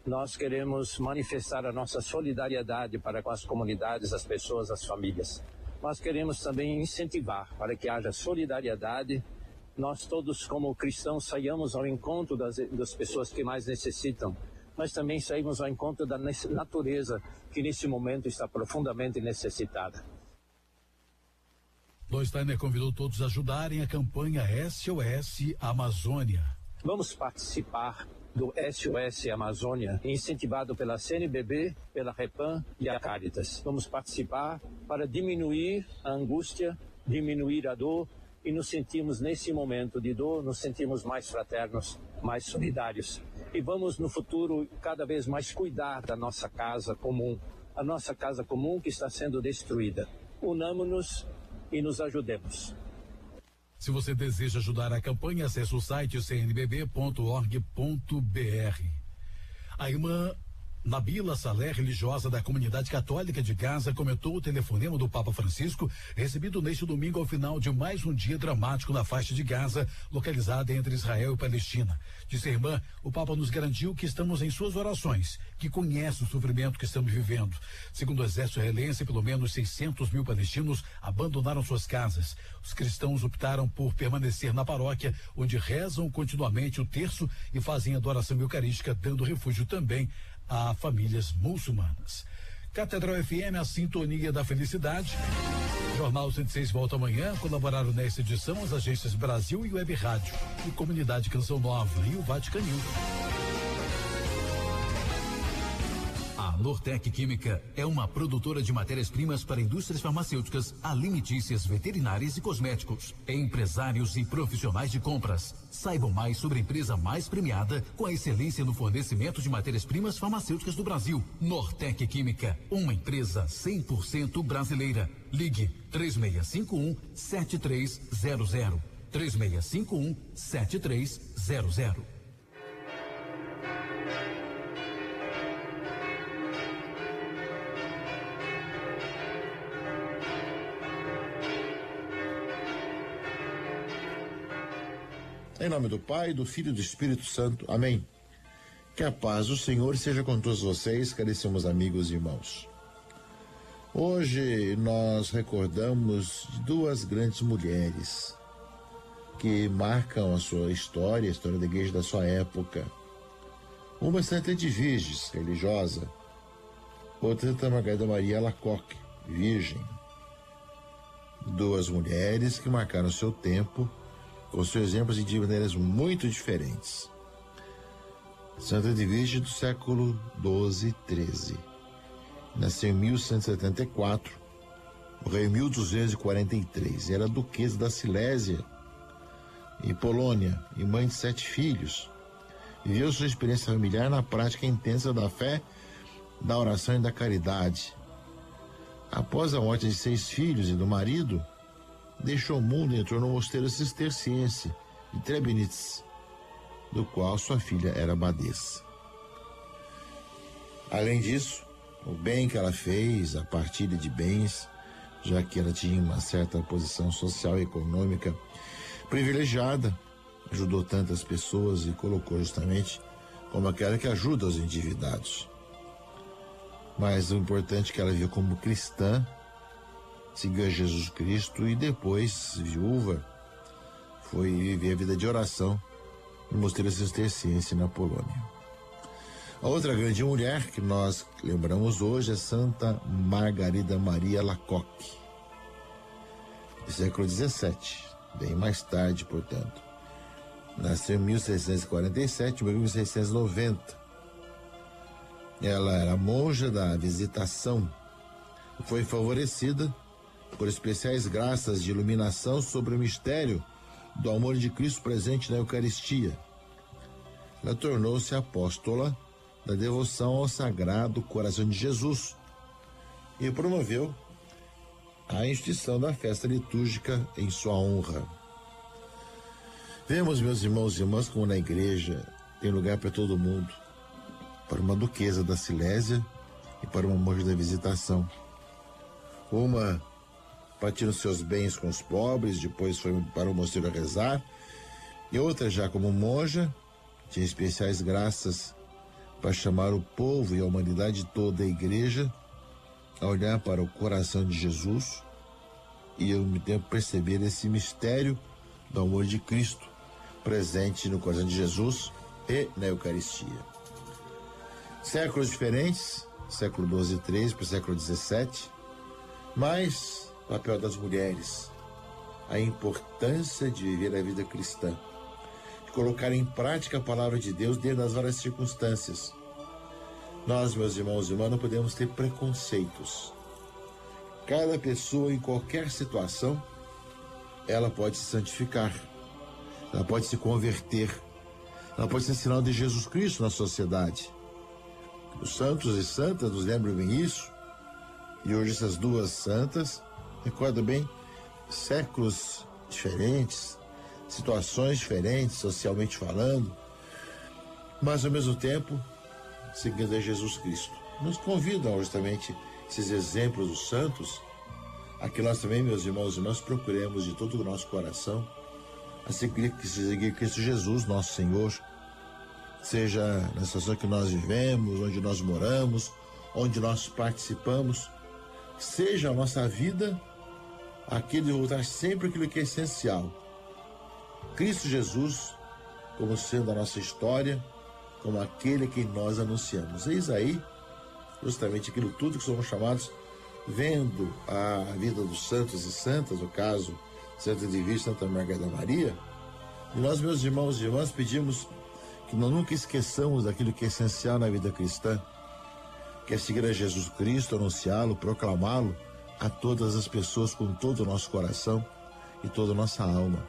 Nós queremos manifestar a nossa solidariedade para com as comunidades, as pessoas, as famílias. Nós queremos também incentivar para que haja solidariedade. Nós todos, como cristãos, saiamos ao encontro das pessoas que mais necessitam, mas também saímos ao encontro da natureza que nesse momento está profundamente necessitada. Steiner convidou todos a ajudarem a campanha SOS Amazônia. Vamos participar do SOS Amazônia, incentivado pela CNBB, pela Repam e a Caritas. Vamos participar para diminuir a angústia, diminuir a dor e nos sentirmos nesse momento de dor, nos sentirmos mais fraternos, mais solidários. E vamos no futuro cada vez mais cuidar da nossa casa comum, a nossa casa comum que está sendo destruída. Unamo-nos e nos ajudemos. Se você deseja ajudar a campanha, acesse o site cnbb.org.br. A irmã Nabila Salé, religiosa da comunidade católica de Gaza, comentou o telefonema do Papa Francisco, recebido neste domingo ao final de mais um dia dramático na faixa de Gaza, localizada entre Israel e Palestina. Disse a irmã, o Papa nos garantiu que estamos em suas orações, que conhece o sofrimento que estamos vivendo. Segundo o exército israelense, pelo menos 600 mil palestinos abandonaram suas casas. Os cristãos optaram por permanecer na paróquia, onde rezam continuamente o terço e fazem adoração eucarística, dando refúgio também a famílias muçulmanas. Catedral FM, a sintonia da felicidade. Jornal 106 volta amanhã. Colaboraram nesta edição as agências Brasil e Web Rádio, e Comunidade Canção Nova e o Vaticanil. A Nortec Química é uma produtora de matérias-primas para indústrias farmacêuticas, alimentícias, veterinárias e cosméticos. Empresários e profissionais de compras. Saibam mais sobre a empresa mais premiada com a excelência no fornecimento de matérias-primas farmacêuticas do Brasil. Nortec Química, uma empresa 100% brasileira. Ligue 3651-7300. 3651-7300. Em nome do Pai, do Filho e do Espírito Santo. Amém. Que a paz do Senhor seja com todos vocês, caríssimos amigos e irmãos. Hoje nós recordamos duas grandes mulheres que marcam a sua história, a história da igreja da sua época. Uma é Santa Edviges, religiosa. Outra é Santa Margarida Maria Alacoque, virgem. Duas mulheres que marcaram seu tempo com seus exemplos de maneiras muito diferentes. Santa Edvige do século XII e XIII. Nasceu em 1174, morreu em 1243. Era duquesa da Silésia, em Polônia, e mãe de 7 filhos. Viveu sua experiência familiar na prática intensa da fé, da oração e da caridade. Após a morte de 6 filhos e do marido, deixou o mundo e entrou no mosteiro cisterciense de Trebnitz, do qual sua filha era abadesa. Além disso, o bem que ela fez, a partilha de bens, já que ela tinha uma certa posição social e econômica privilegiada, ajudou tantas pessoas e colocou justamente como aquela que ajuda os endividados. Mas o importante é que ela viu como cristã seguiu a Jesus Cristo e depois, viúva, foi viver a vida de oração no Mosteiro Cisterciense na Polônia. A outra grande mulher que nós lembramos hoje é Santa Margarida Maria Alacoque, do século XVII, bem mais tarde, portanto. Nasceu em 1647, morreu em 1690. Ela era monja da Visitação e foi favorecida por especiais graças de iluminação sobre o mistério do amor de Cristo presente na Eucaristia. Ela tornou-se apóstola da devoção ao Sagrado Coração de Jesus e promoveu a instituição da festa litúrgica em sua honra. Vemos, meus irmãos e irmãs, como na igreja tem lugar para todo mundo, para uma duquesa da Silésia e para uma monja da Visitação. Uma partilhou seus bens com os pobres, depois foi para o mosteiro a rezar, e outra, já como monja, tinha especiais graças para chamar o povo e a humanidade toda, a igreja, a olhar para o coração de Jesus e ao mesmo tempo perceber esse mistério do amor de Cristo presente no coração de Jesus e na Eucaristia. Séculos diferentes, século XII e XIII para o século XVII, mas o papel das mulheres, a importância de viver a vida cristã, de colocar em prática a palavra de Deus dentro das várias circunstâncias. Nós, meus irmãos e irmãs, não podemos ter preconceitos. Cada pessoa, em qualquer situação, ela pode se santificar, ela pode se converter, ela pode ser sinal de Jesus Cristo na sociedade. Os santos e santas nos lembram bem isso, e hoje essas duas santas recordam bem séculos diferentes, situações diferentes, socialmente falando, mas ao mesmo tempo seguindo a Jesus Cristo. Nos convidam justamente esses exemplos dos santos, a que nós também, meus irmãos e irmãs, procuremos de todo o nosso coração a seguir Cristo Jesus, nosso Senhor, seja na situação que nós vivemos, onde nós moramos, onde nós participamos, seja a nossa vida aquele de voltar sempre aquilo que é essencial. Cristo Jesus como sendo a nossa história, como aquele a quem nós anunciamos. Eis aí justamente aquilo tudo que somos chamados, vendo a vida dos santos e santas, o caso Santa Divina, Santa Margarida Maria, e nós, meus irmãos e irmãs, pedimos que nós nunca esqueçamos daquilo que é essencial na vida cristã, que é seguir a Jesus Cristo, anunciá-lo, proclamá-lo a todas as pessoas com todo o nosso coração e toda a nossa alma.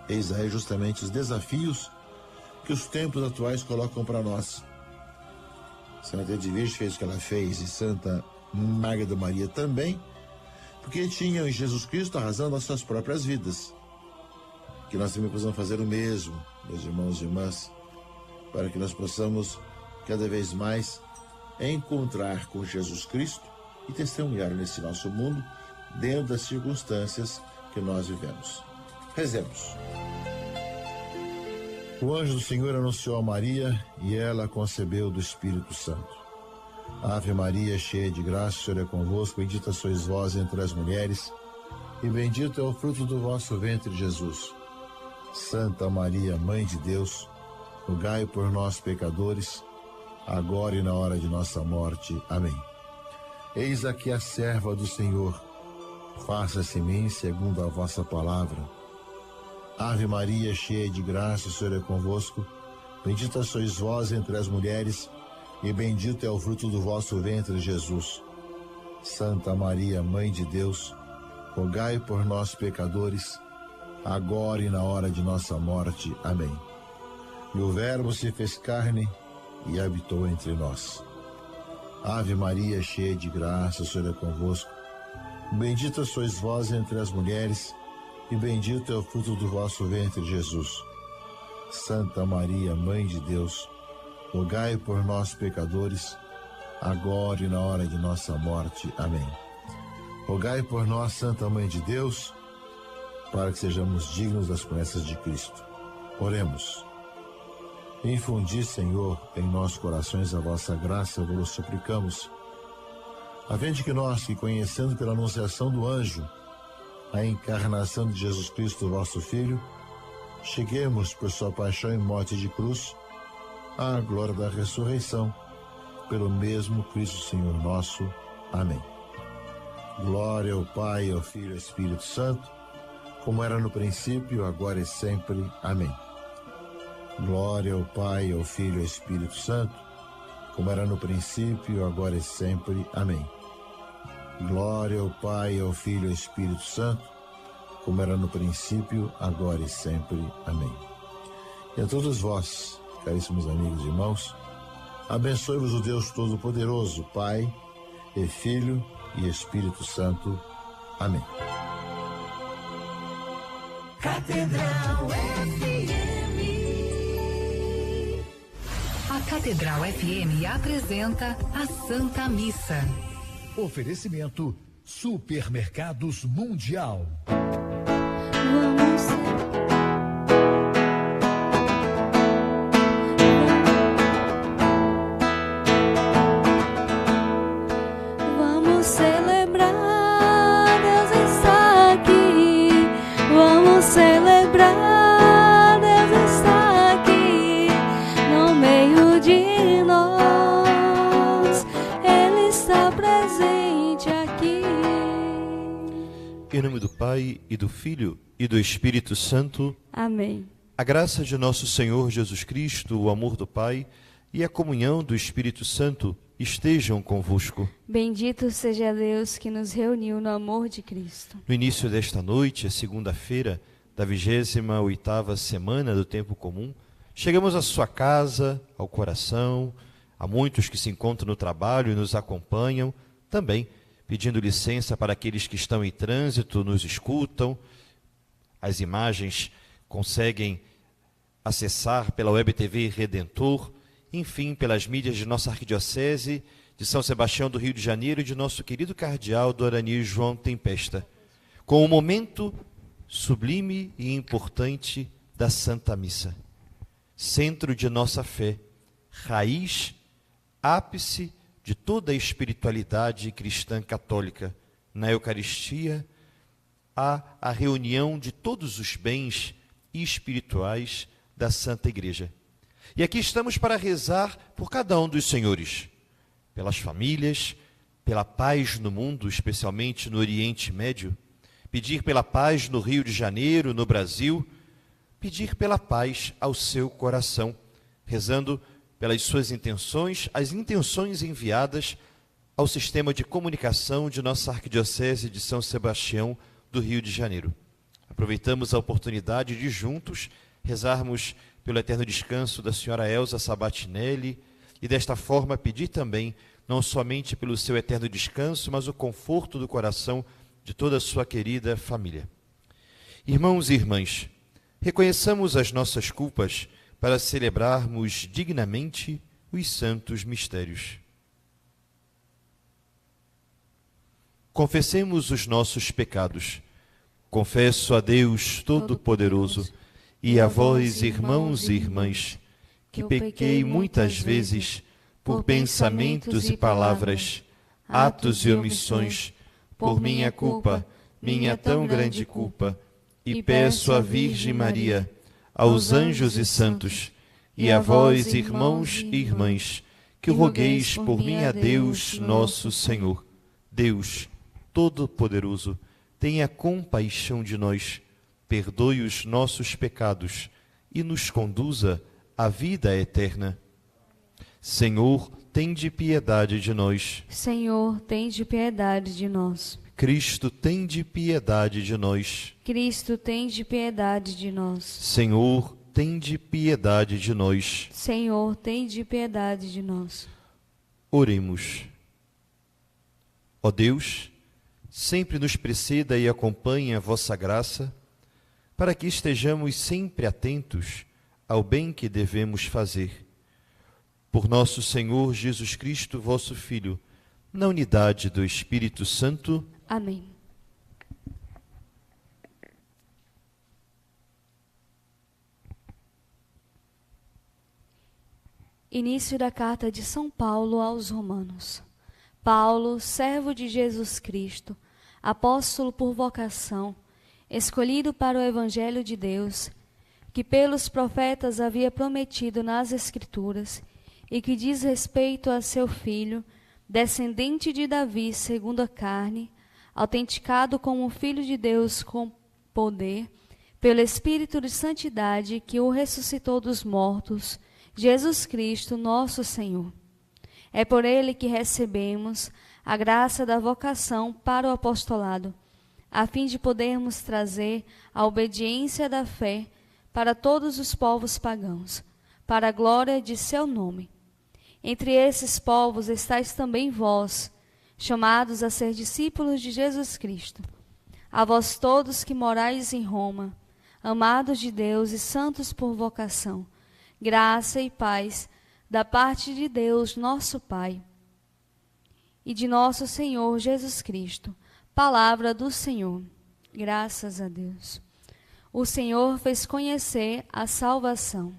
Eis aí justamente os desafios que os tempos atuais colocam para nós. Santa Edvige fez o que ela fez, e Santa Margarida Maria também, porque tinham em Jesus Cristo a razão das suas próprias vidas. Que nós também possamos fazer o mesmo, meus irmãos e irmãs, para que nós possamos cada vez mais encontrar com Jesus Cristo e testemunhar nesse nosso mundo dentro das circunstâncias que nós vivemos. Rezemos. O anjo do Senhor anunciou a Maria e ela concebeu do Espírito Santo. Ave Maria, cheia de graça, o Senhor é convosco, bendita sois vós entre as mulheres, e bendito é o fruto do vosso ventre, Jesus. Santa Maria, Mãe de Deus, rogai por nós, pecadores, agora e na hora de nossa morte. Amém. Eis aqui a serva do Senhor, faça-se em mim segundo a vossa palavra. Ave Maria, cheia de graça, o Senhor é convosco, bendita sois vós entre as mulheres, e bendito é o fruto do vosso ventre, Jesus. Santa Maria, Mãe de Deus, rogai por nós, pecadores, agora e na hora de nossa morte. Amém. E o Verbo se fez carne e habitou entre nós. Ave Maria, cheia de graça, o Senhor é convosco, bendita sois vós entre as mulheres, e bendito é o fruto do vosso ventre, Jesus. Santa Maria, Mãe de Deus, rogai por nós, pecadores, agora e na hora de nossa morte. Amém. Rogai por nós, Santa Mãe de Deus, para que sejamos dignos das promessas de Cristo. Oremos. Infundi, Senhor, em nossos corações a vossa graça, vos suplicamos. a fim de que nós, que conhecendo pela anunciação do anjo a encarnação de Jesus Cristo, vosso Filho, cheguemos por sua paixão e morte de cruz à glória da ressurreição, pelo mesmo Cristo Senhor nosso. Amém. Glória ao Pai, ao Filho e ao Espírito Santo, como era no princípio, agora e sempre. Amém. Glória ao Pai, ao Filho e ao Espírito Santo, como era no princípio, agora e sempre. Amém. Glória ao Pai, ao Filho e ao Espírito Santo, como era no princípio, agora e sempre. Amém. E a todos vós, caríssimos amigos e irmãos, abençoe-vos o Deus Todo-Poderoso, Pai e Filho e Espírito Santo. Amém. Catedral FM. A Catedral FM apresenta a Santa Missa. Oferecimento Supermercados Mundial. Vamos celebrar, Deus está aqui. Vamos celebrar, Deus está aqui no meio de nós. Ele está presente aqui. Em nome do Pai, e do Filho, e do Espírito Santo. Amém. A graça de nosso Senhor Jesus Cristo, o amor do Pai e a comunhão do Espírito Santo estejam convosco. Bendito seja Deus que nos reuniu no amor de Cristo. No início desta noite, a segunda-feira da 28ª semana do Tempo Comum, chegamos à sua casa, ao coração, a muitos que se encontram no trabalho e nos acompanham, também pedindo licença para aqueles que estão em trânsito, nos escutam. As imagens conseguem acessar pela Web TV Redentor, enfim, pelas mídias de nossa arquidiocese de São Sebastião do Rio de Janeiro e de nosso querido cardeal Dorani João Tempesta, com o momento sublime e importante da Santa Missa, centro de nossa fé, raiz, ápice de toda a espiritualidade cristã católica. Na Eucaristia há a reunião de todos os bens espirituais da Santa Igreja. E aqui estamos para rezar por cada um dos senhores, pelas famílias, pela paz no mundo, especialmente no Oriente Médio, pedir pela paz no Rio de Janeiro, no Brasil, pedir pela paz ao seu coração, rezando pelas suas intenções, as intenções enviadas ao sistema de comunicação de nossa Arquidiocese de São Sebastião do Rio de Janeiro. Aproveitamos a oportunidade de juntos rezarmos pelo eterno descanso da senhora Elza Sabatinelli e desta forma pedir também, não somente pelo seu eterno descanso, mas o conforto do coração de toda a sua querida família. Irmãos e irmãs, reconheçamos as nossas culpas para celebrarmos dignamente os santos mistérios. Confessemos os nossos pecados. Confesso a Deus Todo-Poderoso e a vós, irmãos e irmãs, que pequei muitas vezes por pensamentos e palavras, atos e omissões, por minha culpa, minha tão grande culpa, e peço à Virgem Maria, aos anjos e santos, e a vós, irmãos e irmãs, que rogueis por mim a Deus nosso Senhor. Deus Todo-Poderoso, tenha compaixão de nós, perdoe os nossos pecados e nos conduza à vida eterna. Senhor, tende piedade de nós. Senhor, tende piedade de nós. Cristo, tende piedade de nós. Cristo, tende piedade de nós. Senhor, tende piedade de nós. Senhor, tende piedade de nós. Oremos. Ó Deus, sempre nos preceda e acompanhe a vossa graça, para que estejamos sempre atentos ao bem que devemos fazer. Por nosso Senhor Jesus Cristo, vosso Filho, na unidade do Espírito Santo. Amém. Início da carta de São Paulo aos Romanos. Paulo, servo de Jesus Cristo, apóstolo por vocação, escolhido para o Evangelho de Deus, que pelos profetas havia prometido nas Escrituras, e que diz respeito a seu filho, descendente de Davi segundo a carne, autenticado como Filho de Deus com poder, pelo Espírito de santidade que o ressuscitou dos mortos, Jesus Cristo, nosso Senhor. É por ele que recebemos a graça da vocação para o apostolado, a fim de podermos trazer a obediência da fé para todos os povos pagãos, para a glória de seu nome. Entre esses povos estáis também vós, chamados a ser discípulos de Jesus Cristo. A vós todos que morais em Roma, amados de Deus e santos por vocação, graça e paz da parte de Deus, nosso Pai, e de nosso Senhor Jesus Cristo. Palavra do Senhor. Graças a Deus. O Senhor fez conhecer a salvação.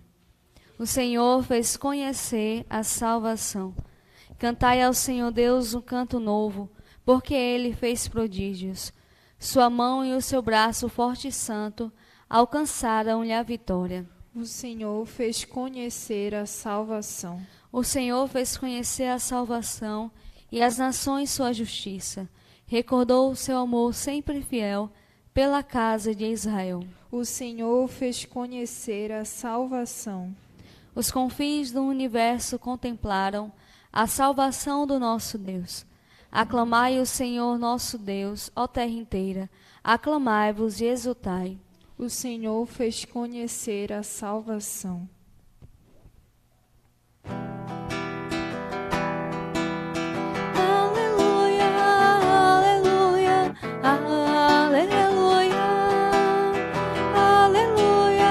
O Senhor fez conhecer a salvação. Cantai ao Senhor Deus um canto novo, porque Ele fez prodígios. Sua mão e o seu braço forte e santo alcançaram-lhe a vitória. O Senhor fez conhecer a salvação. O Senhor fez conhecer a salvação e as nações sua justiça. Recordou o seu amor sempre fiel pela casa de Israel. O Senhor fez conhecer a salvação. Os confins do universo contemplaram a salvação do nosso Deus. Aclamai o Senhor nosso Deus, ó terra inteira. Aclamai-vos e exultai. O Senhor fez conhecer a salvação. Aleluia, aleluia, aleluia, aleluia,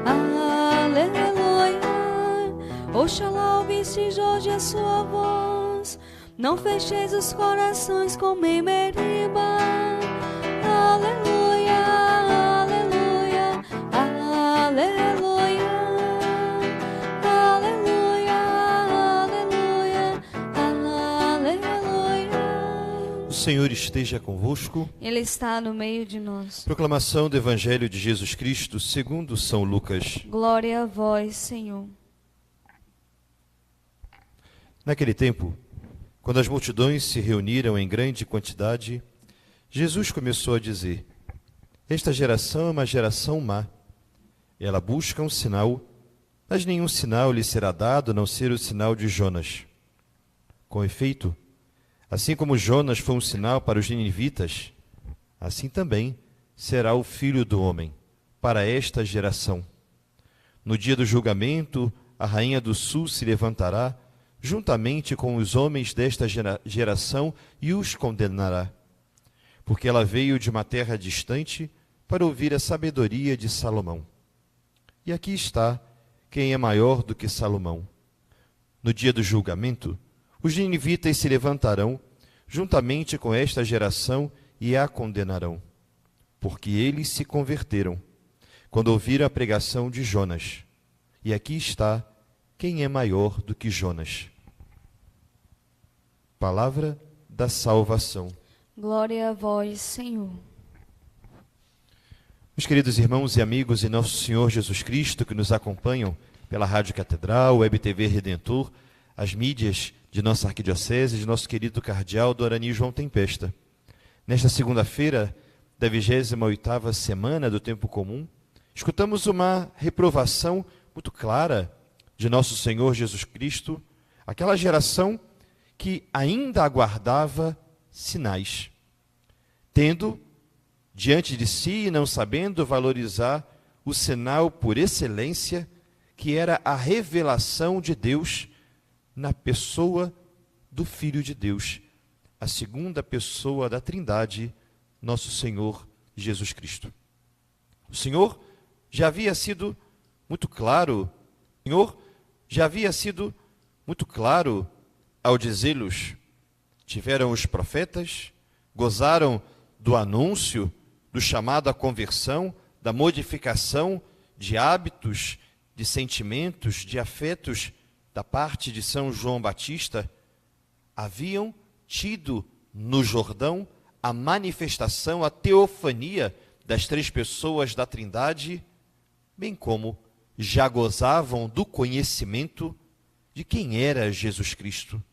aleluia, aleluia. Oxalá ouviste, Jorge, a sua voz. Não fecheis os corações como em Meriba. Aleluia, aleluia, aleluia, aleluia, aleluia, aleluia. O Senhor esteja convosco. Ele está no meio de nós. Proclamação do Evangelho de Jesus Cristo segundo São Lucas. Glória a vós, Senhor. Naquele tempo, quando as multidões se reuniram em grande quantidade, Jesus começou a dizer: esta geração é uma geração má. Ela busca um sinal, mas nenhum sinal lhe será dado a não ser o sinal de Jonas. Com efeito, assim como Jonas foi um sinal para os ninivitas, assim também será o Filho do Homem para esta geração. No dia do julgamento, a rainha do sul se levantará juntamente com os homens desta geração e os condenará. Porque ela veio de uma terra distante para ouvir a sabedoria de Salomão. E aqui está quem é maior do que Salomão. No dia do julgamento, os ninivitas se levantarão juntamente com esta geração e a condenarão, porque eles se converteram quando ouviram a pregação de Jonas. E aqui está quem é maior do que Jonas. Palavra da salvação. Glória a vós, Senhor. Meus queridos irmãos e amigos em nosso Senhor Jesus Cristo, que nos acompanham pela Rádio Catedral, Web TV Redentor, as mídias de nossa arquidiocese, de nosso querido cardeal Dorani João Tempesta. Nesta segunda-feira da 28ª semana do Tempo Comum, escutamos uma reprovação muito clara de nosso Senhor Jesus Cristo, aquela geração que ainda aguardava sinais, tendo diante de si e não sabendo valorizar o sinal por excelência, que era a revelação de Deus na pessoa do Filho de Deus, a segunda pessoa da Trindade, nosso Senhor Jesus Cristo. O Senhor já havia sido muito claro, ao dizê-los: tiveram os profetas, gozaram do anúncio, do chamado à conversão, da modificação de hábitos, de sentimentos, de afetos da parte de São João Batista, haviam tido no Jordão a manifestação, a teofania das 3 pessoas da Trindade, bem como já gozavam do conhecimento de quem era Jesus Cristo.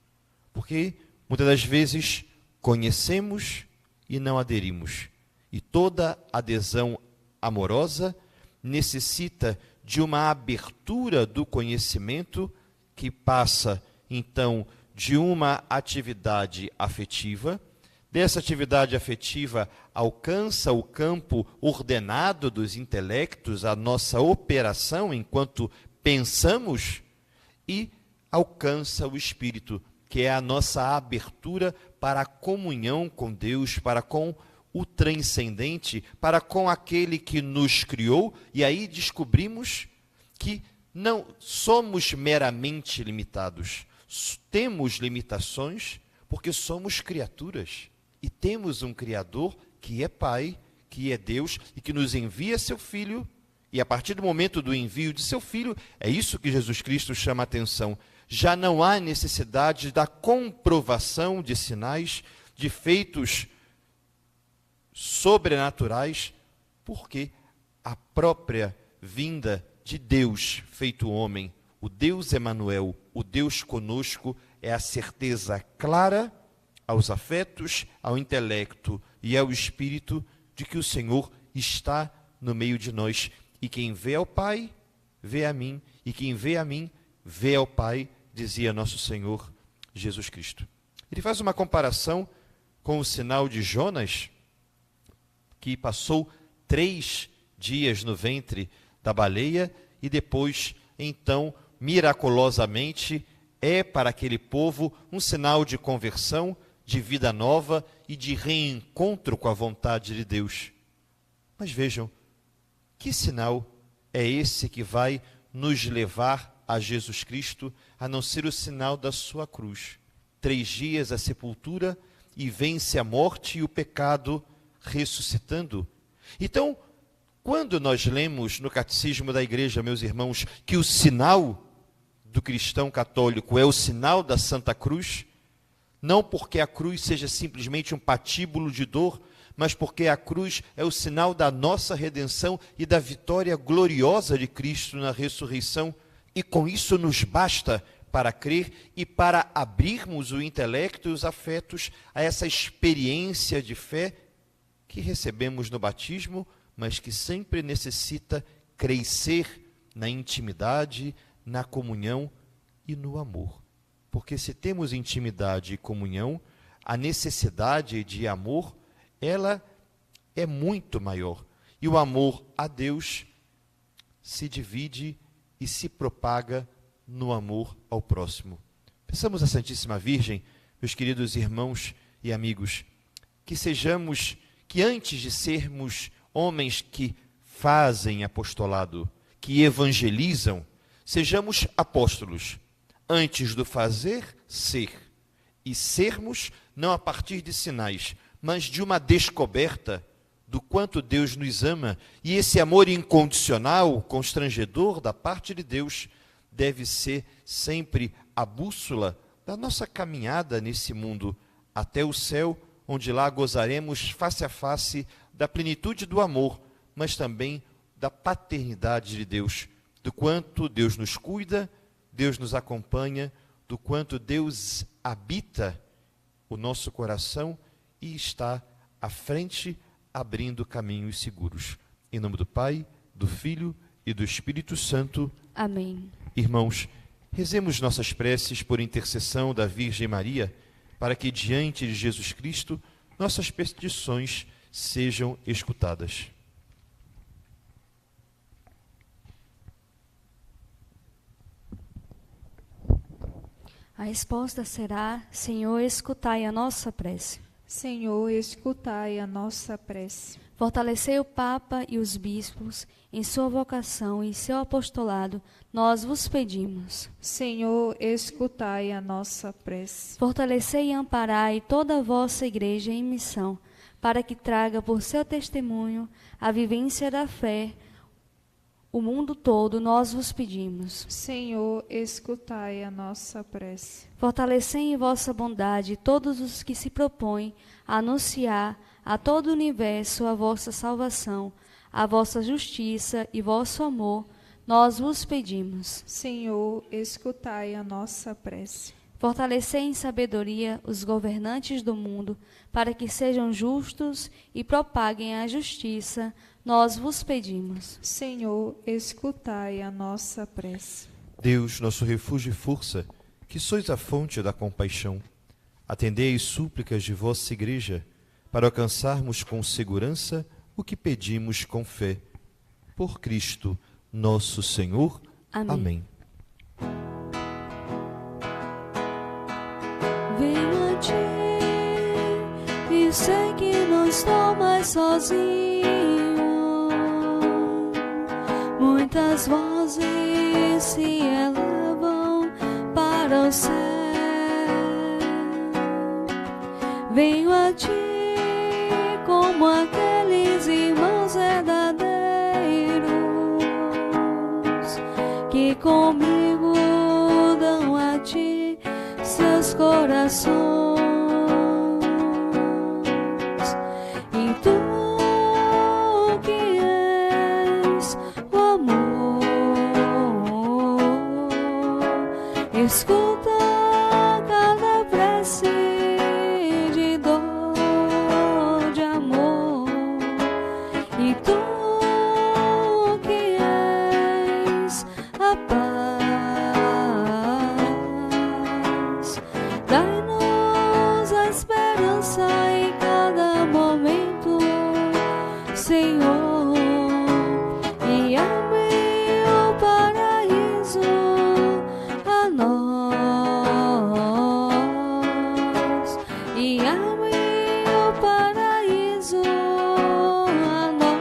Porque muitas das vezes conhecemos e não aderimos. E toda adesão amorosa necessita de uma abertura do conhecimento que passa, então, de uma atividade afetiva. Dessa atividade afetiva alcança o campo ordenado dos intelectos, a nossa operação enquanto pensamos, e alcança o espírito, que é a nossa abertura para a comunhão com Deus, para com o transcendente, para com aquele que nos criou, e aí descobrimos que não somos meramente limitados, temos limitações porque somos criaturas e temos um Criador que é Pai, que é Deus e que nos envia seu Filho, e a partir do momento do envio de seu Filho, é isso que Jesus Cristo chama a atenção. Já não há necessidade da comprovação de sinais, de feitos sobrenaturais, porque a própria vinda de Deus feito homem, o Deus Emanuel, o Deus conosco, é a certeza clara aos afetos, ao intelecto e ao espírito de que o Senhor está no meio de nós. E quem vê ao Pai, vê a mim, e quem vê a mim, vê ao Pai, dizia nosso Senhor Jesus Cristo. Ele faz uma comparação com o sinal de Jonas, que passou 3 dias no ventre da baleia e depois, então, miraculosamente, é para aquele povo um sinal de conversão, de vida nova e de reencontro com a vontade de Deus. Mas vejam, que sinal é esse que vai nos levar a Jesus Cristo, a não ser o sinal da sua cruz? 3 dias a sepultura e vence a morte e o pecado, ressuscitando. Então, quando nós lemos no Catecismo da Igreja, meus irmãos, que o sinal do cristão católico é o sinal da Santa Cruz, não porque a cruz seja simplesmente um patíbulo de dor, mas porque a cruz é o sinal da nossa redenção e da vitória gloriosa de Cristo na ressurreição, e com isso nos basta para crer e para abrirmos o intelecto e os afetos a essa experiência de fé que recebemos no batismo, mas que sempre necessita crescer na intimidade, na comunhão e no amor. Porque se temos intimidade e comunhão, a necessidade de amor, ela é muito maior. E o amor a Deus se divide e se propaga no amor ao próximo. Pensamos a Santíssima Virgem, meus queridos irmãos e amigos, que antes de sermos homens que fazem apostolado, que evangelizam, sejamos apóstolos. Antes do fazer, ser. E sermos não a partir de sinais, mas de uma descoberta do quanto Deus nos ama. E esse amor incondicional, constrangedor da parte de Deus, deve ser sempre a bússola da nossa caminhada nesse mundo até o céu, onde lá gozaremos face a face da plenitude do amor, mas também da paternidade de Deus, do quanto Deus nos cuida, Deus nos acompanha, do quanto Deus habita o nosso coração e está à frente, abrindo caminhos seguros. Em nome do Pai, do Filho e do Espírito Santo. Amém. Irmãos, rezemos nossas preces por intercessão da Virgem Maria, para que diante de Jesus Cristo nossas petições sejam escutadas. A resposta será: Senhor, escutai a nossa prece. Senhor, escutai a nossa prece. Fortalecei o Papa e os bispos em sua vocação e seu apostolado, nós vos pedimos. Senhor, escutai a nossa prece. Fortalecei e amparai toda a vossa igreja em missão, para que traga por seu testemunho a vivência da fé, o mundo todo, nós vos pedimos. Senhor, escutai a nossa prece. Fortalecei em vossa bondade todos os que se propõem a anunciar a todo o universo a vossa salvação, a vossa justiça e vosso amor, nós vos pedimos. Senhor, escutai a nossa prece. Fortalecei em sabedoria os governantes do mundo, para que sejam justos e propaguem a justiça, nós vos pedimos. Senhor, escutai a nossa prece. Deus, nosso refúgio e força, que sois a fonte da compaixão, atendei às súplicas de vossa Igreja, para alcançarmos com segurança o que pedimos com fé. Por Cristo, nosso Senhor. Amém. Amém. Venho a ti e sei que não estou mais sozinho. Muitas vozes se elevam para o céu. Venho a ti como aqueles irmãos verdadeiros que comigo dão a ti seus corações. E tu que és o amor, escuta cada prece de dor, de amor. E tu que és a paz, dai-nos a esperança em cada momento, Senhor, e abre o paraíso a nós, e abre o paraíso a nós.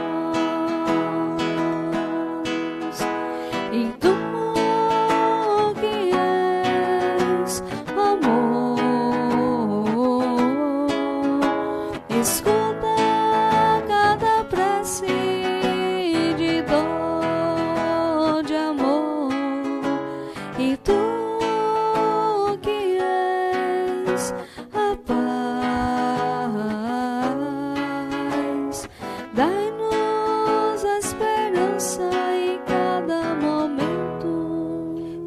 E tu que és amor, escuta cada prece de dor, de amor. E tu que és a paz, dai-nos a esperança em cada momento.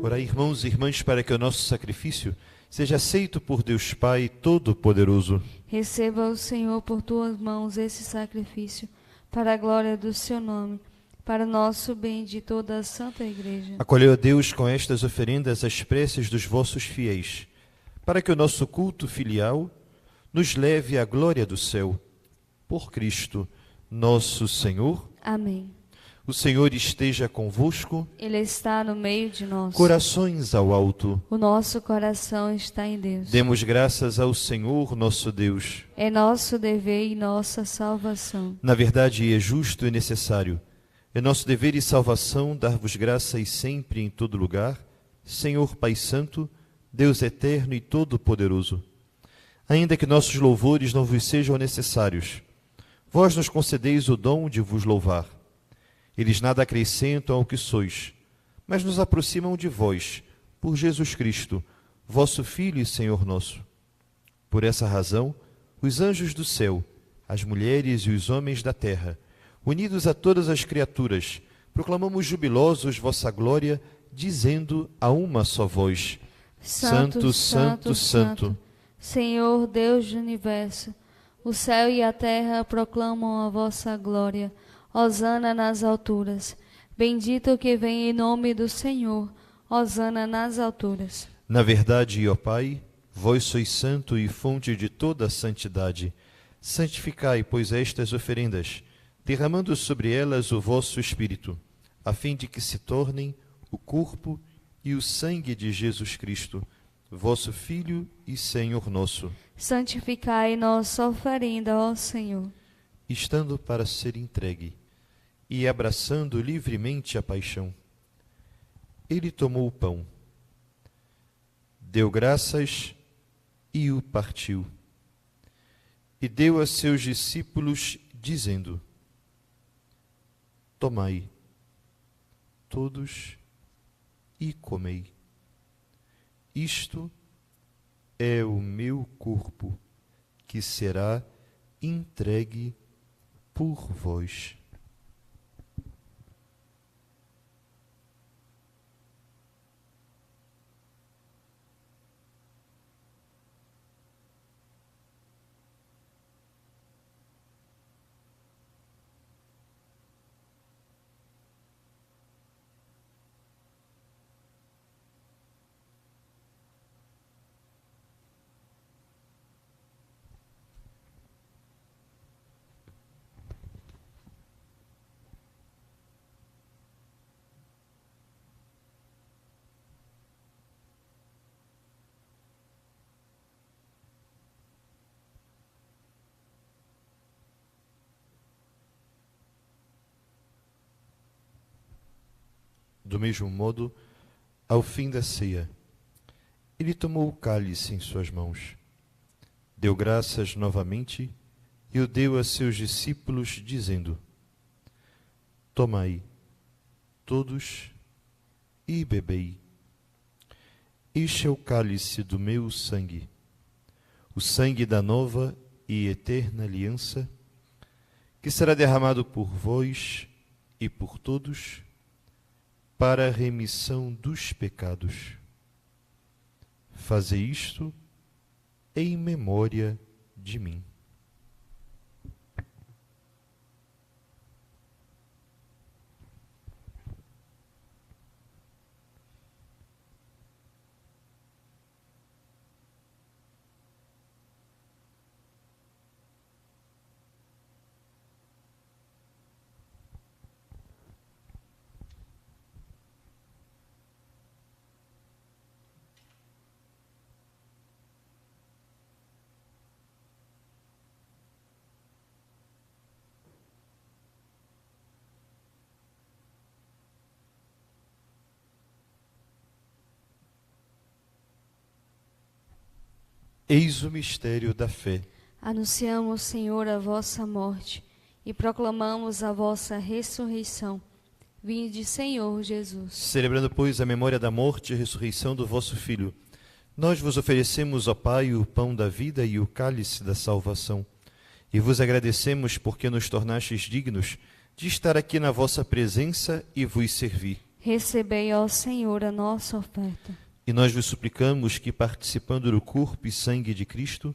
Orai, irmãos e irmãs, para que o nosso sacrifício seja aceito por Deus Pai Todo-Poderoso. Receba o Senhor por tuas mãos esse sacrifício, para a glória do seu nome, para o nosso bem de toda a Santa Igreja. Acolheu a Deus com estas oferendas as preces dos vossos fiéis, para que o nosso culto filial nos leve à glória do céu. Por Cristo, nosso Senhor. Amém. O Senhor esteja convosco. Ele está no meio de nós. Corações ao alto. O nosso coração está em Deus. Demos graças ao Senhor, nosso Deus. É nosso dever e nossa salvação. Na verdade, é justo e necessário. É nosso dever e salvação dar-vos graças sempre e em todo lugar, Senhor Pai Santo, Deus eterno e todo-poderoso. Ainda que nossos louvores não vos sejam necessários, vós nos concedeis o dom de vos louvar. Eles nada acrescentam ao que sois, mas nos aproximam de vós, por Jesus Cristo, vosso Filho e Senhor nosso. Por essa razão, os anjos do céu, as mulheres e os homens da terra, unidos a todas as criaturas, proclamamos jubilosos vossa glória, dizendo a uma só voz: Santo, Santo, Santo, Senhor Deus do universo, o céu e a terra proclamam a vossa glória. Hosana nas alturas. Bendito o que vem em nome do Senhor. Hosana nas alturas. Na verdade, ó Pai, vós sois santo e fonte de toda a santidade. Santificai, pois, estas oferendas, derramando sobre elas o vosso Espírito, a fim de que se tornem o corpo e o sangue de Jesus Cristo, vosso Filho e Senhor nosso. Santificai nossa oferenda, ó Senhor. Estando para ser entregue e abraçando livremente a paixão, ele tomou o pão, deu graças e o partiu, e deu a seus discípulos, dizendo: Tomai, todos e comei. Isto é o meu corpo, que será entregue por vós. Do mesmo modo, ao fim da ceia, ele tomou o cálice em suas mãos, deu graças novamente e o deu a seus discípulos, dizendo: Tomai, todos, e bebei. Este é o cálice do meu sangue, o sangue da nova e eterna aliança, que será derramado por vós e por todos, para a remissão dos pecados. Fazei isto em memória de mim. Eis o mistério da fé. Anunciamos, Senhor, a vossa morte e proclamamos a vossa ressurreição. Vinde, Senhor Jesus. Celebrando, pois, a memória da morte e ressurreição do vosso Filho, nós vos oferecemos, ó Pai, o pão da vida e o cálice da salvação. E vos agradecemos porque nos tornastes dignos de estar aqui na vossa presença e vos servir. Recebei, ó Senhor, a nossa oferta. E nós vos suplicamos que, participando do corpo e sangue de Cristo,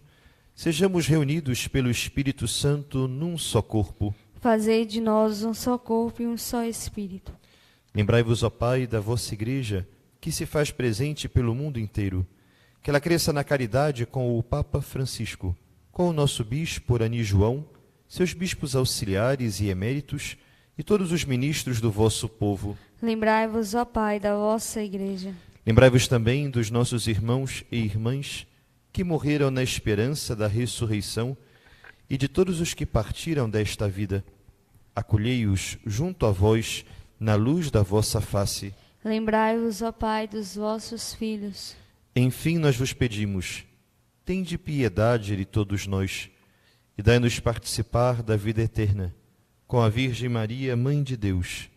sejamos reunidos pelo Espírito Santo num só corpo. Fazei de nós um só corpo e um só Espírito. Lembrai-vos, ó Pai, da vossa Igreja, que se faz presente pelo mundo inteiro, que ela cresça na caridade com o Papa Francisco, com o nosso Bispo Arani João, seus bispos auxiliares e eméritos, e todos os ministros do vosso povo. Lembrai-vos, ó Pai, da vossa Igreja. Lembrai-vos também dos nossos irmãos e irmãs que morreram na esperança da ressurreição e de todos os que partiram desta vida. Acolhei-os junto a vós na luz da vossa face. Lembrai-vos, ó Pai, dos vossos filhos. Enfim, nós vos pedimos, tende piedade de todos nós e dai-nos participar da vida eterna, com a Virgem Maria, Mãe de Deus,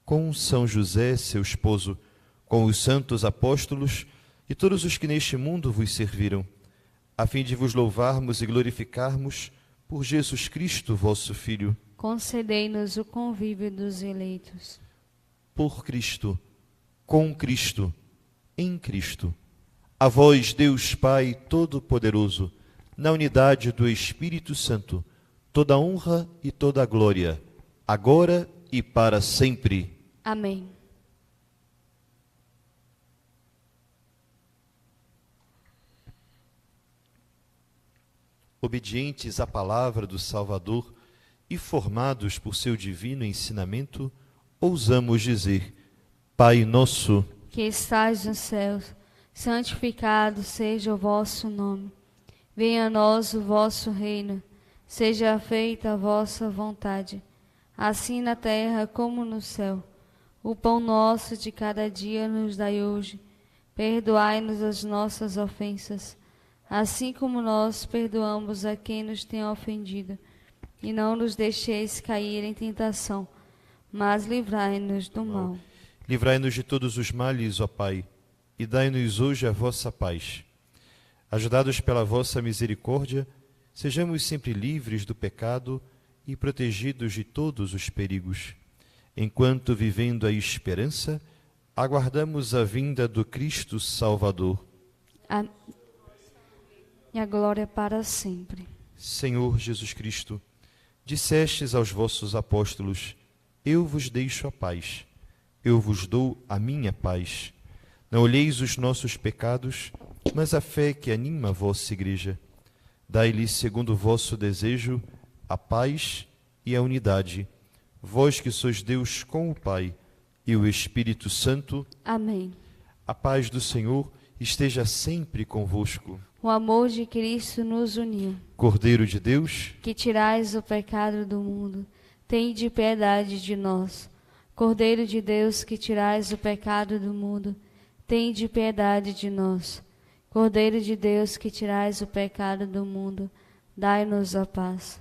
com São José, seu esposo, com os santos apóstolos e todos os que neste mundo vos serviram, a fim de vos louvarmos e glorificarmos por Jesus Cristo, vosso Filho. Concedei-nos o convívio dos eleitos. Por Cristo, com Cristo, em Cristo. A vós, Deus Pai Todo-Poderoso, na unidade do Espírito Santo, toda honra e toda glória, agora e para sempre. Amém. Obedientes à palavra do Salvador e formados por seu divino ensinamento, ousamos dizer: Pai nosso, que estais nos céus, santificado seja o vosso nome. Venha a nós o vosso reino, seja feita a vossa vontade, assim na terra como no céu. O pão nosso de cada dia nos dai hoje. Perdoai-nos as nossas ofensas, assim como nós perdoamos a quem nos tem ofendido. E não nos deixeis cair em tentação, mas livrai-nos do mal. Livrai-nos de todos os males, ó Pai, e dai-nos hoje a vossa paz. Ajudados pela vossa misericórdia, sejamos sempre livres do pecado e protegidos de todos os perigos, enquanto, vivendo a esperança, aguardamos a vinda do Cristo Salvador. E a glória para sempre. Senhor Jesus Cristo, dissestes aos vossos apóstolos: eu vos deixo a paz, eu vos dou a minha paz. Não olheis os nossos pecados, mas a fé que anima a vossa Igreja. Dai-lhe, segundo o vosso desejo, a paz e a unidade. Vós que sois Deus com o Pai e o Espírito Santo. Amém. A paz do Senhor esteja sempre convosco. O amor de Cristo nos uniu. Cordeiro de Deus, que tirais o pecado do mundo, tende piedade de nós. Cordeiro de Deus, que tirais o pecado do mundo, tende piedade de nós. Cordeiro de Deus, que tirais o pecado do mundo, dai-nos a paz.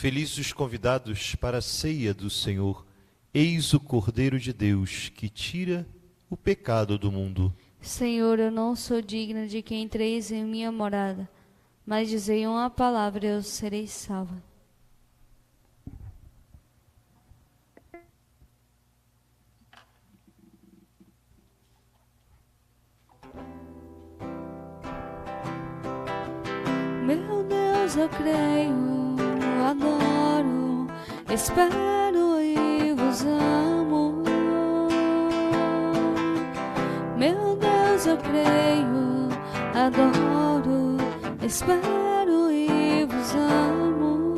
felizes os convidados para a ceia do Senhor. Eis o Cordeiro de Deus que tira o pecado do mundo. Senhor, eu não sou digna de que entreis em minha morada, mas dizei uma palavra e eu serei salva. Meu Deus, eu creio, adoro, espero e vos amo. Meu Deus, eu creio, adoro, espero e vos amo.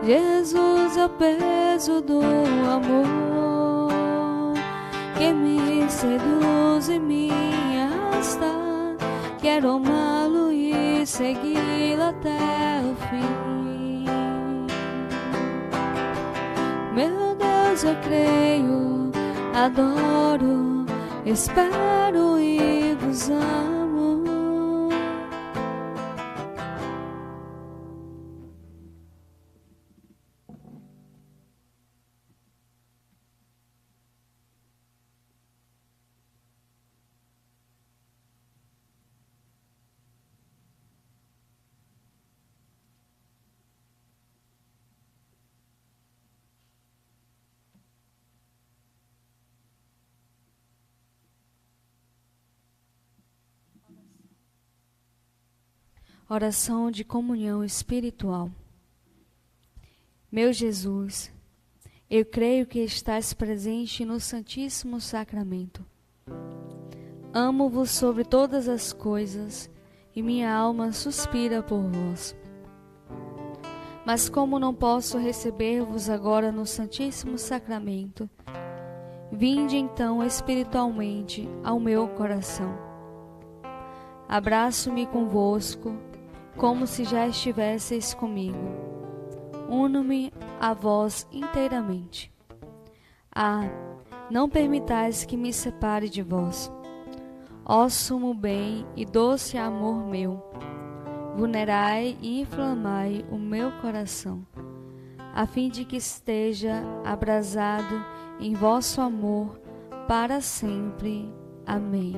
Jesus é o peso do amor que me seduz e me arrasta. Quero amá-lo e segui-lo até o fim. Meu Deus, eu creio, adoro, espero e vos amo. Oração de comunhão espiritual. Meu Jesus, eu creio que estás presente no Santíssimo Sacramento. Amo-vos sobre todas as coisas e minha alma suspira por vós. Mas como não posso receber-vos agora no Santíssimo Sacramento, vinde então espiritualmente ao meu coração. Abraço-me convosco, como se já estivesseis comigo. Uno-me a vós inteiramente. Ah, não permitais que me separe de vós. Ó sumo bem e doce amor meu, vulnerai e inflamai o meu coração, a fim de que esteja abrasado em vosso amor para sempre. Amém.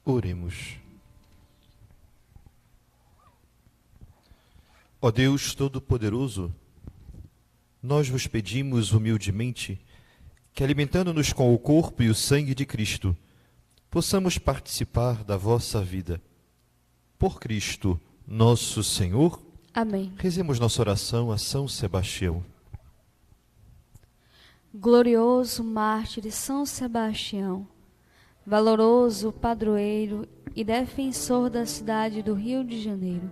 Oremos. Ó Deus Todo-Poderoso, nós vos pedimos humildemente que, alimentando-nos com o corpo e o sangue de Cristo, possamos participar da vossa vida. Por Cristo, nosso Senhor. Amém. Rezemos nossa oração a São Sebastião. Glorioso mártir São Sebastião, valoroso padroeiro e defensor da cidade do Rio de Janeiro,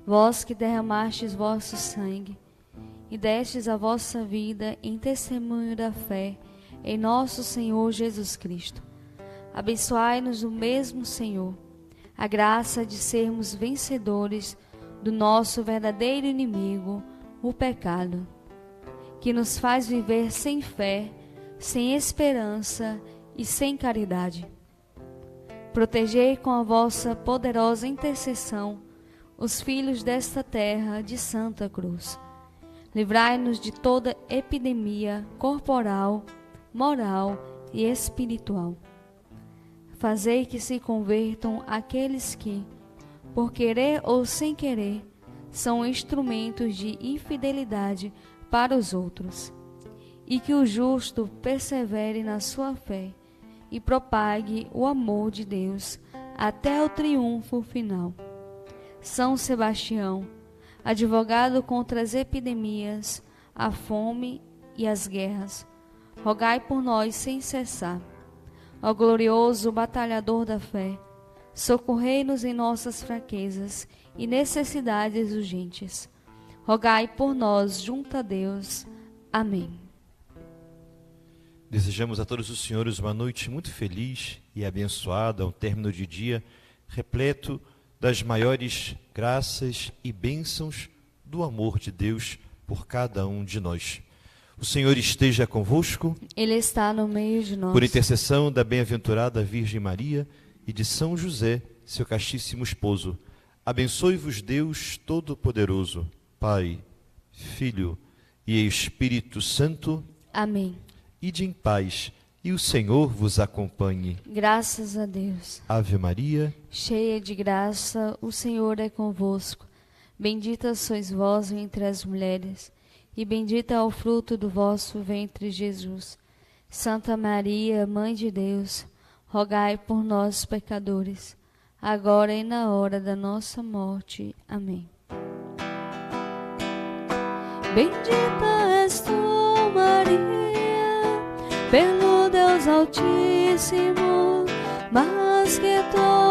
vós que derramastes vosso sangue e destes a vossa vida em testemunho da fé em nosso Senhor Jesus Cristo, abençoai-nos o mesmo Senhor, a graça de sermos vencedores do nosso verdadeiro inimigo, o pecado, que nos faz viver sem fé, sem esperança e sem caridade. Protegei com a vossa poderosa intercessão os filhos desta terra de Santa Cruz. Livrai-nos de toda epidemia corporal, moral e espiritual. Fazei que se convertam aqueles que, por querer ou sem querer, são instrumentos de infidelidade para os outros, e que o justo persevere na sua fé e propague o amor de Deus até o triunfo final. São Sebastião, advogado contra as epidemias, a fome e as guerras, rogai por nós sem cessar. Ó glorioso batalhador da fé, socorrei-nos em nossas fraquezas e necessidades urgentes. Rogai por nós junto a Deus. Amém. Desejamos a todos os senhores uma noite muito feliz e abençoada, um término de dia repleto das maiores graças e bênçãos do amor de Deus por cada um de nós. O Senhor esteja convosco. Ele está no meio de nós. Por intercessão da bem-aventurada Virgem Maria e de São José, seu castíssimo esposo, abençoe-vos Deus Todo-Poderoso, Pai, Filho e Espírito Santo. Amém. Ide em paz, e o Senhor vos acompanhe. Graças a Deus. Ave Maria, cheia de graça, o Senhor é convosco. Bendita sois vós entre as mulheres, e bendito é o fruto do vosso ventre, Jesus. Santa Maria, Mãe de Deus, rogai por nós, pecadores, agora e na hora da nossa morte. Amém. Bendita és tu, Maria, pelo Deus Altíssimo, mas que tu